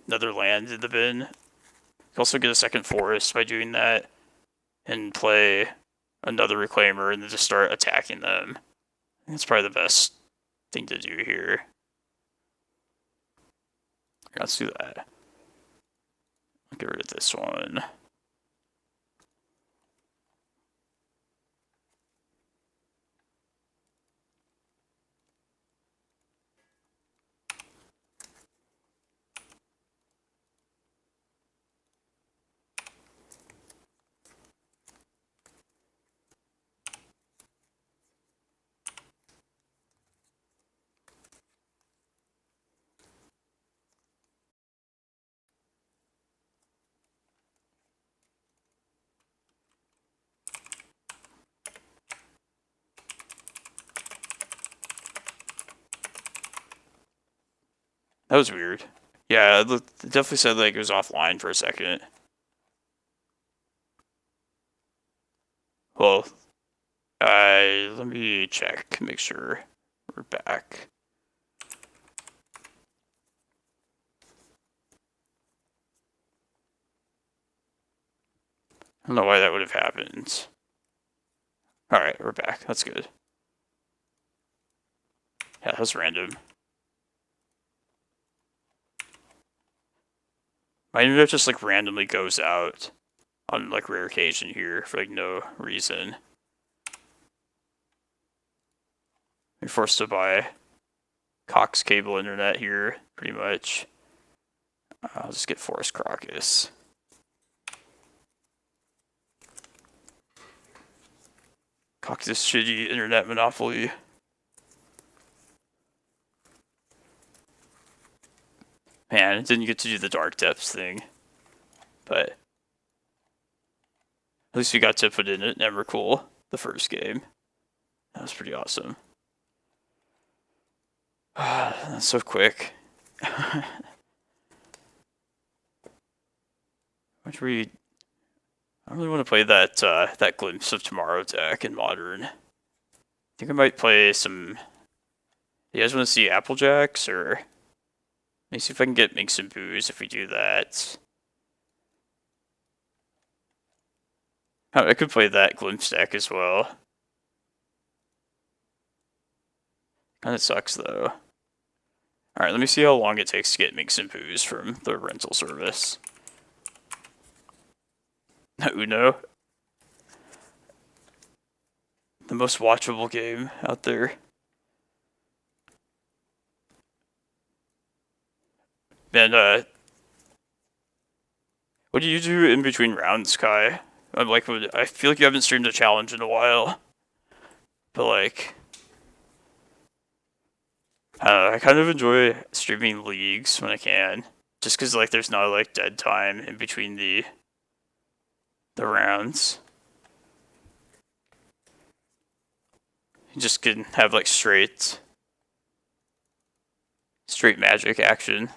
another land in the bin. I could also get a second forest by doing that, and play another Reclaimer and then just start attacking them. That's probably the best thing to do here. Let's do that. I'll get rid of this one. That was weird. Yeah, it definitely said like it was offline for a second. Well, let me check, make sure we're back. I don't know why that would have happened. Alright, we're back. That's good. Yeah, that was random. My internet just like randomly goes out on like rare occasion here for like no reason. You're forced to buy Cox cable internet here, pretty much. I'll just get Forest Karakas. Cox this shitty internet monopoly. Man, I didn't get to do the Dark Depths thing. But at least we got to put in an Emrakul the first game. That was pretty awesome. That's so quick. Which I don't really want to play that that Glimpse of Tomorrow deck in Modern. I think I might play some. You guys want to see Applejacks, or let me see if I can get Minks and Boos if we do that. Oh, I could play that Glimpse deck as well. Kinda sucks though. Alright, let me see how long it takes to get Minks and Boos from the rental service. Uno. The most watchable game out there. Man, what do you do in between rounds, Kai? I feel like you haven't streamed a challenge in a while. But like, I kind of enjoy streaming leagues when I can. Just because like there's not like dead time in between the rounds. You just can have like straight magic action.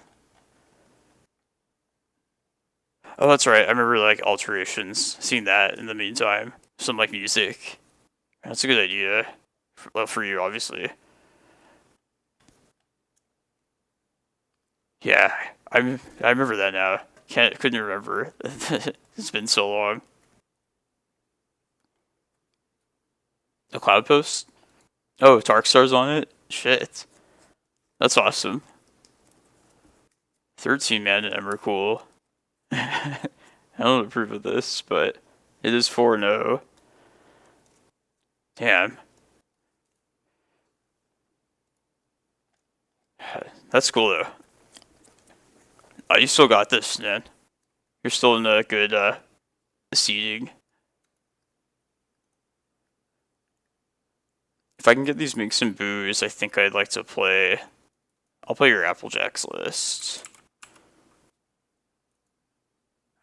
Oh, that's right. I remember like alterations, seeing that in the meantime. Some like music. That's a good idea. Well, for you, obviously. Yeah, I remember that now. Couldn't remember. It's been so long. The Cloudpost? Oh, Tarkstar's on it? Shit. That's awesome. 13 mana Emrakul. I don't approve of this, but it is 4-0. Damn. That's cool though. Oh, you still got this, man. You're still in a good seeding. If I can get these Minks and Boos, I think I'd like to play. I'll play your Applejacks list.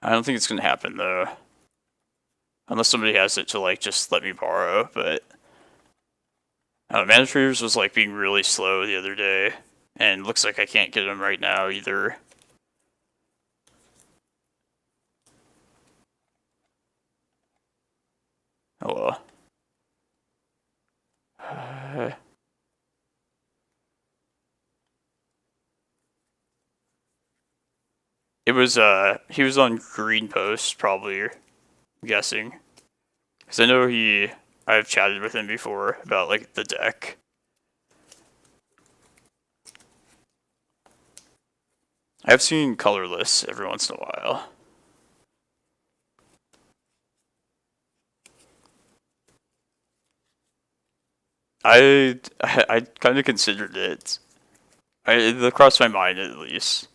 I don't think it's gonna happen though. Unless somebody has it to like just let me borrow, but Mana Traders was like being really slow the other day, and looks like I can't get them right now either. Oh well. It was he was on Green Post probably, I'm guessing, because I know I've chatted with him before about like the deck. I've seen Colorless every once in a while. I kind of considered it. It crossed my mind at least.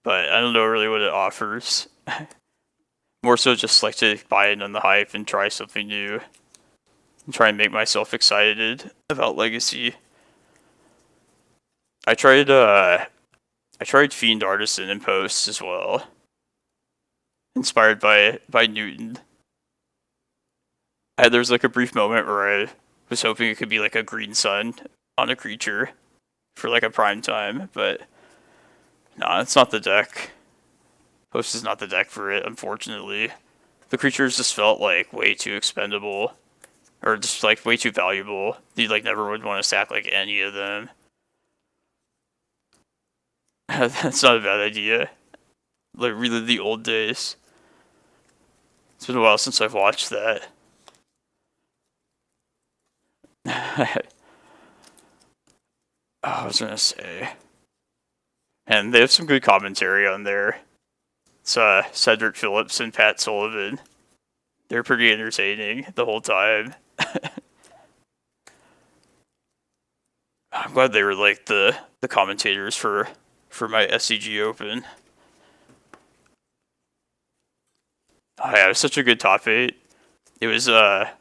But I don't know really what it offers. More so just like to buy in on the hype and try something new. And try and make myself excited about Legacy. I tried Fiend Artisan in Post as well. Inspired by Newton. There was like a brief moment where I was hoping it could be like a green sun on a creature for like a prime time, but no, it's not the deck. Post is not the deck for it, unfortunately. The creatures just felt like way too expendable, or just like way too valuable. You like never would want to stack like any of them. That's not a bad idea. Like really the old days. It's been a while since I've watched that. I was gonna say. And they have some good commentary on there. It's Cedric Phillips and Pat Sullivan. They're pretty entertaining the whole time. I'm glad they were like the commentators for my SCG Open. Oh yeah, it was such a good top 8. It was what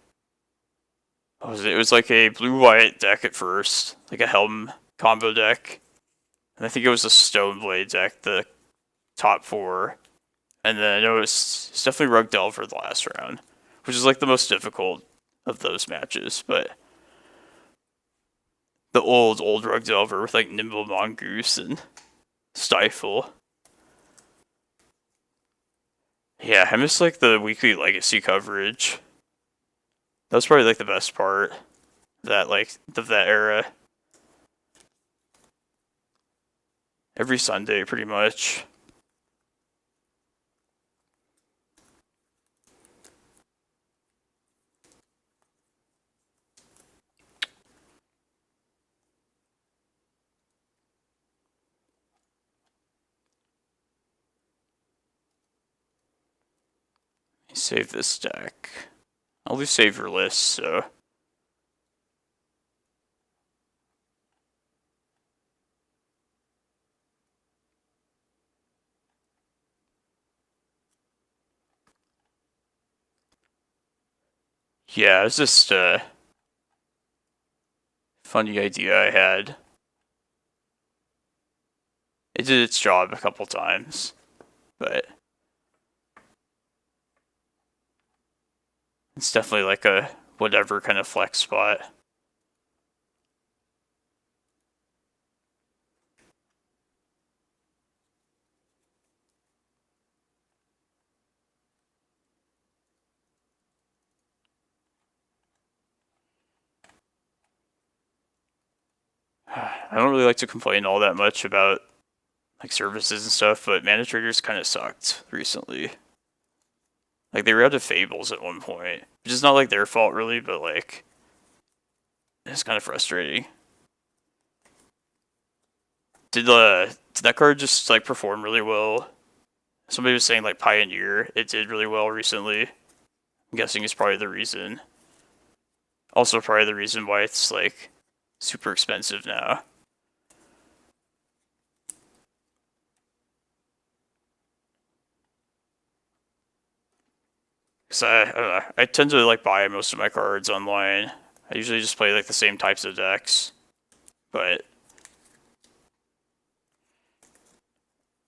was it? It was like a blue-white deck at first, like a Helm combo deck. And I think it was a Stoneblade deck, the top 4. And then I know it's definitely Rug Delver the last round, which is like the most difficult of those matches, but the old Rug Delver with like Nimble Mongoose and Stifle. Yeah, I miss like the weekly Legacy coverage. That was probably like the best part of that era. Every Sunday, pretty much. Save this deck. I'll do save your list, so. Yeah, it's just a funny idea I had. It did its job a couple times, but it's definitely like a whatever kind of flex spot. I don't really like to complain all that much about like services and stuff, but mana traders kind of sucked recently. Like they were out of Fables at one point, which is not like their fault really, but like it's kind of frustrating. Did that card just like perform really well? Somebody was saying like Pioneer, it did really well recently. I'm guessing it's probably the reason. Also probably the reason why it's like super expensive now. Cause I don't know, I tend to like buy most of my cards online. I usually just play like the same types of decks, but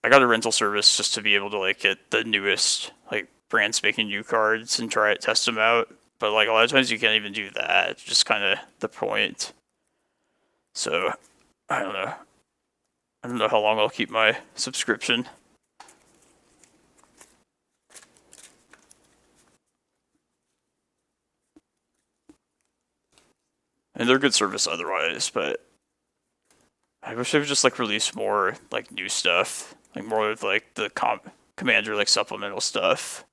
I got a rental service just to be able to like get the newest like brand spanking new cards and test them out. But like a lot of times you can't even do that. It's just kind of the point. So I don't know. I don't know how long I'll keep my subscription. And they're good service otherwise, but I wish they would just like release more like new stuff, like more of like the commander like supplemental stuff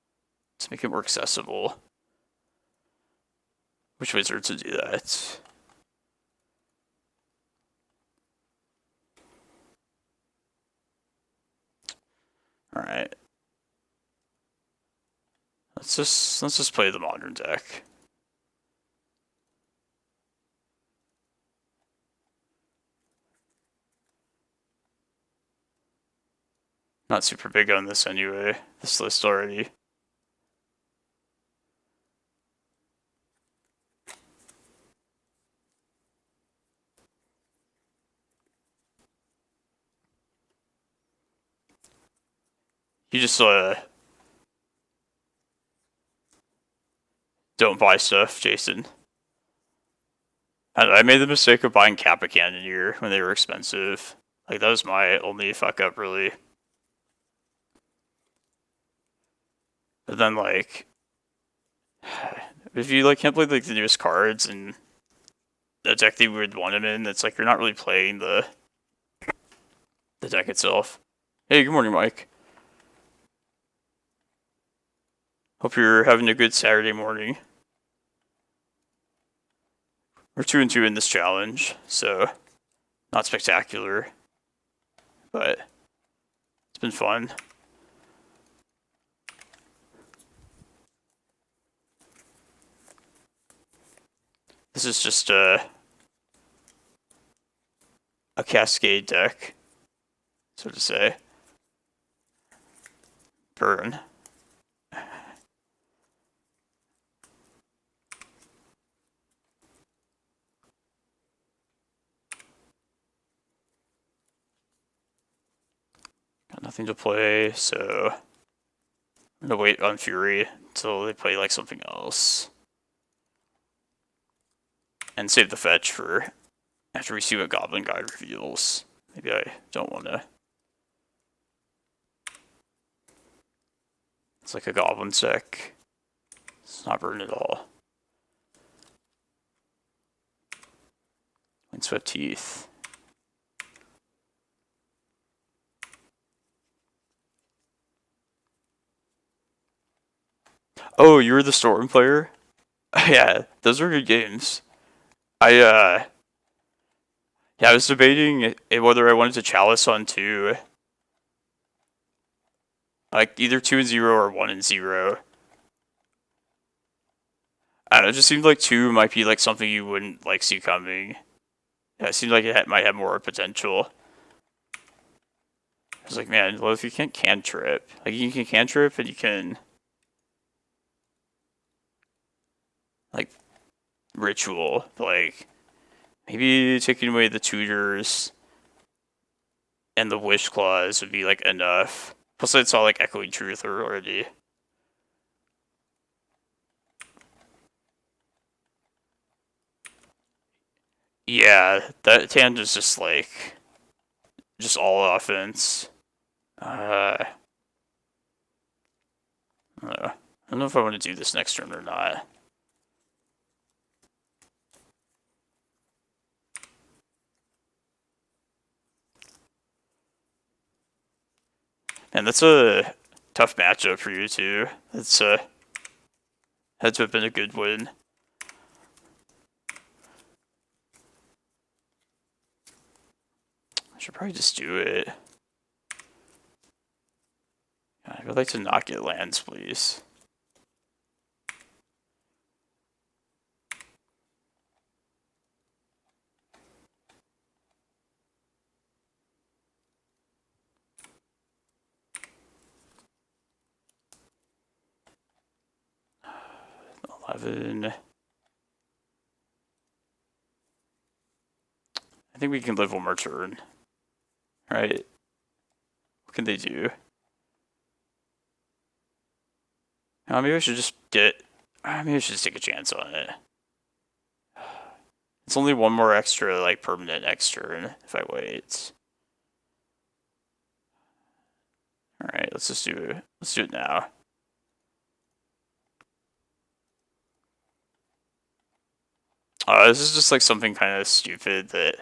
to make it more accessible. Which wizard to do that? All right. Let's just play the modern deck. Not super big on this anyway, this list already. You just don't buy stuff, Jason. I made the mistake of buying Kappa Cannoneer when they were expensive. Like that was my only fuck up really. But then like if you like can't play like the newest cards and the deck that you would want them in, it's like you're not really playing the deck itself. Hey, good morning, Mike. Hope you're having a good Saturday morning. We're 2-2 in this challenge, so not spectacular, but it's been fun. This is just a cascade deck, so to say. Burn. Got nothing to play, so I'm gonna wait on Fury until they play like something else. And save the fetch for after we see what Goblin Guide reveals. Maybe I don't want to. It's like a Goblin deck. It's not burn at all. Windswept Teeth. Oh, you were the Storm player? Yeah, those were good games. Yeah, I was debating whether I wanted to Chalice on 2. Like, either 2 and 0 or 1 and 0. I don't know, it just seemed like 2 might be like something you wouldn't like see coming. Yeah, it seemed like it might have more potential. I was like, man, well, if you can't cantrip, like you can cantrip and you can like ritual, like maybe taking away the tutors and the wish clause would be like enough. Plus, I saw like Echoing Truth already. Yeah, that Tand is just like just all offense. I don't know if I want to do this next turn or not. And that's a tough matchup for you too. It's had to have been a good win. I should probably just do it. I would like to not get lands, please. I think we can live one more turn. Right? What can they do? Maybe I should just get... maybe I should just take a chance on it. It's only one more extra, like, permanent next turn if I wait. Alright, let's just do it. Let's do it now. This is just like something kind of stupid that...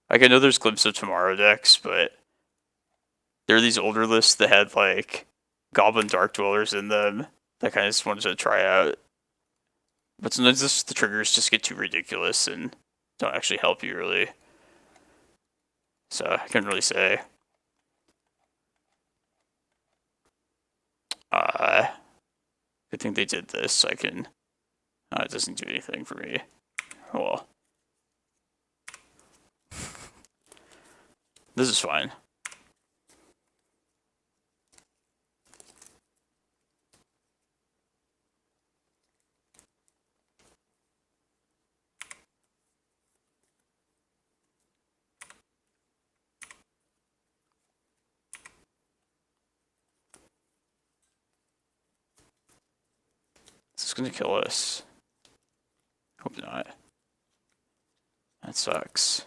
Like, I know there's Glimpse of Tomorrow decks, but there are these older lists that had, like, Goblin Dark Dwellers in them that kind of just wanted to try out. But sometimes the triggers just get too ridiculous and don't actually help you, really. So, I couldn't really say. Good thing they did this, so I can... it doesn't do anything for me. Oh well. This is fine. Is this gonna kill us? Hope not. That sucks.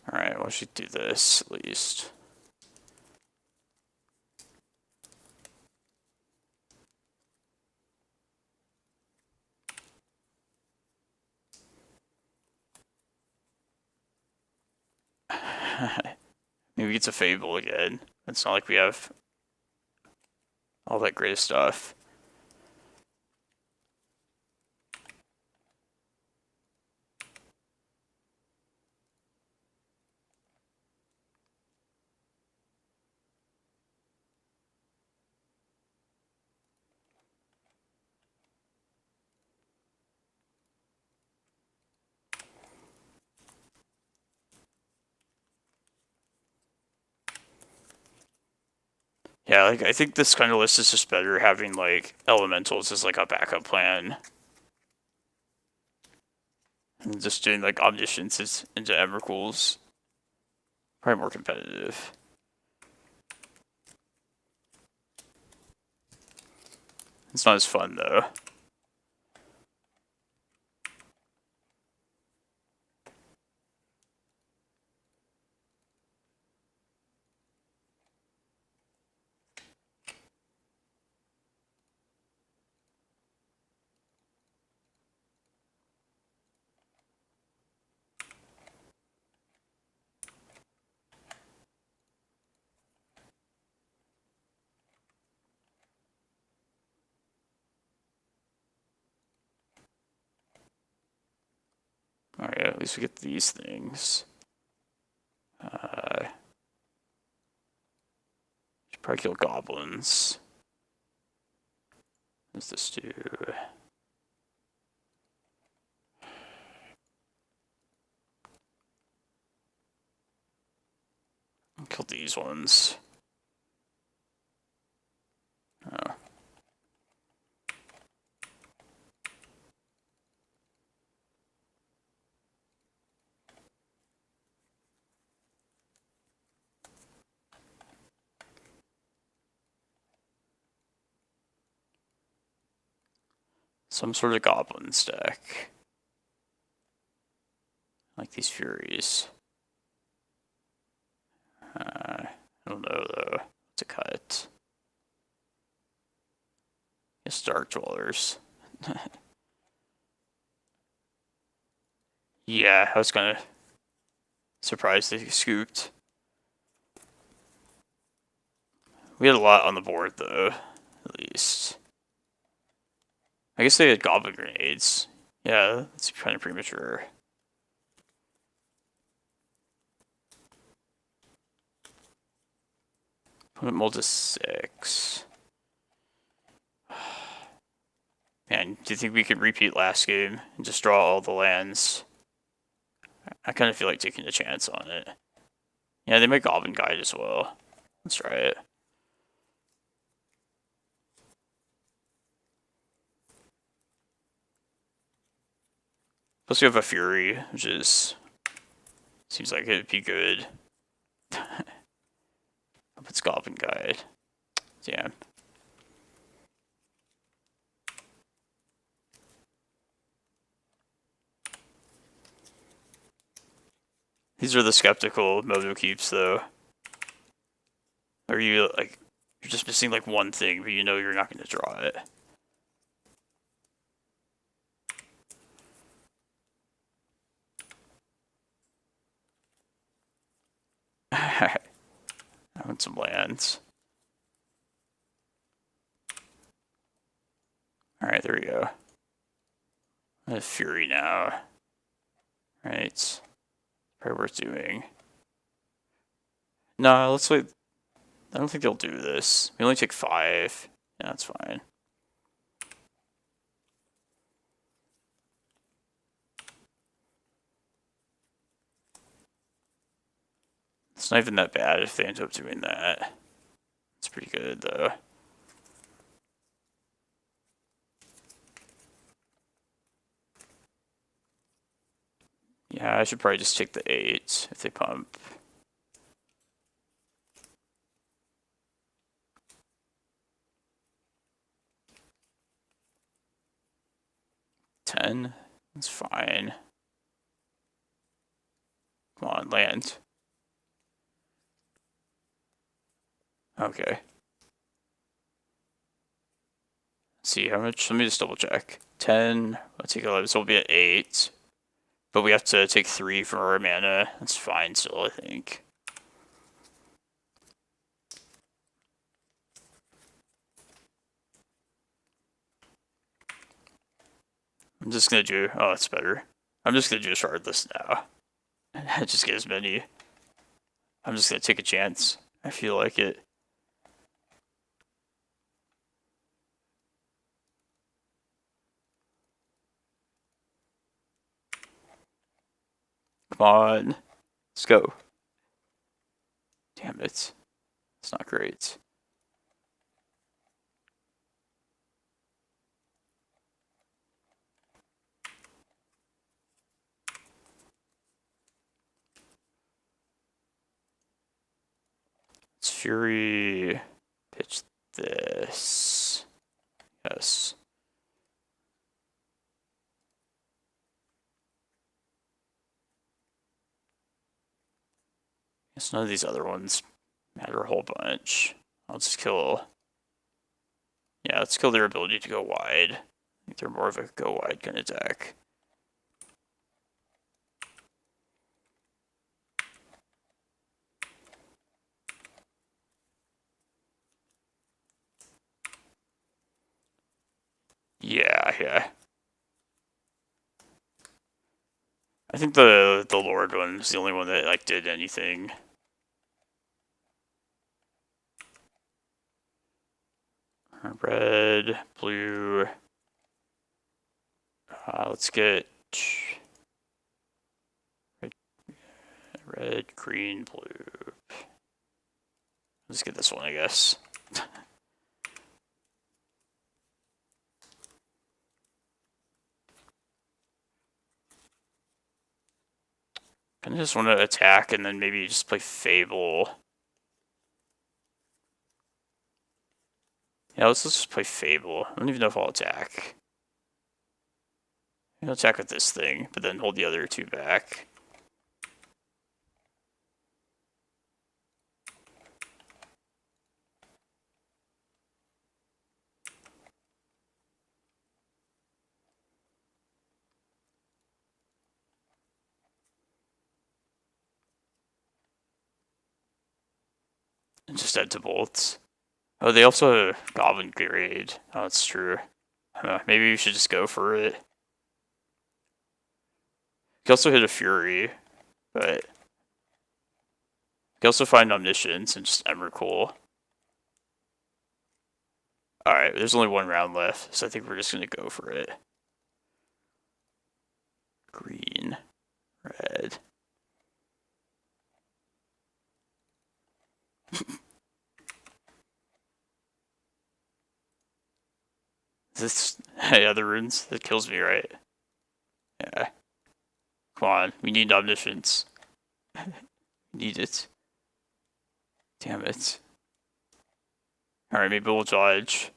Alright, well, I should do this at least. Maybe it's a Fable again. It's not like we have all that great stuff. Yeah, like I think this kind of list is just better having like elementals as like a backup plan. And just doing like omniscience into Emrakul's probably more competitive. It's not as fun though. Alright, at least we get these things. Should probably kill goblins. What does this do? I'll kill these ones. Oh. Some sort of goblin stack. Like these Furies. I don't know though. It's a cut. Yes, Dark Dwellers. Yeah, I was kinda surprised they scooped. We had a lot on the board though, at least. I guess they had goblin grenades. Yeah, that's kind of premature. Put it to 6. Man, do you think we could repeat last game and just draw all the lands? I kind of feel like taking a chance on it. Yeah, they make Goblin Guide as well. Let's try it. Plus we have a Fury, which is... seems like it'd be good. It's Goblin Guide. Damn. These are the skeptical Moto keeps, though. Are you, like, you're just missing, like, one thing, but you know you're not going to draw it. I want some lands. Alright, there we go. I have Fury now. Right. Probably worth doing. No, let's wait. I don't think they'll do this. We only take 5. Yeah, that's fine. It's not even that bad if they end up doing that. It's pretty good, though. Yeah, I should probably just take the 8 if they pump. $10? That's fine. Come on, land. Okay. Let's see how much. Let me just double check. 10. Let's take 11. So we'll be at 8. But we have to take 3 from our mana. That's fine still, I think. I'm just gonna do... oh, that's better. I'm just gonna do a shardless now. Just get as many. I'm just gonna take a chance. I feel like it. Come on. Let's go. Damn it. It's not great. Let's Fury pitch this. Yes. Guess none of these other ones matter a whole bunch. I'll just kill. Yeah, let's kill their ability to go wide. I think they're more of a go wide kind of deck. Yeah. I think the Lord one is the only one that like did anything. Red, blue. Let's get red, green, blue. Let's get this one, I guess. Kind of just want to attack and then maybe just play Fable. Yeah, let's just play Fable. I don't even know if I'll attack. I'll attack with this thing, but then hold the other two back. And just add to bolts. Oh, they also have Goblin Grade. Oh, that's true. Maybe we should just go for it. You can also hit a Fury, but you can also find Omniscience and just Emrakul. Alright, there's only one round left, so I think we're just going to go for it. Green, red. This, yeah, the runes, that kills me, right? Yeah. Come on, we need Omniscience. Need it. Damn it. Alright, maybe we'll dodge.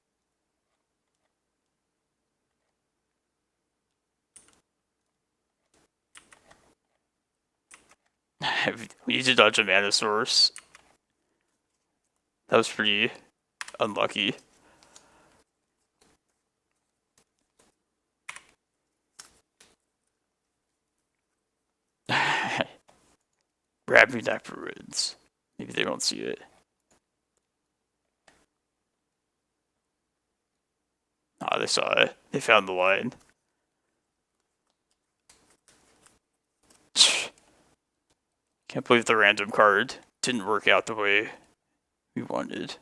We need to dodge a mana source. That was pretty unlucky. Ramunap ruins. Maybe they won't see it. Ah, they saw it. They found the line. Can't believe the random card didn't work out the way we wanted.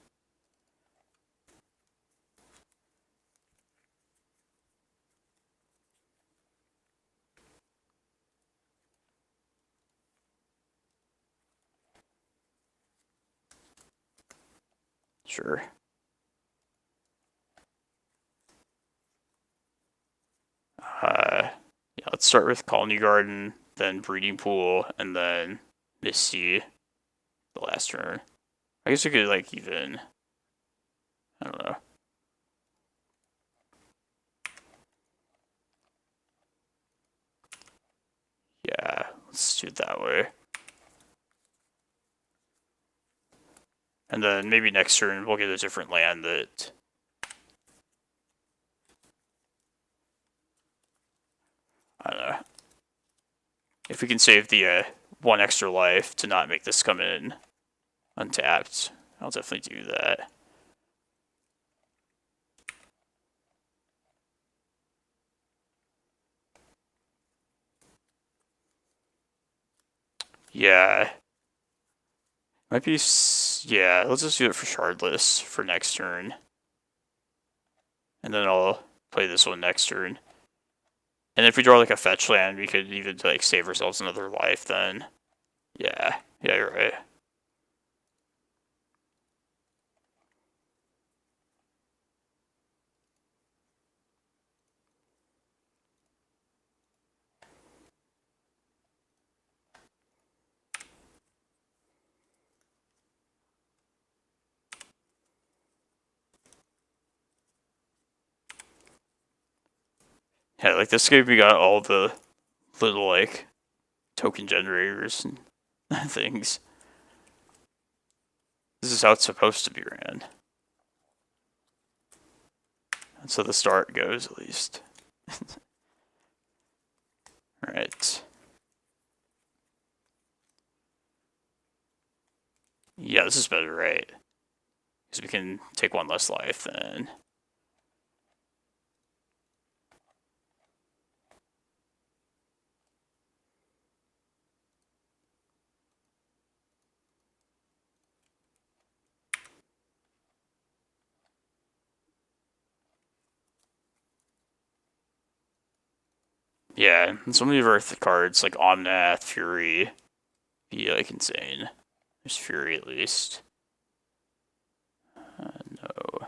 Sure. Yeah, let's start with Colony Garden, then Breeding Pool, and then Misty the last turn. I guess we could, like, even... I don't know. Yeah, let's do it that way. And then maybe next turn we'll get a different land that... I don't know. If we can save the one extra life to not make this come in untapped, I'll definitely do that. Yeah. Might be... Yeah, let's just do it for Shardless for next turn. And then I'll play this one next turn. And if we draw like a fetch land, we could even like save ourselves another life then. Yeah, you're right. Yeah, like this game we got all the little like token generators and things. This is how it's supposed to be ran. That's how the start goes, at least. Right. Yeah, this is better, right? Because we can take one less life then. Yeah, and so many of our cards, like Omnath, Fury, be like insane. There's Fury at least. No.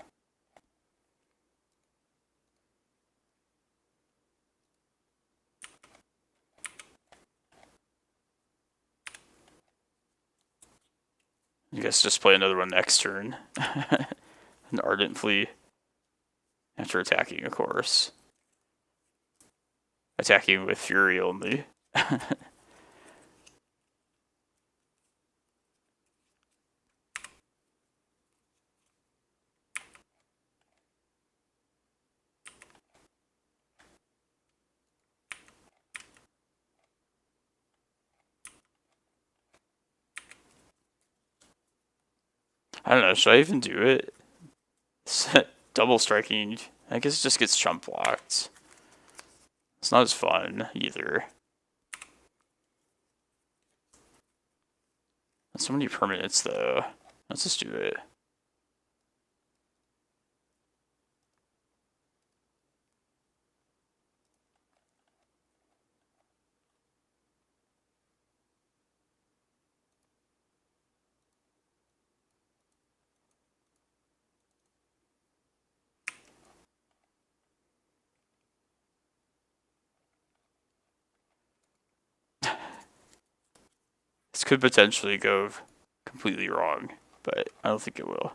I guess just play another one next turn. An Ardent Flea. After attacking, of course. Attacking with Fury only. I don't know, should I even do it? Double striking, I guess it just gets chump blocked. It's not as fun either. So many permanents though. Let's just do it. This could potentially go completely wrong, but I don't think it will.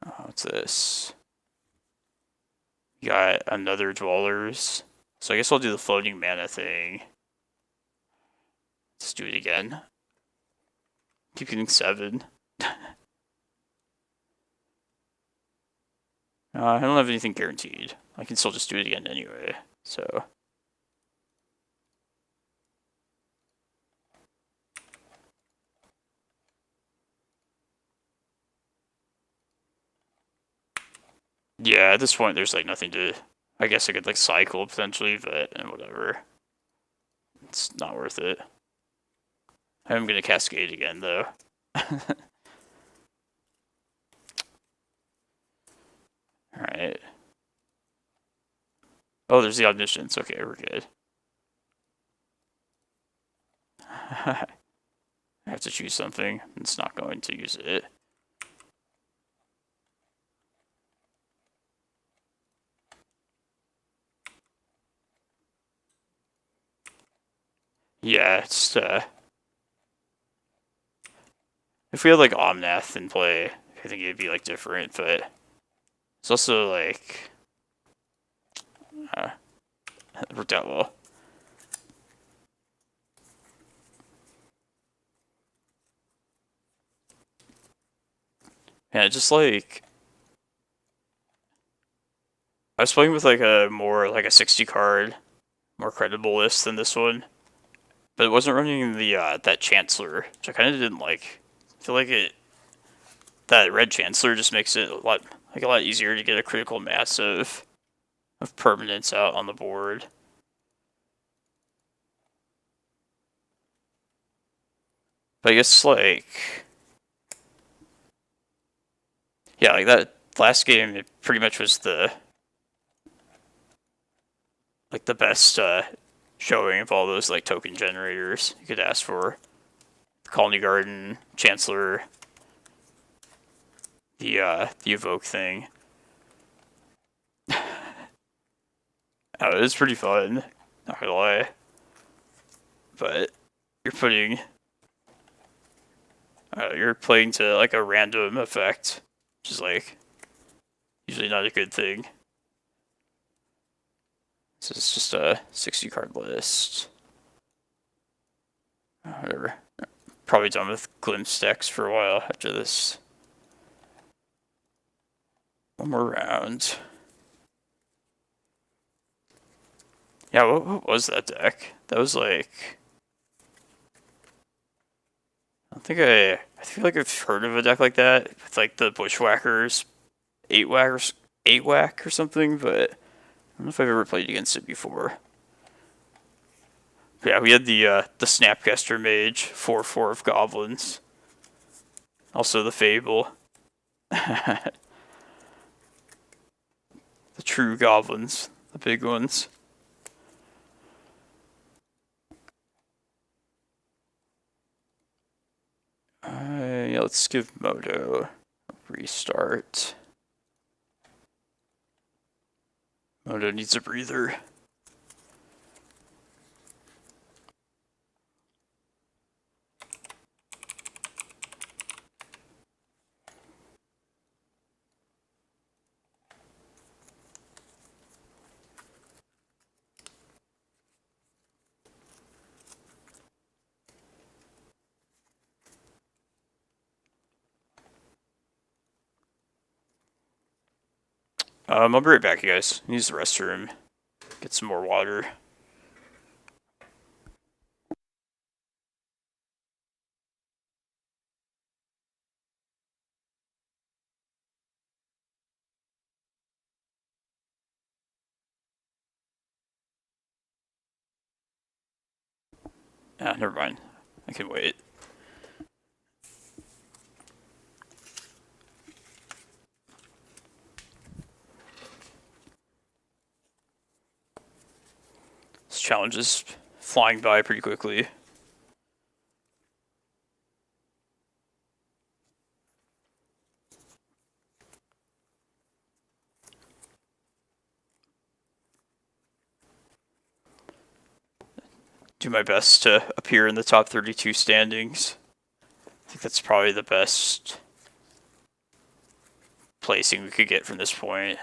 Oh, what's this? We got another Dwellers. So I guess I'll do the floating mana thing. Let's do it again. Keep getting 7. I don't have anything guaranteed. I can still just do it again anyway, so. Yeah, at this point there's like nothing to, I guess I could like cycle potentially, but whatever. It's not worth it. I'm gonna cascade again though. Alright. Oh, there's the Omniscience. Okay, we're good. I have to choose something. It's not going to use it. Yeah, it's if we had like Omnath in play, I think it'd be like different, but it's also like it worked out well. Yeah, just like I was playing with like a more like a 60 card, more credible list than this one, but it wasn't running the that Chancellor, which I kind of didn't like. I feel like that red Chancellor just makes it a lot easier to get a critical mass of permanents out on the board. But I guess like yeah, like that last game, it pretty much was the best showing of all those like token generators you could ask for. The Colony Garden, Chancellor, the Evoke thing. Oh, it was pretty fun, not gonna lie. But you're putting You're playing to like a random effect, which is like usually not a good thing. So it's just a 60 card list. Whatever. Probably done with glimpse decks for a while after this. One more round. Yeah, what was that deck? That was like... I feel like I've heard of a deck like that. With like the Bushwhackers, 8-whack or something, but I don't know if I've ever played against it before. But yeah, we had the Snapcaster Mage, 4/4 of Goblins. Also the Fable. The true goblins, the big ones. Yeah, let's give Moto a restart. Moto needs a breather. I'll be right back, you guys. Use the restroom. Get some more water. Ah, never mind. I can wait. This challenge is flying by pretty quickly. Do my best to appear in the top 32 standings. I think that's probably the best placing we could get from this point.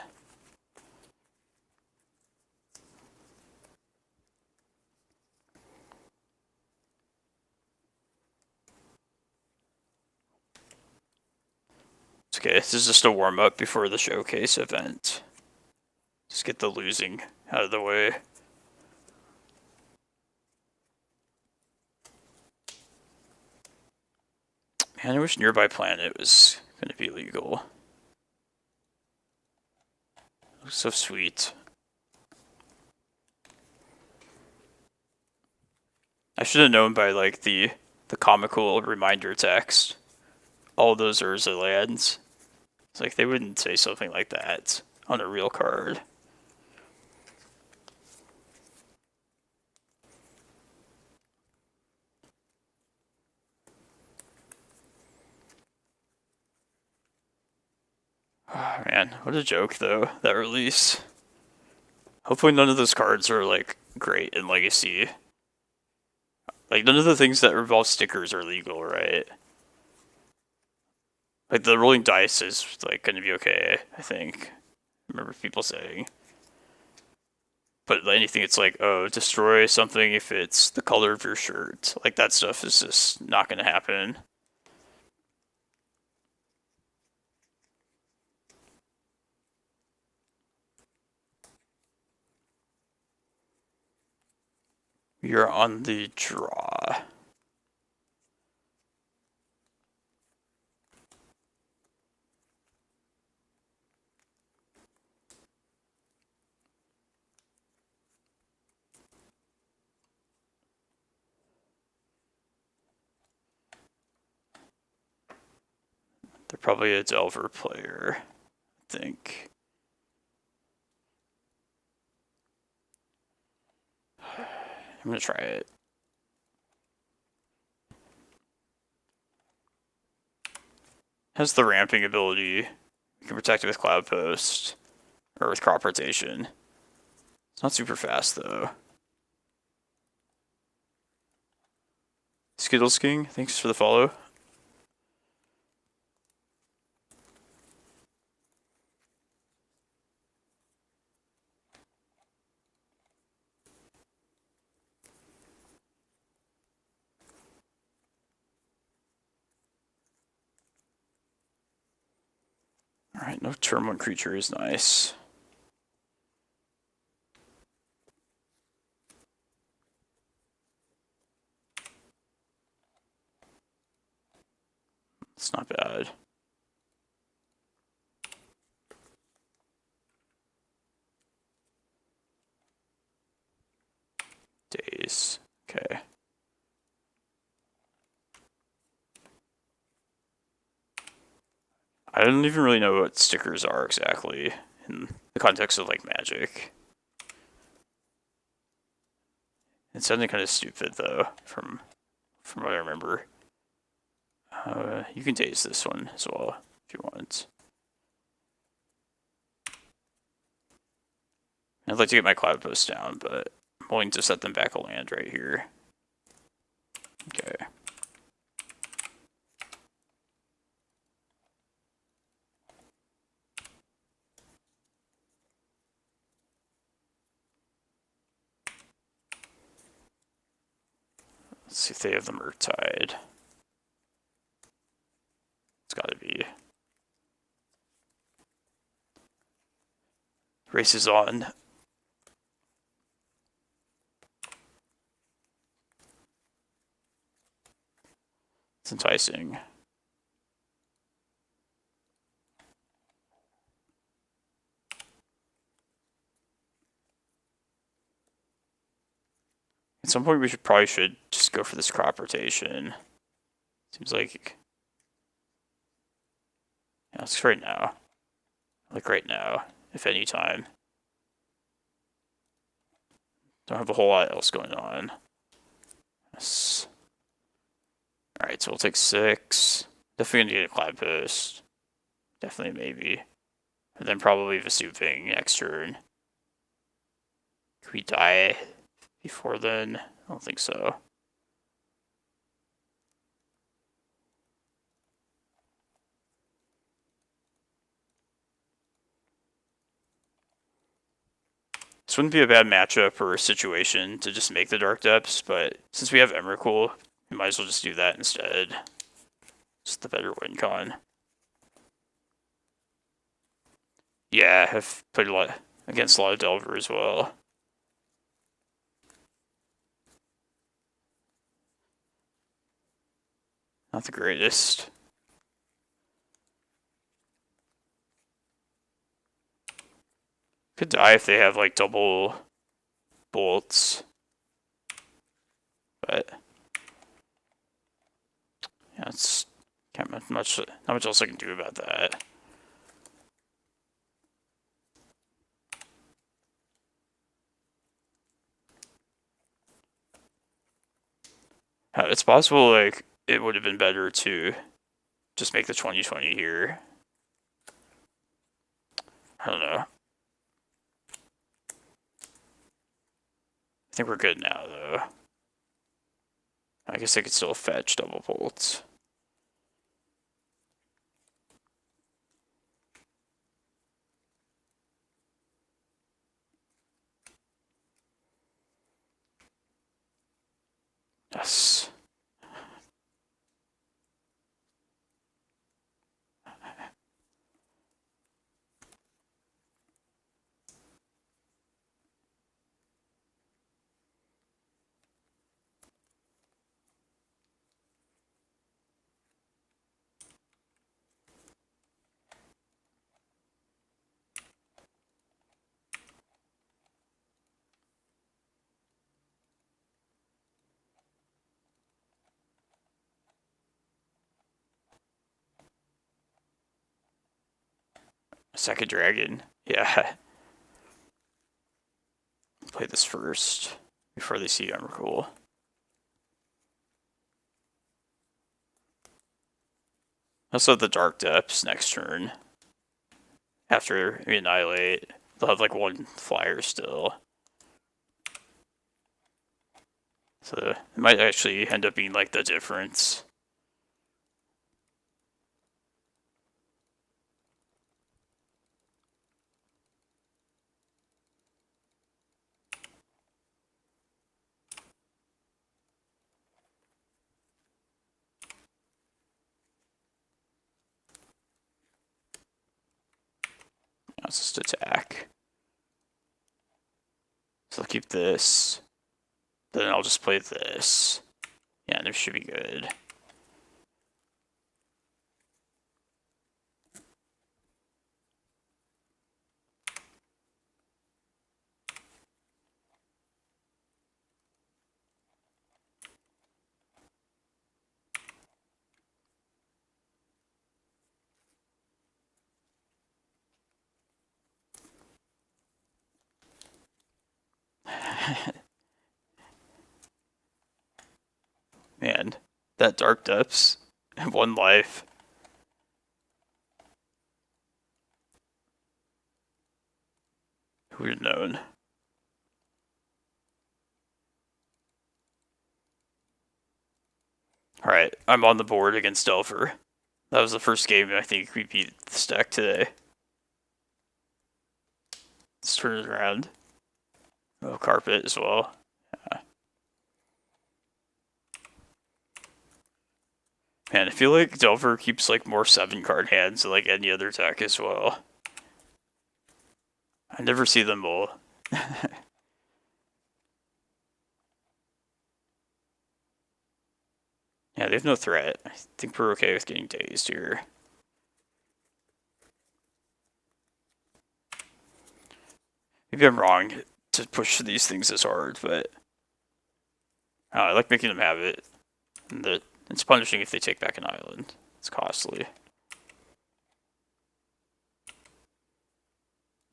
It's okay, this is just a warm-up before the showcase event. Just get the losing out of the way. Man, I wish Nearby Planet was going to be legal. Looks so sweet. I should have known by like the comical reminder text. All those Urza lands. It's like they wouldn't say something like that on a real card. Oh, man, what a joke though, that release. Hopefully none of those cards are like great in Legacy. Like none of the things that involve stickers are legal, right? Like the rolling dice is like gonna be okay, I think. I remember people saying. But anything it's like, oh, destroy something if it's the color of your shirt. Like that stuff is just not gonna happen. You're on the draw. They're probably a Delver player, I think. I'm gonna try it. Has the ramping ability. You can protect it with Cloudpost or with crop rotation. It's not super fast though. Skittles King, thanks for the follow. Alright, no turn 1 creature is nice. It's not bad. Days. Okay. I don't even really know what stickers are exactly in the context of like Magic. It's sounding kind of stupid though, from what I remember. You can daze this one as well if you want. I'd like to get my Cloudpost down, but I'm willing to set them back a land right here. Okay. Let's see if they have the Murktide. It's gotta be. Race is on. It's enticing. At some point we probably should just go for this crop rotation. Seems like, yeah, it's right now. Like right now, if any time. Don't have a whole lot else going on. Yes. Alright, so we'll take 6. Definitely gonna get a Cloudpost. Definitely, maybe. And then probably Vesuving next turn. Can we die before then? I don't think so. This wouldn't be a bad matchup or situation to just make the Dark Depths, but since we have Emrakul, we might as well just do that instead. It's the better win con. Yeah, I've played a lot against a lot of Delver as well. Not the greatest. Could die if they have like double bolts. But yeah, it's not much else I can do about that. It's possible like it would have been better to just make the 2020 here. I don't know. I think we're good now though. I guess I could still fetch double bolts. Yes. Second dragon. Yeah. Play this first before they see Emrakul. Also have the Dark Depths next turn. After we annihilate, they'll have like 1 flyer still. So it might actually end up being like the difference. Let's just attack. So I'll keep this. Then I'll just play this. Yeah, this should be good. Man, that Dark Depths, 1 life. Who would have known? Alright, I'm on the board against Delver. That was the first game I think we beat the stack today. Let's turn it around. Oh, carpet as well. Yeah. Man, I feel like Delver keeps like more 7-card hands than like any other deck as well. I never see them all. Yeah, they have no threat. I think we're okay with getting dazed here. Maybe I'm wrong to push these things as hard, but I like making them have it. And it's punishing if they take back an island. It's costly.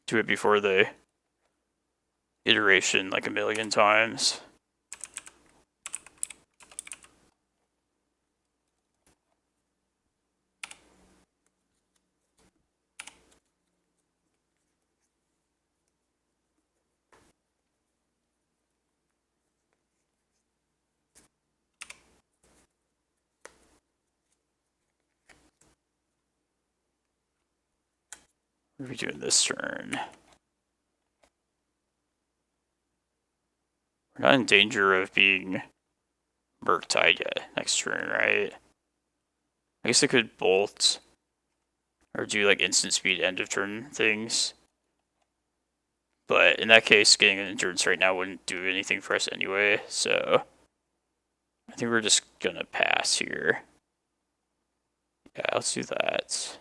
Do it before the iteration like 1,000,000 times. What are we doing this turn? We're not in danger of being Murktide yet next turn, right? I guess I could bolt or do like instant speed end of turn things. But in that case, getting an endurance right now wouldn't do anything for us anyway, so I think we're just gonna pass here. Yeah, let's do that.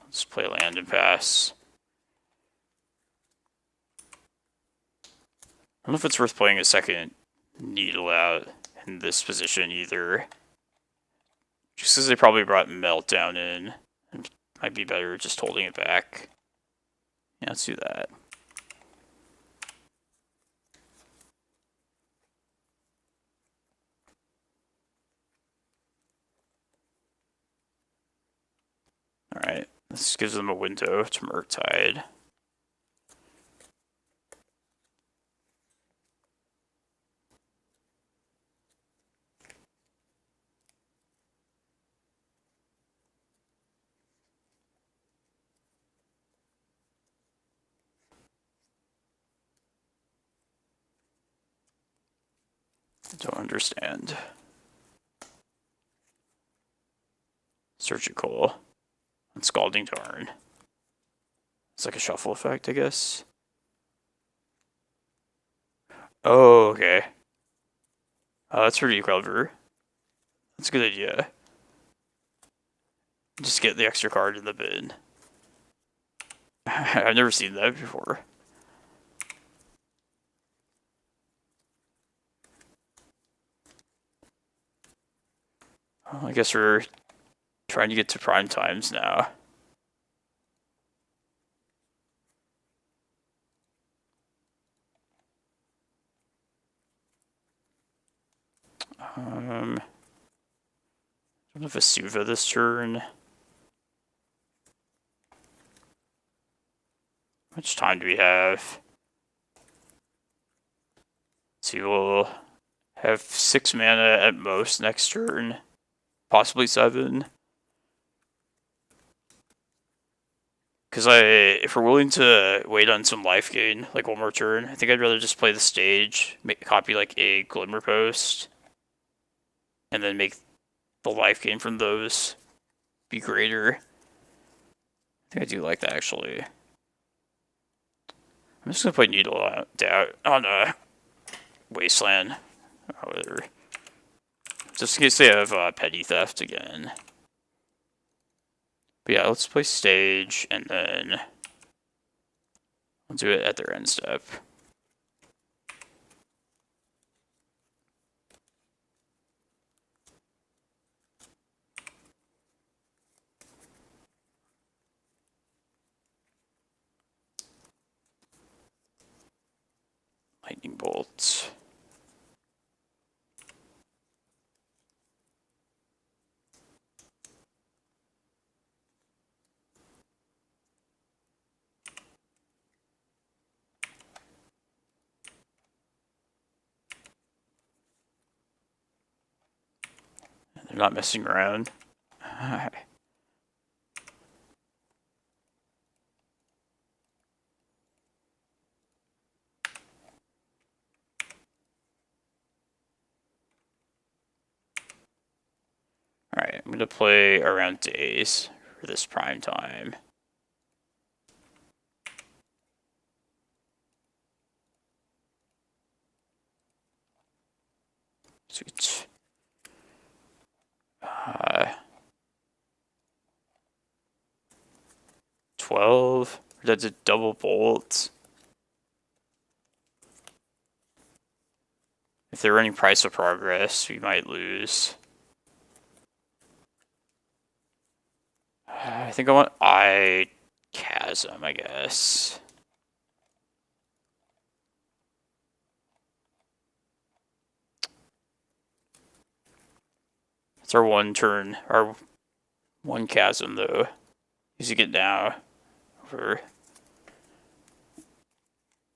Let's play land and pass. I don't know if it's worth playing a second Needle out in this position either. Just because they probably brought Meltdown in. It might be better just holding it back. Yeah, let's do that. Alright, this gives them a window to Murktide. I don't understand. Surgical. And Scalding Tarn. It's like a shuffle effect, I guess. Oh, okay. Oh, that's pretty clever. That's a good idea. Just get the extra card in the bin. I've never seen that before. Well, I guess we're trying to get to prime times now. I don't know if Vesuva this turn. How much time do we have? So we'll have 6 mana at most next turn. Possibly 7. Because if we're willing to wait on some life gain, like 1 more turn, I think I'd rather just play the stage, copy like a Glimmerpost, and then make the life gain from those be greater. think I do like that, actually. I'm just gonna put Needle out on Wasteland. Whatever. Just in case they have Petty Theft again. But yeah, let's play Stage, and then we'll do it at their end step. Lightning Bolt. They're not messing around. Alright, I'm gonna play around days for this prime time. Sweet. 12. That's a double bolt. If they're running Price of Progress, we might lose. I think I want Eye Chasm, I guess. It's our one turn, our one Chasm though. Using it now. Over.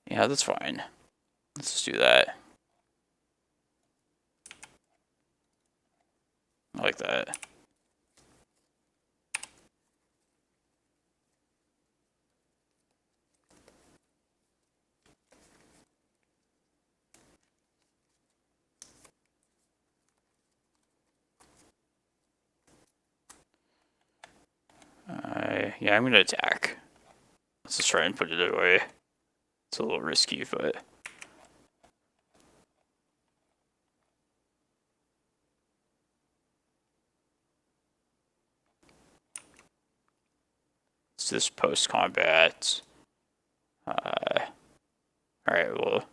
Yeah, that's fine. Let's just do that. I like that. Yeah, I'm gonna attack. Let's just try and put it away. It's a little risky, but it's this post-combat. Alright, well,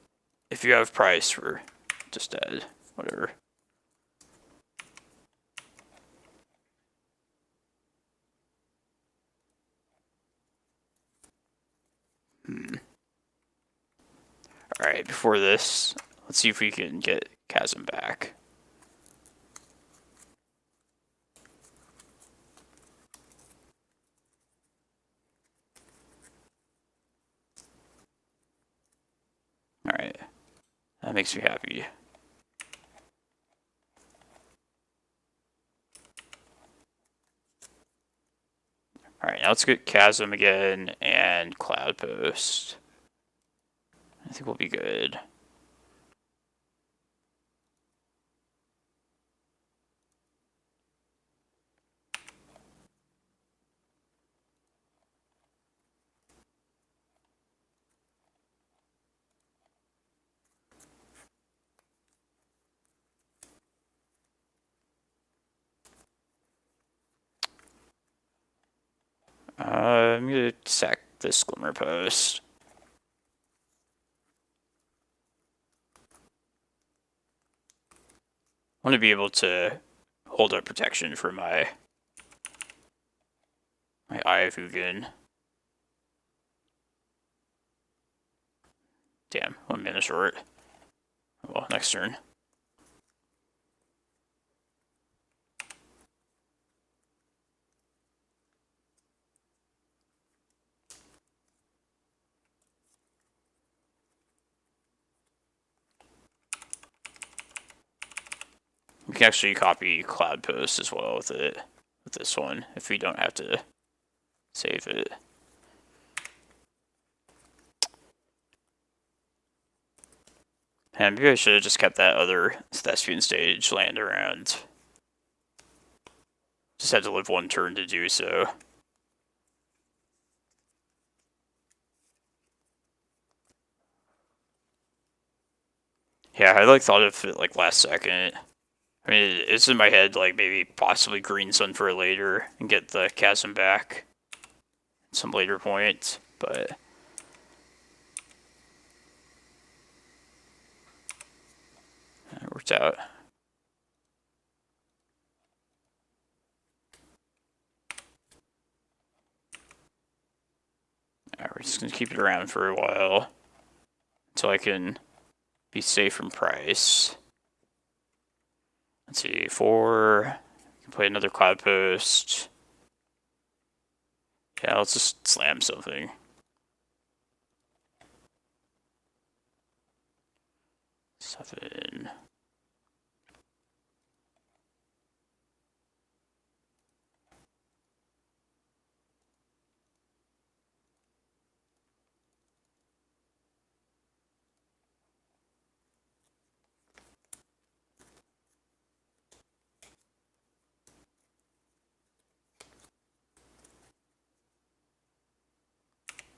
if you have Price, we're just dead. Whatever. Alright, before this, let's see if we can get Chasm back. Alright, that makes me happy. Alright, now let's get Chasm again and Cloudpost. I think we'll be good. I'm gonna sack this Glimmerpost. I want to be able to hold up protection for my Eye of Ugin. Damn, 1 minute short. Well, next turn. We can actually copy Cloudpost as well with it, with this one, if we don't have to save it. And maybe I should have just kept that other Thespian stage land around. Just had to live one turn to do so. Yeah, I like thought of it like last second. I mean, it's in my head like maybe possibly green sun for later and get the chasm back at some later point, but it worked out. Alright, we're just gonna keep it around for a while until I can be safe from price. Let's see, 4. I can play another Cloudpost. Yeah, let's just slam something. 7.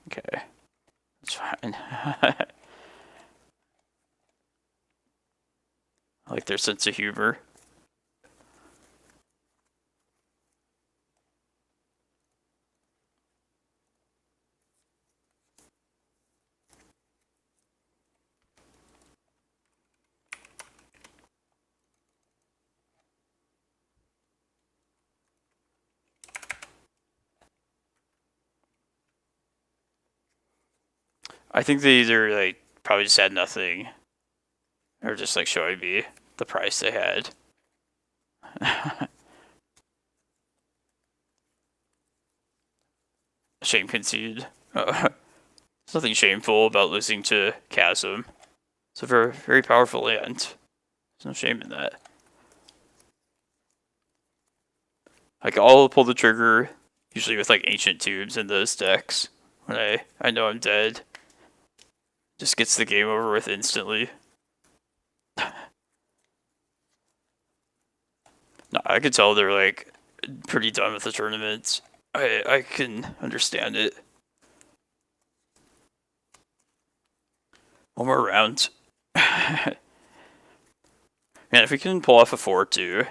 Okay, that's fine. I like their sense of humor. I think they either like probably just had nothing, or just like showing me the price they had. Shame conceded. There's nothing shameful about losing to Chasm. It's a very, very powerful land. There's no shame in that. Like, I'll pull the trigger, usually with like Ancient Tubes in those decks, when I know I'm dead. Just gets the game over with instantly. No, I could tell they're like pretty done with the tournament. I can understand it. One more round. Man, if we can pull off a 4-2,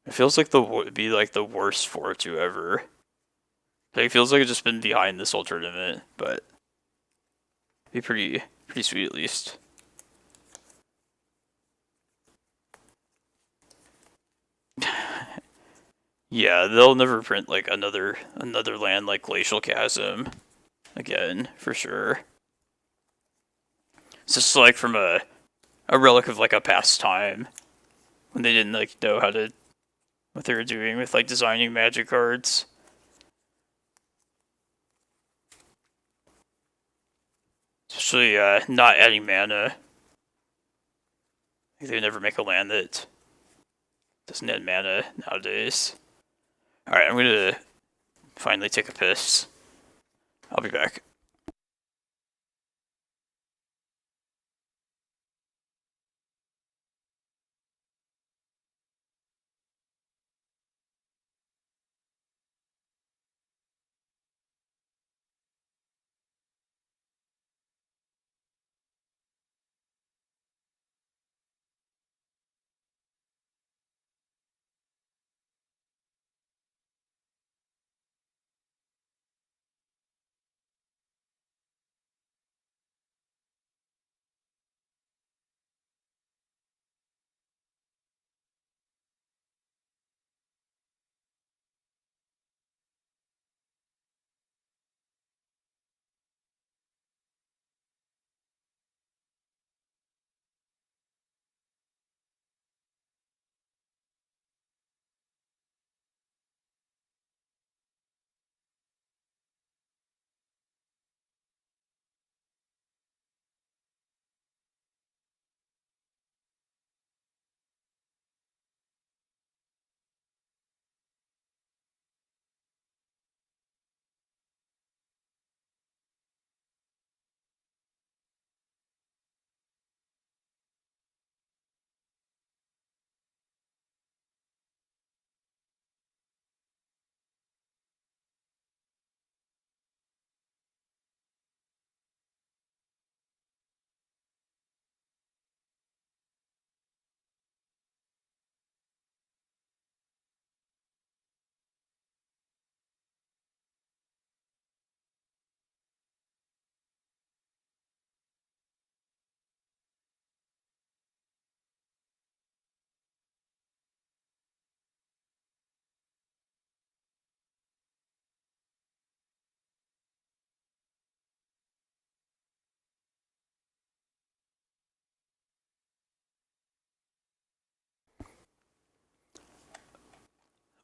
it feels like would be like the worst 4-2 ever. Like, it feels like it's just been behind this whole tournament, but it'd be pretty sweet at least. Yeah, they'll never print like another land like Glacial Chasm again, for sure. It's just like from a relic of like a past time when they didn't like know what they were doing with like designing magic cards. Especially not adding mana. They would never make a land that doesn't add mana nowadays. Alright, I'm gonna finally take a piss. I'll be back.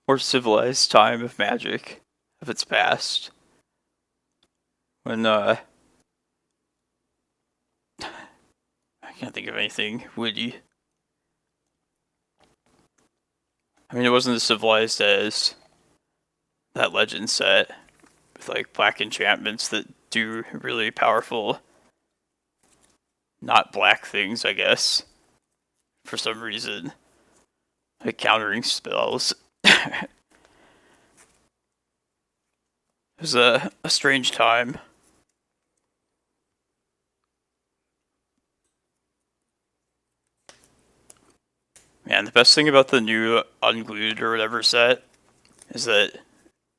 more civilized time of Magic, of its past. When, I can't think of anything witty. I mean, it wasn't as civilized as that Legend set, with like black enchantments that do really powerful, not black things, I guess, for some reason. Like countering spells. It was a strange time. Man, the best thing about the new Unglued or whatever set is that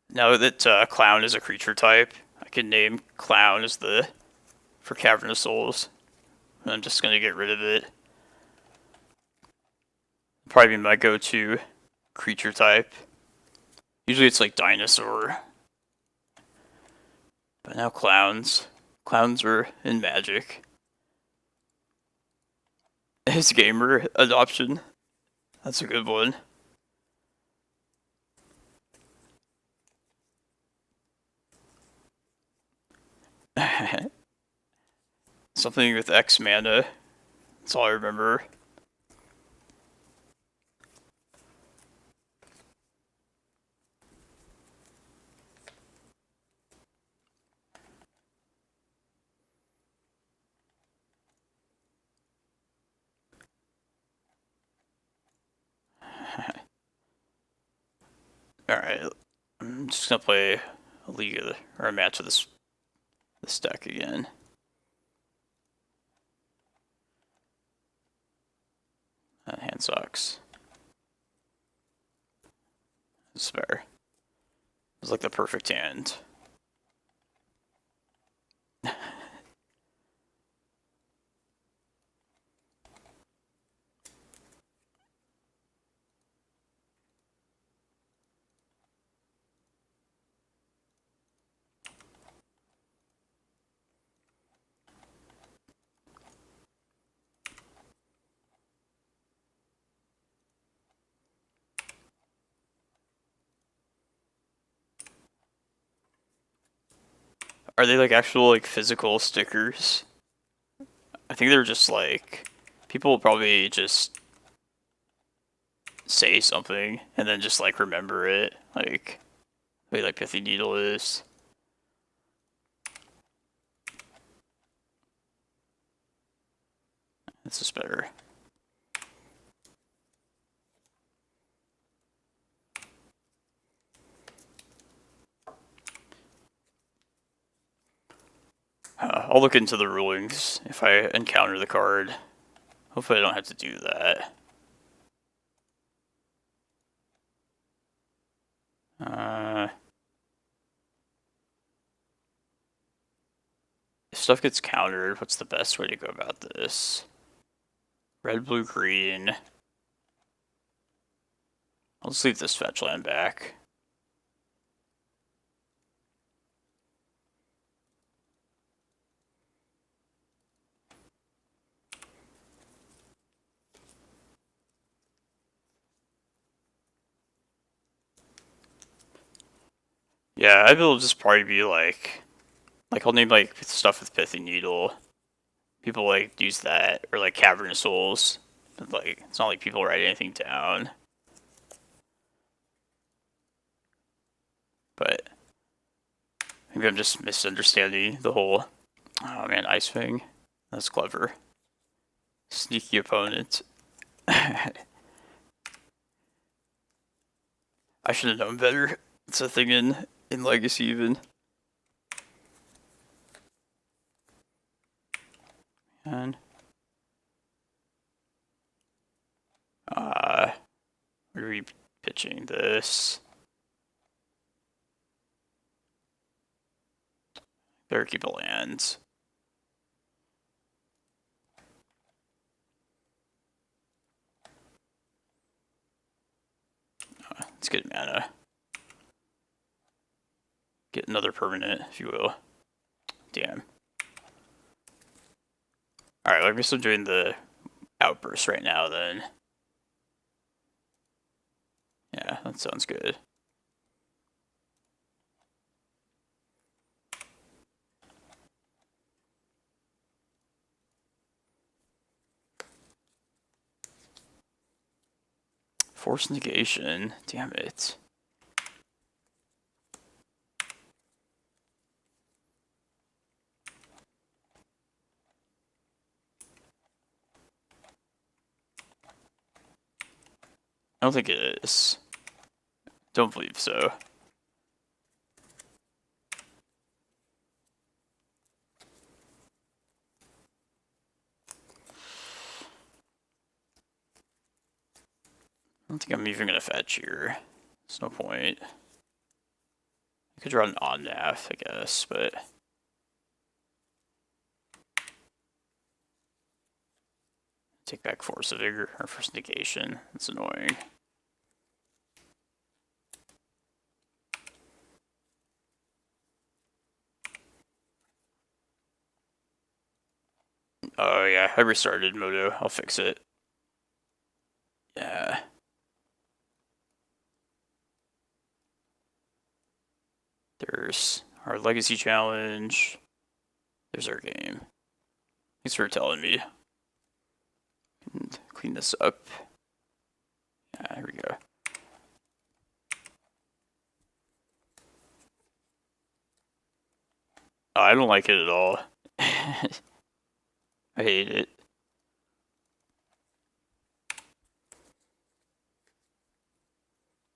now that Clown is a creature type, I can name Clown as for Cavern of Souls. And I'm just gonna get rid of it. Probably be my go-to creature type. Usually it's like Dinosaur. But now Clowns. Clowns are in Magic. His gamer adoption. That's a good one. Something with X mana. That's all I remember. Alright, I'm just gonna play a league or a match of this deck again. That hand sucks. It's fair. It's like the perfect hand. Are they like actual like physical stickers? I think they're just like, people will probably just say something and then just like remember it, like the way like Pithing Needle is. This is better. I'll look into the rulings if I encounter the card. Hopefully I don't have to do that. If stuff gets countered, what's the best way to go about this? Red, blue, green. I'll just leave this fetch land back. Yeah, I will just probably be like I'll name like stuff with Pithing Needle. People like use that, or like Cavern of Souls. But like, it's not like people write anything down. But maybe I'm just misunderstanding the whole, oh man, Ice Fang. That's clever. Sneaky opponent. I should have known better. It's a thing in Legacy even. And where are we pitching this? Better keep a land. Let's get mana. Get another permanent, if you will. Damn. Alright, I guess I'm doing the outburst right now then. Yeah, that sounds good. Force negation. Damn it. I don't think it is. Don't believe so. I don't think I'm even gonna fetch here. There's no point. I could draw an on-naff, I guess, but take back Force of Vigor or Force Negation. That's annoying. Oh yeah, I restarted Moto. I'll fix it. Yeah. There's our Legacy Challenge. There's our game. Thanks for telling me. And clean this up. Yeah, here we go. Oh, I don't like it at all. I hate it.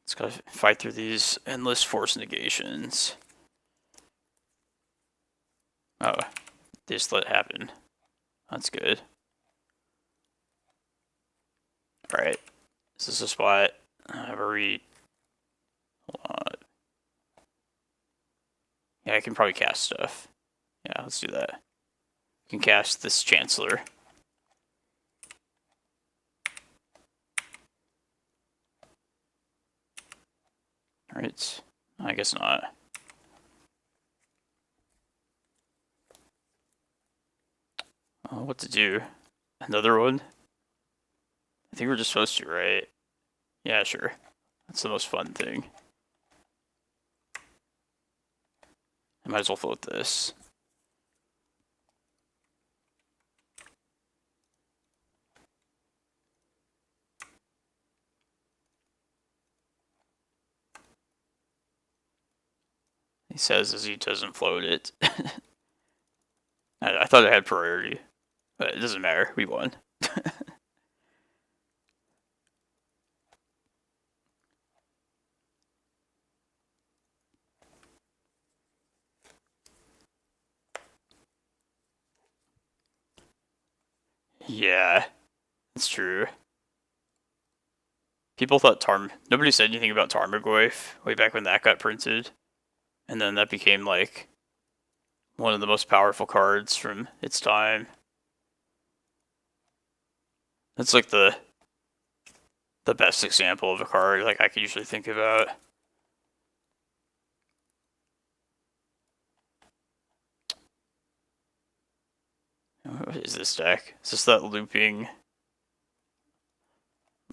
Just gotta fight through these endless force negations. Oh, they just let it happen. That's good. Alright. Is this a spot? Hold on. Yeah, I can probably cast stuff. Yeah, let's do that. I can cast this Chancellor. Alright. I guess not. What to do? Another one? I think we're just supposed to, right? Yeah, sure. That's the most fun thing. I might as well float this. He says as he doesn't float it. I thought I had priority, but it doesn't matter. We won. Yeah, that's true. People thought nobody said anything about Tarmogoyf way back when that got printed. And then that became like one of the most powerful cards from its time. That's like the best example of a card like I could usually think about. What is this deck? Is this that looping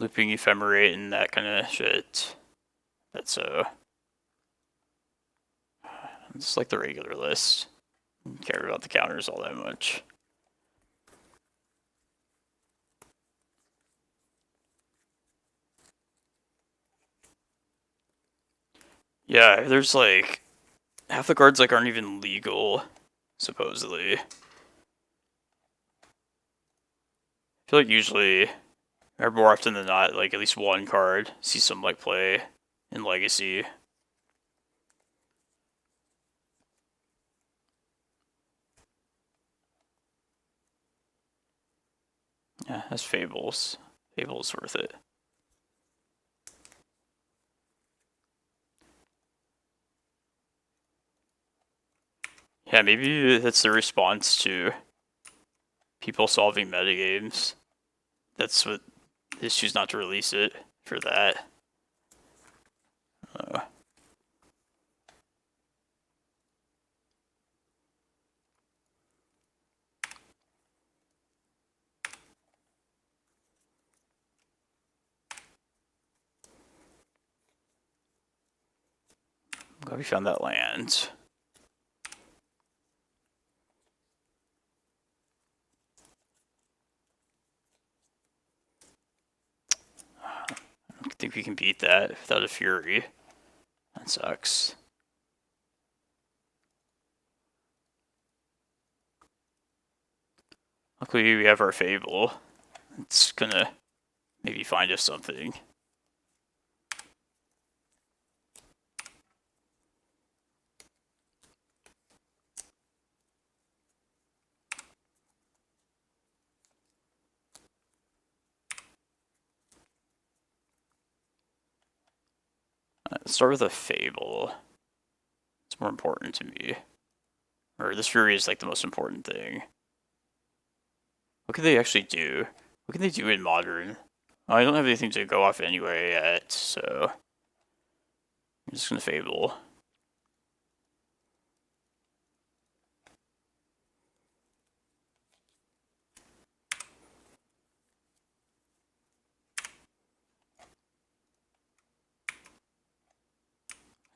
ephemerate and that kind of shit? That's it's like the regular list. I don't care about the counters all that much. Yeah, there's like half the cards like aren't even legal, supposedly. I feel like usually, or more often than not, like at least one card sees some like play in Legacy. Yeah, that's Fables. Fables worth it. Yeah, maybe that's the response to people solving metagames. That's what they choose not to release it for that. Glad we found that land. I don't think we can beat that without a Fury. That sucks. Luckily we have our Fable. It's gonna maybe find us something. Let's start with a Fable. It's more important to me. Or this Fury is like the most important thing. What can they actually do? What can they do in Modern? I don't have anything to go off anyway yet, so I'm just gonna Fable.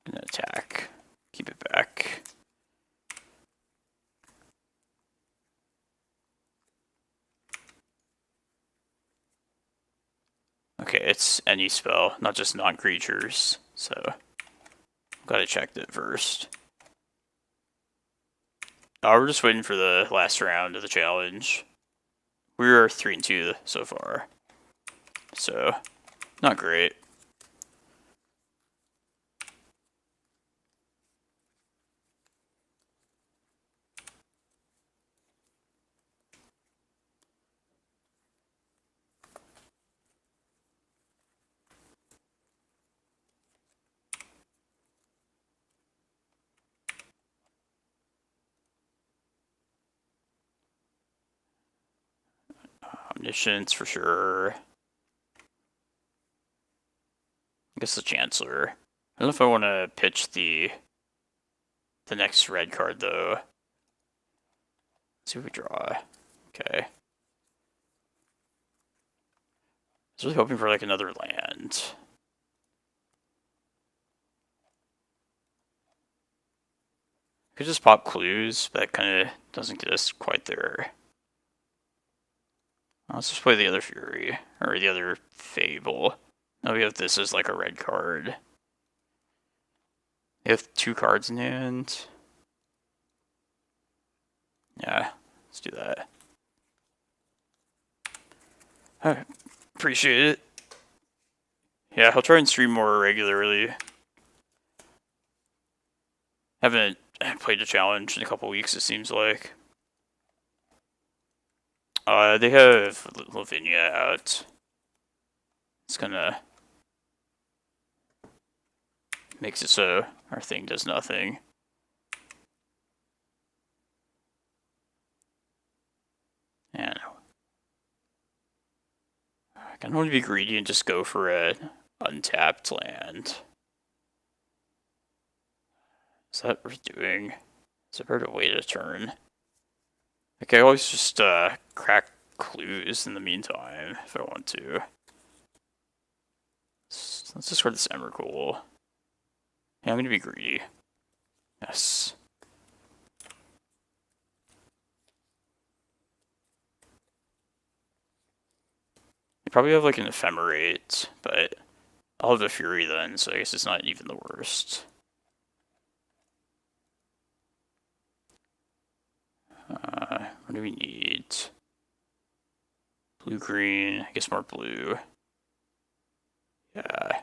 Gonna attack. Keep it back. Okay, it's any spell, not just non-creatures, so gotta check that first. We're just waiting for the last round of the challenge. We're 3-2 so far, so not great. Omniscience for sure. I guess the Chancellor. I don't know if I want to pitch the next red card though. Let's see if we draw. Okay. I was really hoping for like another land. Could just pop clues, but that kind of doesn't get us quite there. Let's just play the other Fury, or the other Fable. Now we have this as like a red card. We have 2 cards in hand. Yeah, let's do that. I appreciate it. Yeah, I'll try and stream more regularly. Haven't played a challenge in a couple weeks, it seems like. They have Lavinia out. It's gonna makes it so our thing does nothing. And I kind of want to be greedy and just go for a untapped land. Is that what we're doing? Is there a way to turn? Okay, I always just crack clues in the meantime if I want to. Let's discard this Emrakul. Yeah, I'm gonna be greedy. Yes. You probably have like an Ephemerate, but I'll have the Fury then, so I guess it's not even the worst. What do we need? Blue, green, I guess more blue. Yeah.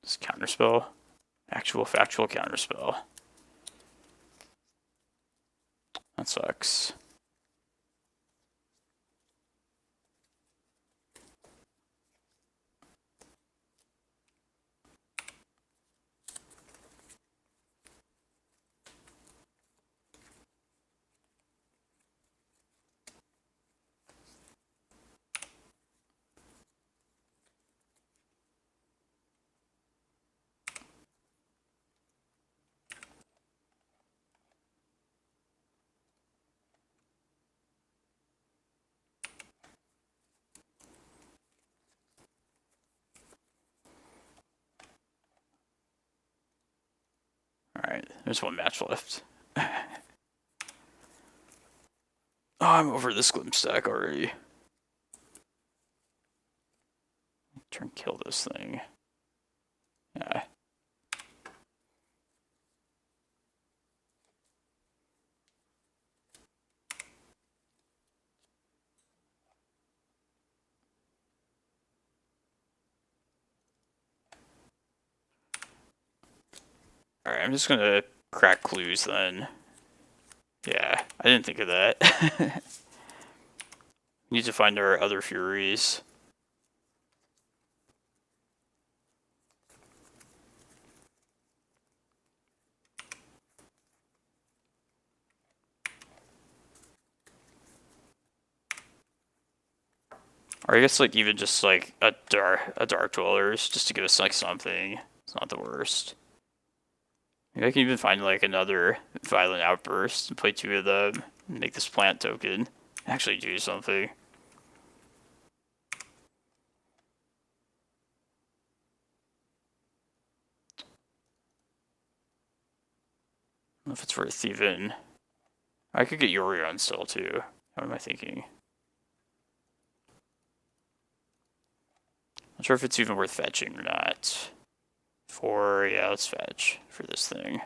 This counterspell. Actual factual counterspell. That sucks. There's one match left. Oh, I'm over this Glim stack already. Try and kill this thing. Yeah. Alright, I'm just gonna crack clues then. Yeah, I didn't think of that. Need to find our other Furies. Or I guess like even just like a dark dwellers just to give us like something. It's not the worst. Maybe I can even find like another violent outburst and play 2 of them and make this plant token actually do something. I don't know if it's worth even. I could get Yorion still too. What am I thinking? Not sure if it's even worth fetching or not. Yeah, let's fetch for this thing.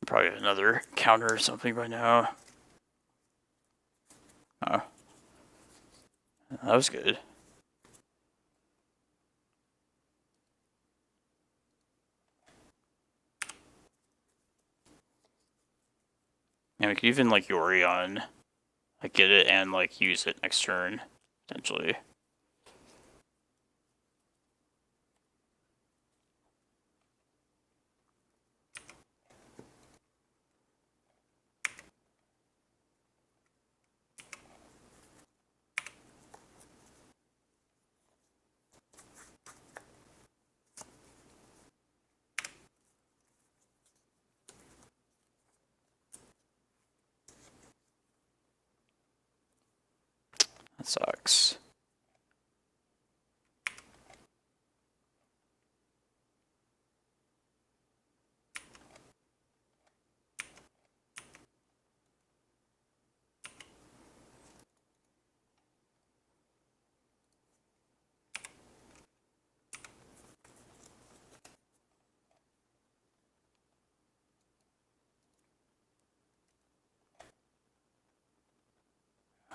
Probably another counter or something by now. Oh. That was good. And we could even like Yorion, like get it and like use it next turn, potentially. That sucks.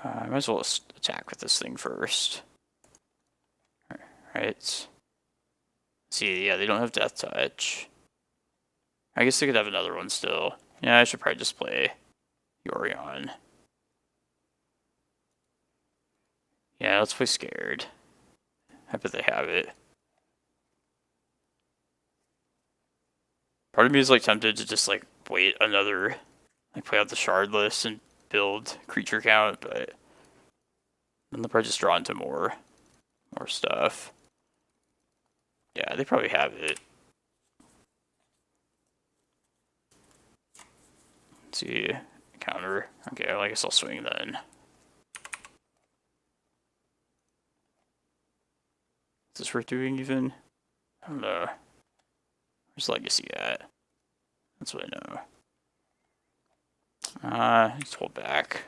I might as well attack with this thing first. Right. See, yeah, they don't have Death Touch. I guess they could have another one still. Yeah, I should probably just play Yorion. Yeah, let's play Scared. I bet they have it. Part of me is like tempted to just like wait another, like play out the shard list and build creature count, but then they'll probably just draw into more stuff. Yeah, they probably have it. Let's see, counter. Okay, well, I guess I'll swing then. Is this worth doing even? I don't know. Where's Legacy at? That's what I know. Just hold back.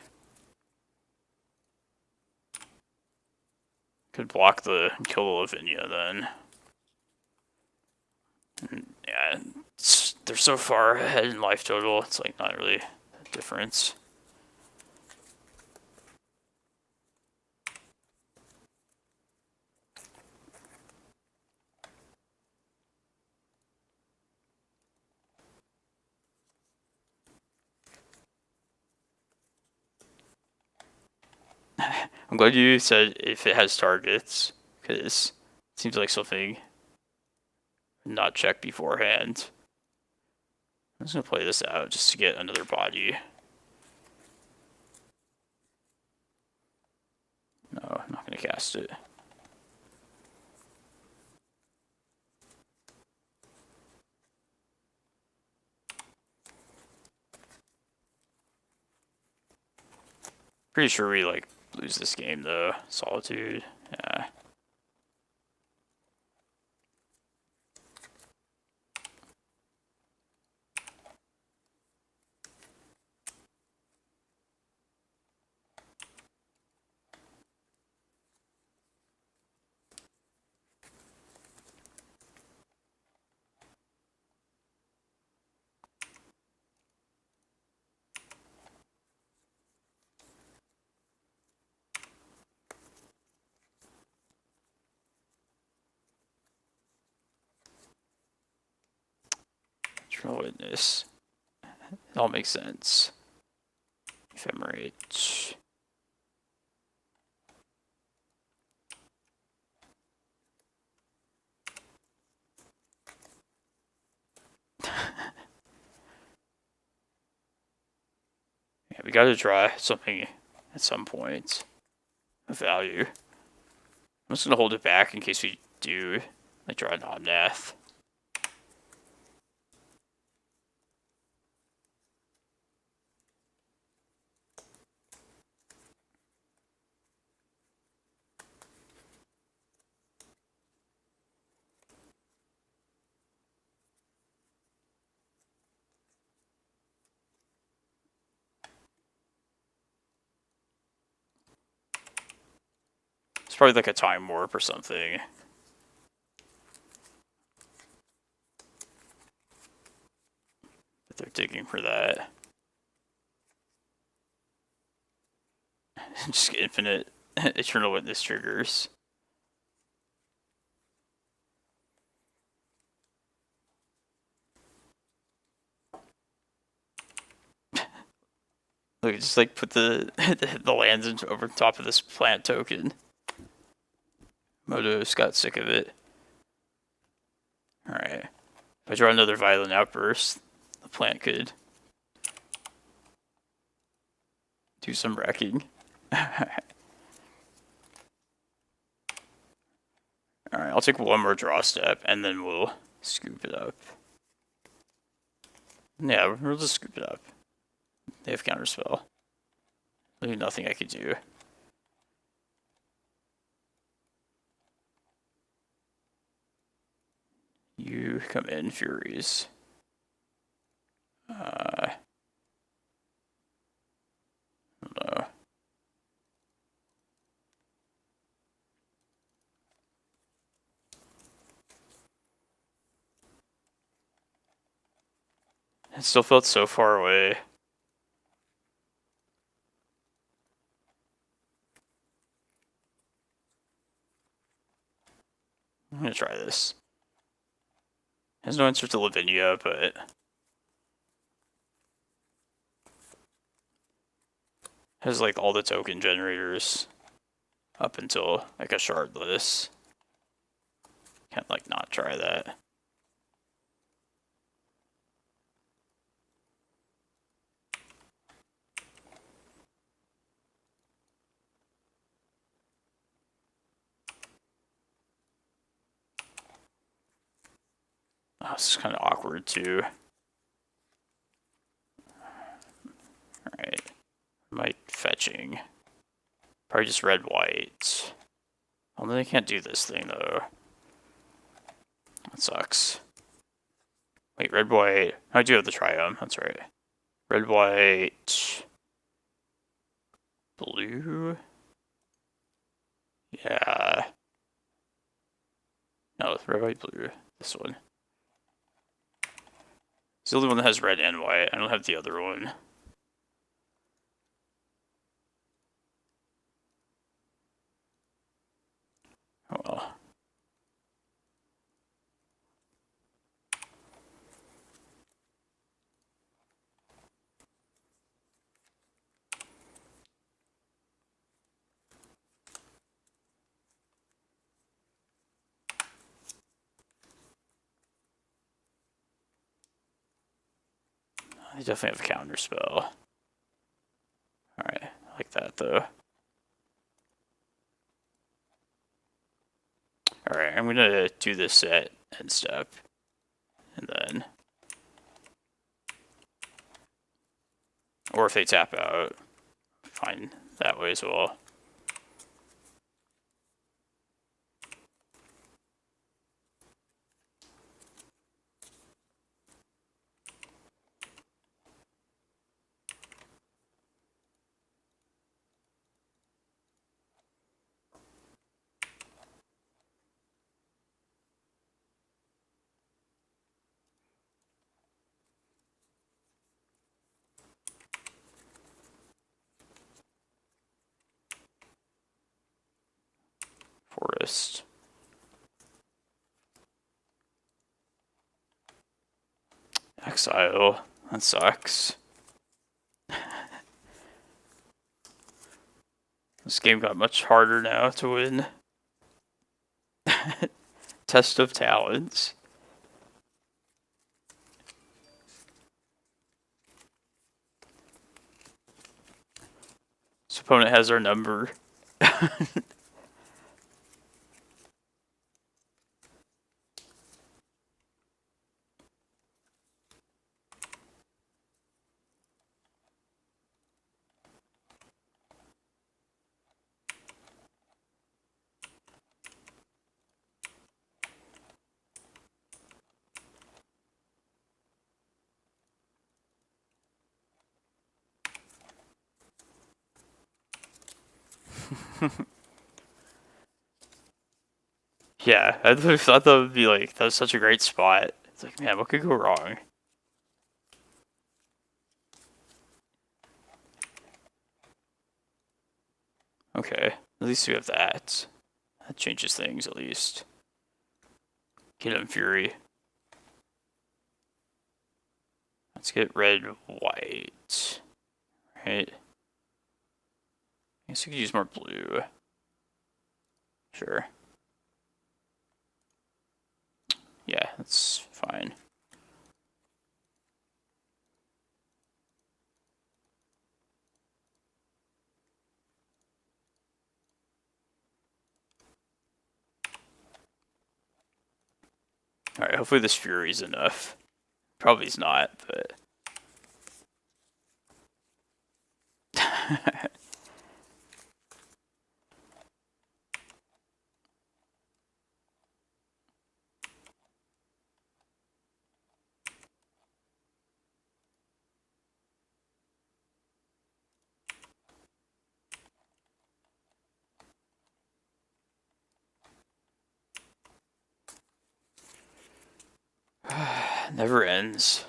Could block the kill the Lavinia then. And yeah, they're so far ahead in life total. It's like not really a difference. I'm glad you said if it has targets, because it seems like something not checked beforehand. I'm just gonna play this out just to get another body. No, I'm not gonna cast it. Pretty sure we like lose this game though. Solitude. Yeah. Eternal Witness. It all makes sense. Ephemerate. Yeah, we gotta try something at some point of value. I'm just gonna hold it back in case we do like draw an Omnath. It's probably like a time warp or something. But they're digging for that. Just infinite Eternal Witness triggers. Look, just like put the the lands over top of this plant token. Moto's got sick of it. Alright. If I draw another Violent Outburst, the plant could do some wrecking. Alright, I'll take one more draw step and then we'll scoop it up. Yeah, we'll just scoop it up. They have counterspell. There's nothing I could do. You come in, Furies. I don't know. It still felt so far away. I'm gonna try this. Has no answer to Lavinia, but has like all the token generators up until like a shardless. Can't like not try that. Oh, this is kind of awkward too. Alright. Might fetching. Probably just red white. Oh, then they can't do this thing though. That sucks. Wait, red white. I do have the Triumph, that's right. Red white. Blue? Yeah. No, red, white, blue. This one. It's the only one that has red and white. I don't have the other one. Oh well. I definitely have a counter spell. Alright, I like that though. Alright, I'm gonna do this set end step. And then, or if they tap out, fine that way as well. Forest. Exile. That sucks. This game got much harder now to win. Test of Talents. This opponent has our number. Yeah, I thought that would be like, that was such a great spot. It's like, man, what could go wrong? Okay, at least we have that. That changes things at least. Get him Fury. Let's get red, white. Right. I guess we could use more blue. Sure. Yeah, that's fine. Alright, hopefully this Fury's enough. Probably is not, but... Never ends.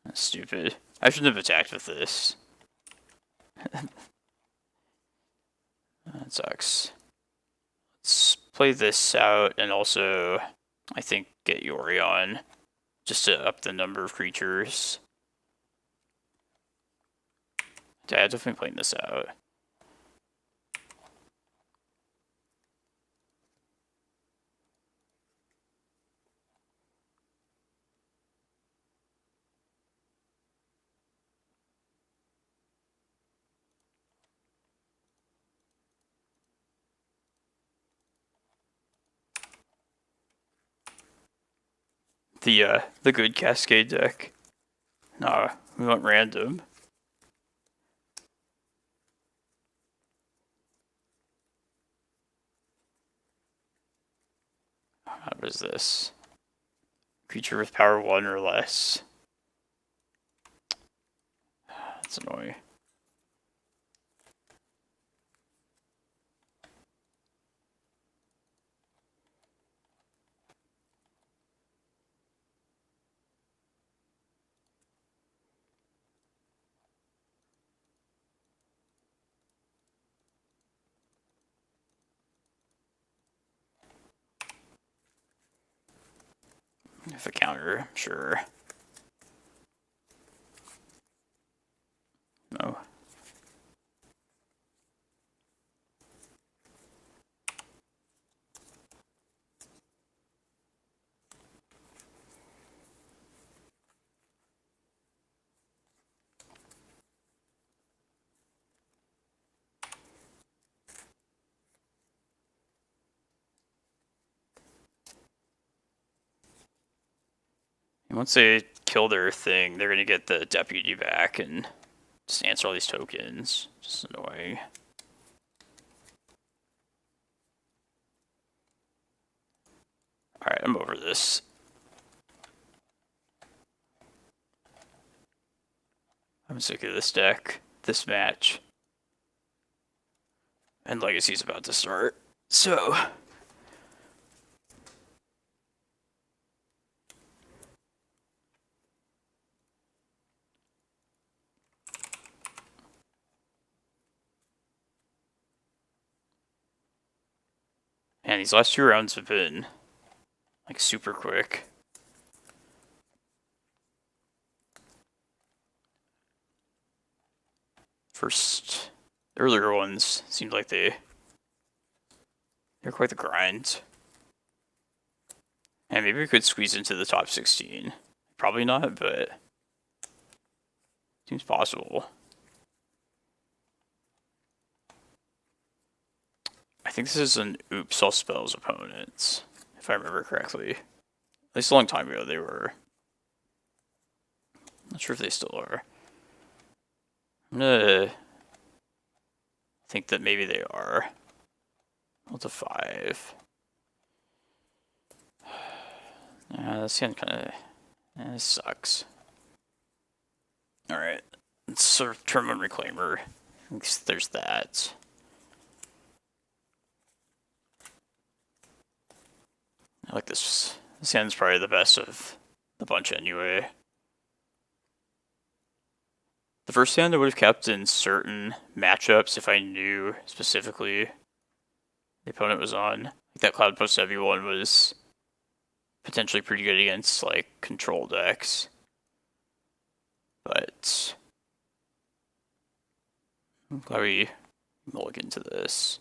That's stupid. I shouldn't have attacked with this. That sucks. Let's play this out and also, I think, get Yorion just to up the number of creatures. Yeah, I'm definitely playing this out. The good Cascade deck. No, we went random. What is this? Creature with power 1 or less. That's annoying. If a counter, sure. No. Once they kill their thing, they're gonna get the deputy back and just answer all these tokens. Just annoying. Alright, I'm over this. I'm sick of this deck, this match. And Legacy's about to start. So... Man, these last 2 rounds have been, like, super quick. First, the earlier ones seemed like they're quite the grind. And maybe we could squeeze into the top 16. Probably not, but seems possible. I think this is an Oops All Spells opponent, if I remember correctly. At least a long time ago they were. Not sure if they still are. I'm gonna think that maybe they are. Well, to 5. This hand kind of sucks. Alright, let's sort of turn on Reclaimer. There's that. I like this. This hand's probably the best of the bunch anyway. The first hand I would have kept in certain matchups if I knew specifically the opponent was on. Like that Cloudpost heavy one was potentially pretty good against like control decks. But I'm glad we mulligan to this.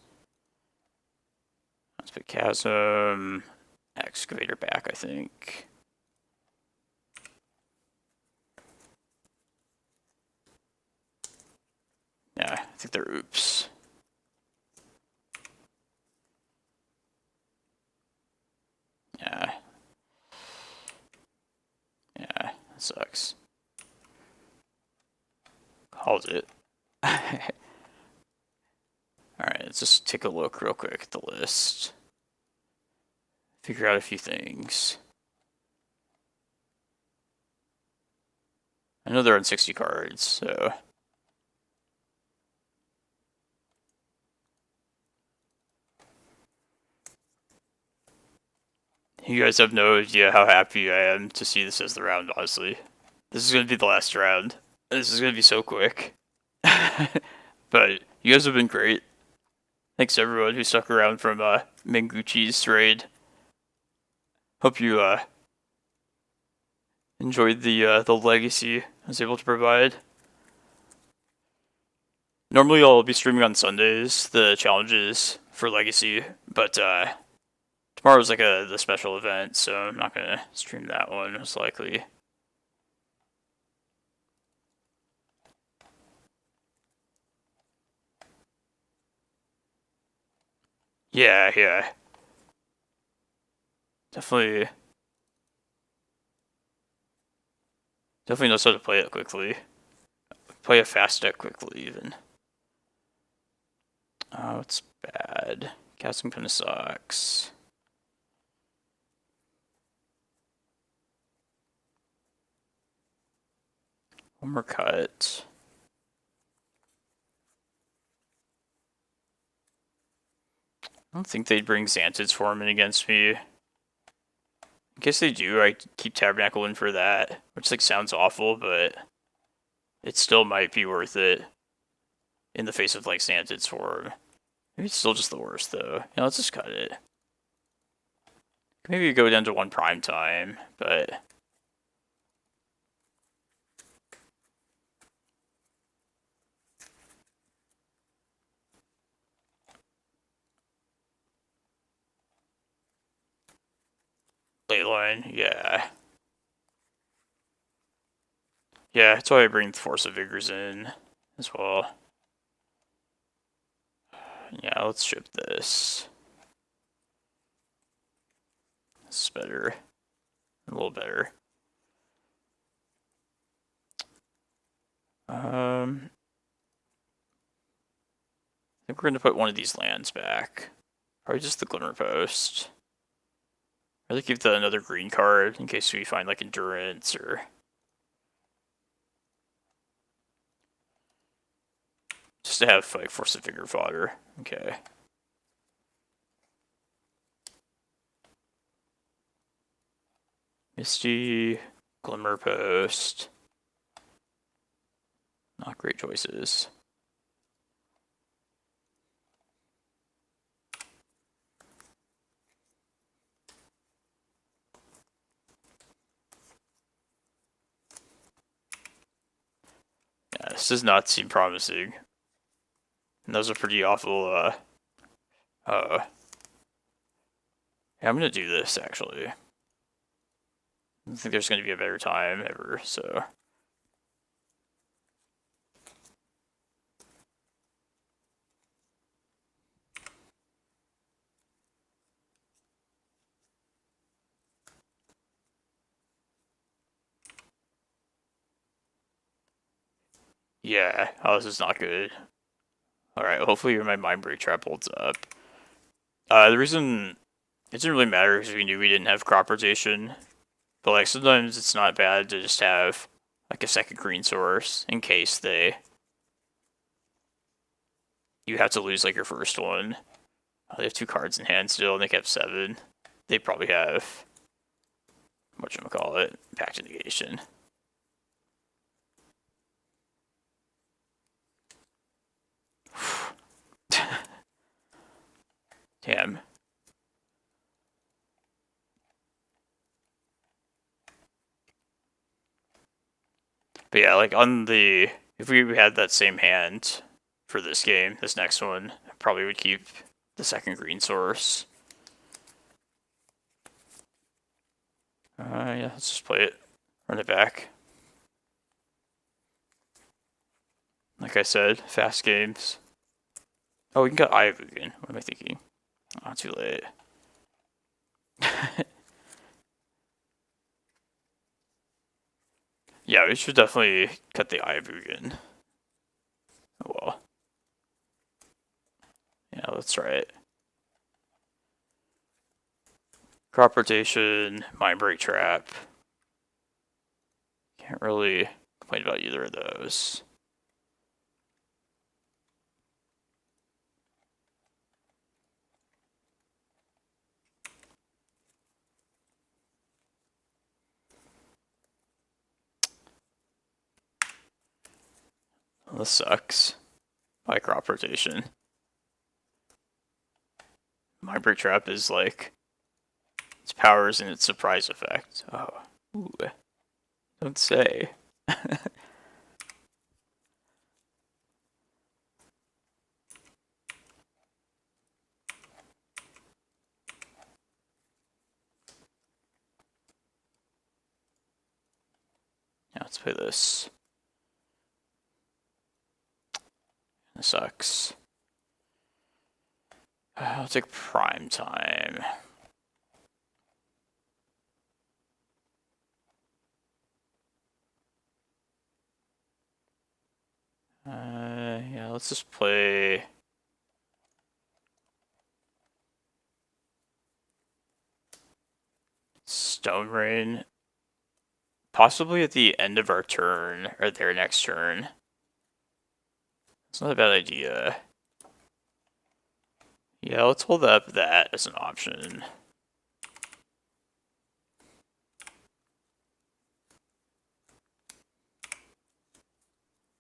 Let's put Chasm, Excavator back, I think. Yeah, I think they're oops. Yeah. Yeah, that sucks. Called it. Alright, let's just take a look real quick at the list. Figure out a few things. I know they're on 60 cards, so... You guys have no idea how happy I am to see this as the round, honestly. This is going to be the last round. This is going to be so quick. But you guys have been great. Thanks to everyone who stuck around from Menguchi's raid. Hope you enjoyed the legacy I was able to provide. Normally I'll be streaming on Sundays, the challenges for Legacy, but tomorrow's like the special event, so I'm not gonna stream that one most likely. Yeah. Definitely knows how to play it quickly. Play a fast deck quickly, even. Oh, it's bad. Casting kinda sucks. One more cut. I don't think they'd bring Xantid's Foreman against me. In case they do, I keep Tabernacle in for that, which like sounds awful, but it still might be worth it in the face of like Xantid's Form. Maybe it's still just the worst though. Yeah, let's just cut it. Maybe go down to 1 prime time, but late line, yeah. Yeah, that's why I bring the Force of Vigors in as well. Yeah, let's ship this. This is better. A little better. I think we're gonna put one of these lands back. Probably just the Glimmerpost. I'd like to keep another green card in case we find like Endurance or just to have like Force of Vigor fodder. Okay. Misty, Glimmerpost. Not great choices. Yeah, this does not seem promising. And those are pretty awful, yeah, I'm gonna do this, actually. I don't think there's gonna be a better time ever, so... Yeah, oh, this is not good. Alright, hopefully my Mindbreak Trap holds up. The reason it didn't really matter because we knew we didn't have crop rotation. But like sometimes it's not bad to just have like a second green source in case you have to lose like your first one. They have 2 cards in hand still and they kept 7. They probably have whatchamacallit, Pact of Negation. Damn. But yeah, like on the... If we had that same hand for this game, this next one, I probably would keep the second green source. Yeah, let's just play it. Run it back. Like I said, fast games. Oh, we can get Eye of Ugin. What am I thinking? Oh, too late. Yeah, we should definitely cut the Eye of Ugin. Oh well. Yeah, let's try it. Crop rotation, Mindbreak Trap. Can't really complain about either of those. Well, this sucks. My crop rotation. Mindbreak Trap is like its powers and its surprise effect. Oh, ooh. Don't say. Yeah, let's play this. This sucks. I'll take prime time. Yeah, let's just play... Stone Rain. Possibly at the end of our turn, or their next turn. It's not a bad idea. Yeah, let's hold up that as an option.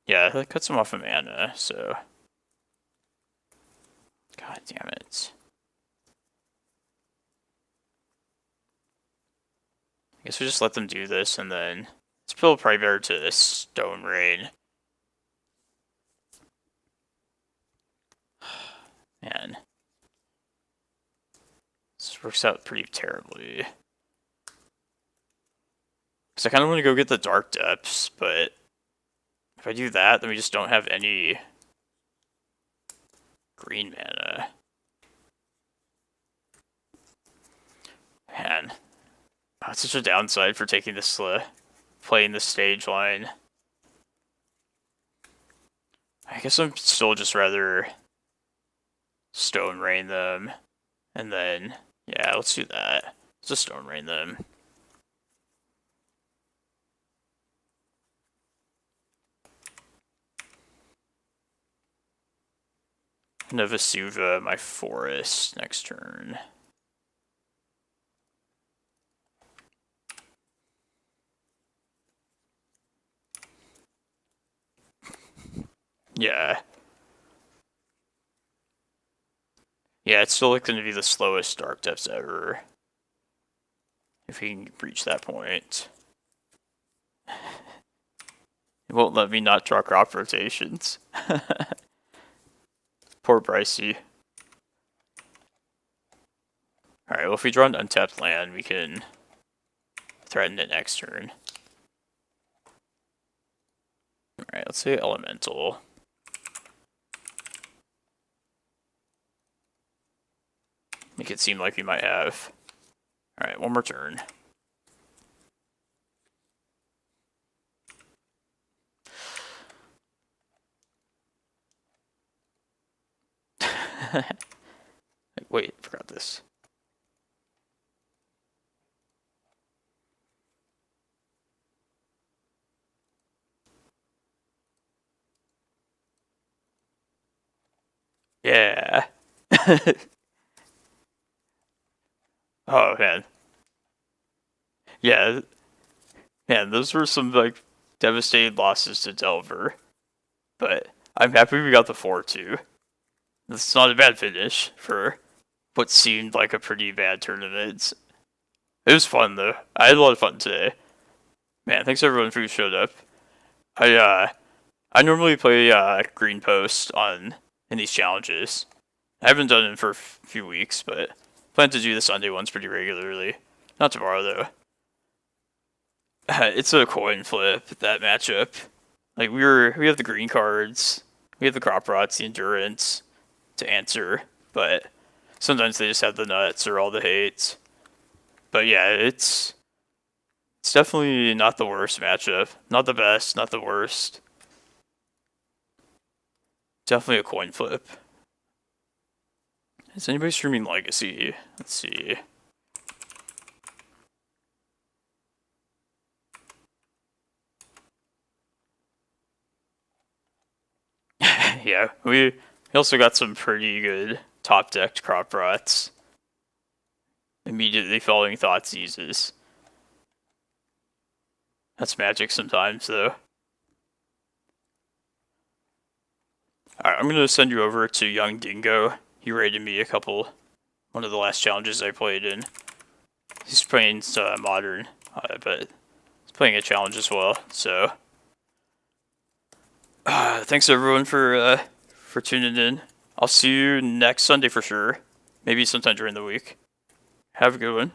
Yeah, that cuts him off of mana, so... God damn it. I guess we just let them do this, and then... It's probably better to Stone Rain. Man. This works out pretty terribly. Because I kind of want to go get the Dark Depths, but... If I do that, then we just don't have any... green mana. Man. That's such a downside for taking this, playing this stage line. I guess I'm still just rather Stone Rain them. And then, yeah, let's do that. Let's just Stone Rain them. And a Vesuva, my forest, next turn. Yeah. Yeah, it's still going to be the slowest Dark Depths ever. If we can reach that point. It won't let me not draw crop rotations. Poor Brycey. Alright, well if we draw an untapped land, we can threaten it next turn. Alright, let's say Elemental. Make it seem like we might have. Alright, one more turn. Wait, forgot this. Yeah. Oh man. Yeah. Man, those were some like devastating losses to Delver. But I'm happy we got the 4-2. It's not a bad finish for what seemed like a pretty bad tournament. It was fun though. I had a lot of fun today. Man, thanks everyone who showed up. I normally play Green Post in these challenges. I haven't done it for a few weeks, but plan to do the Sunday ones pretty regularly. Not tomorrow though. It's a coin flip, that matchup. Like we have the green cards, we have the crop rots, the endurance to answer, but sometimes they just have the nuts or all the hates. But yeah, it's definitely not the worst matchup. Not the best, not the worst. Definitely a coin flip. Is anybody streaming Legacy? Let's see. Yeah, we also got some pretty good top decked crop rots. Immediately following Thoughtseizes. That's magic sometimes, though. Alright, I'm gonna send you over to Young Dingo. He raided me one of the last challenges I played in. He's playing Modern, but he's playing a challenge as well, so... thanks everyone for tuning in. I'll see you next Sunday for sure. Maybe sometime during the week. Have a good one.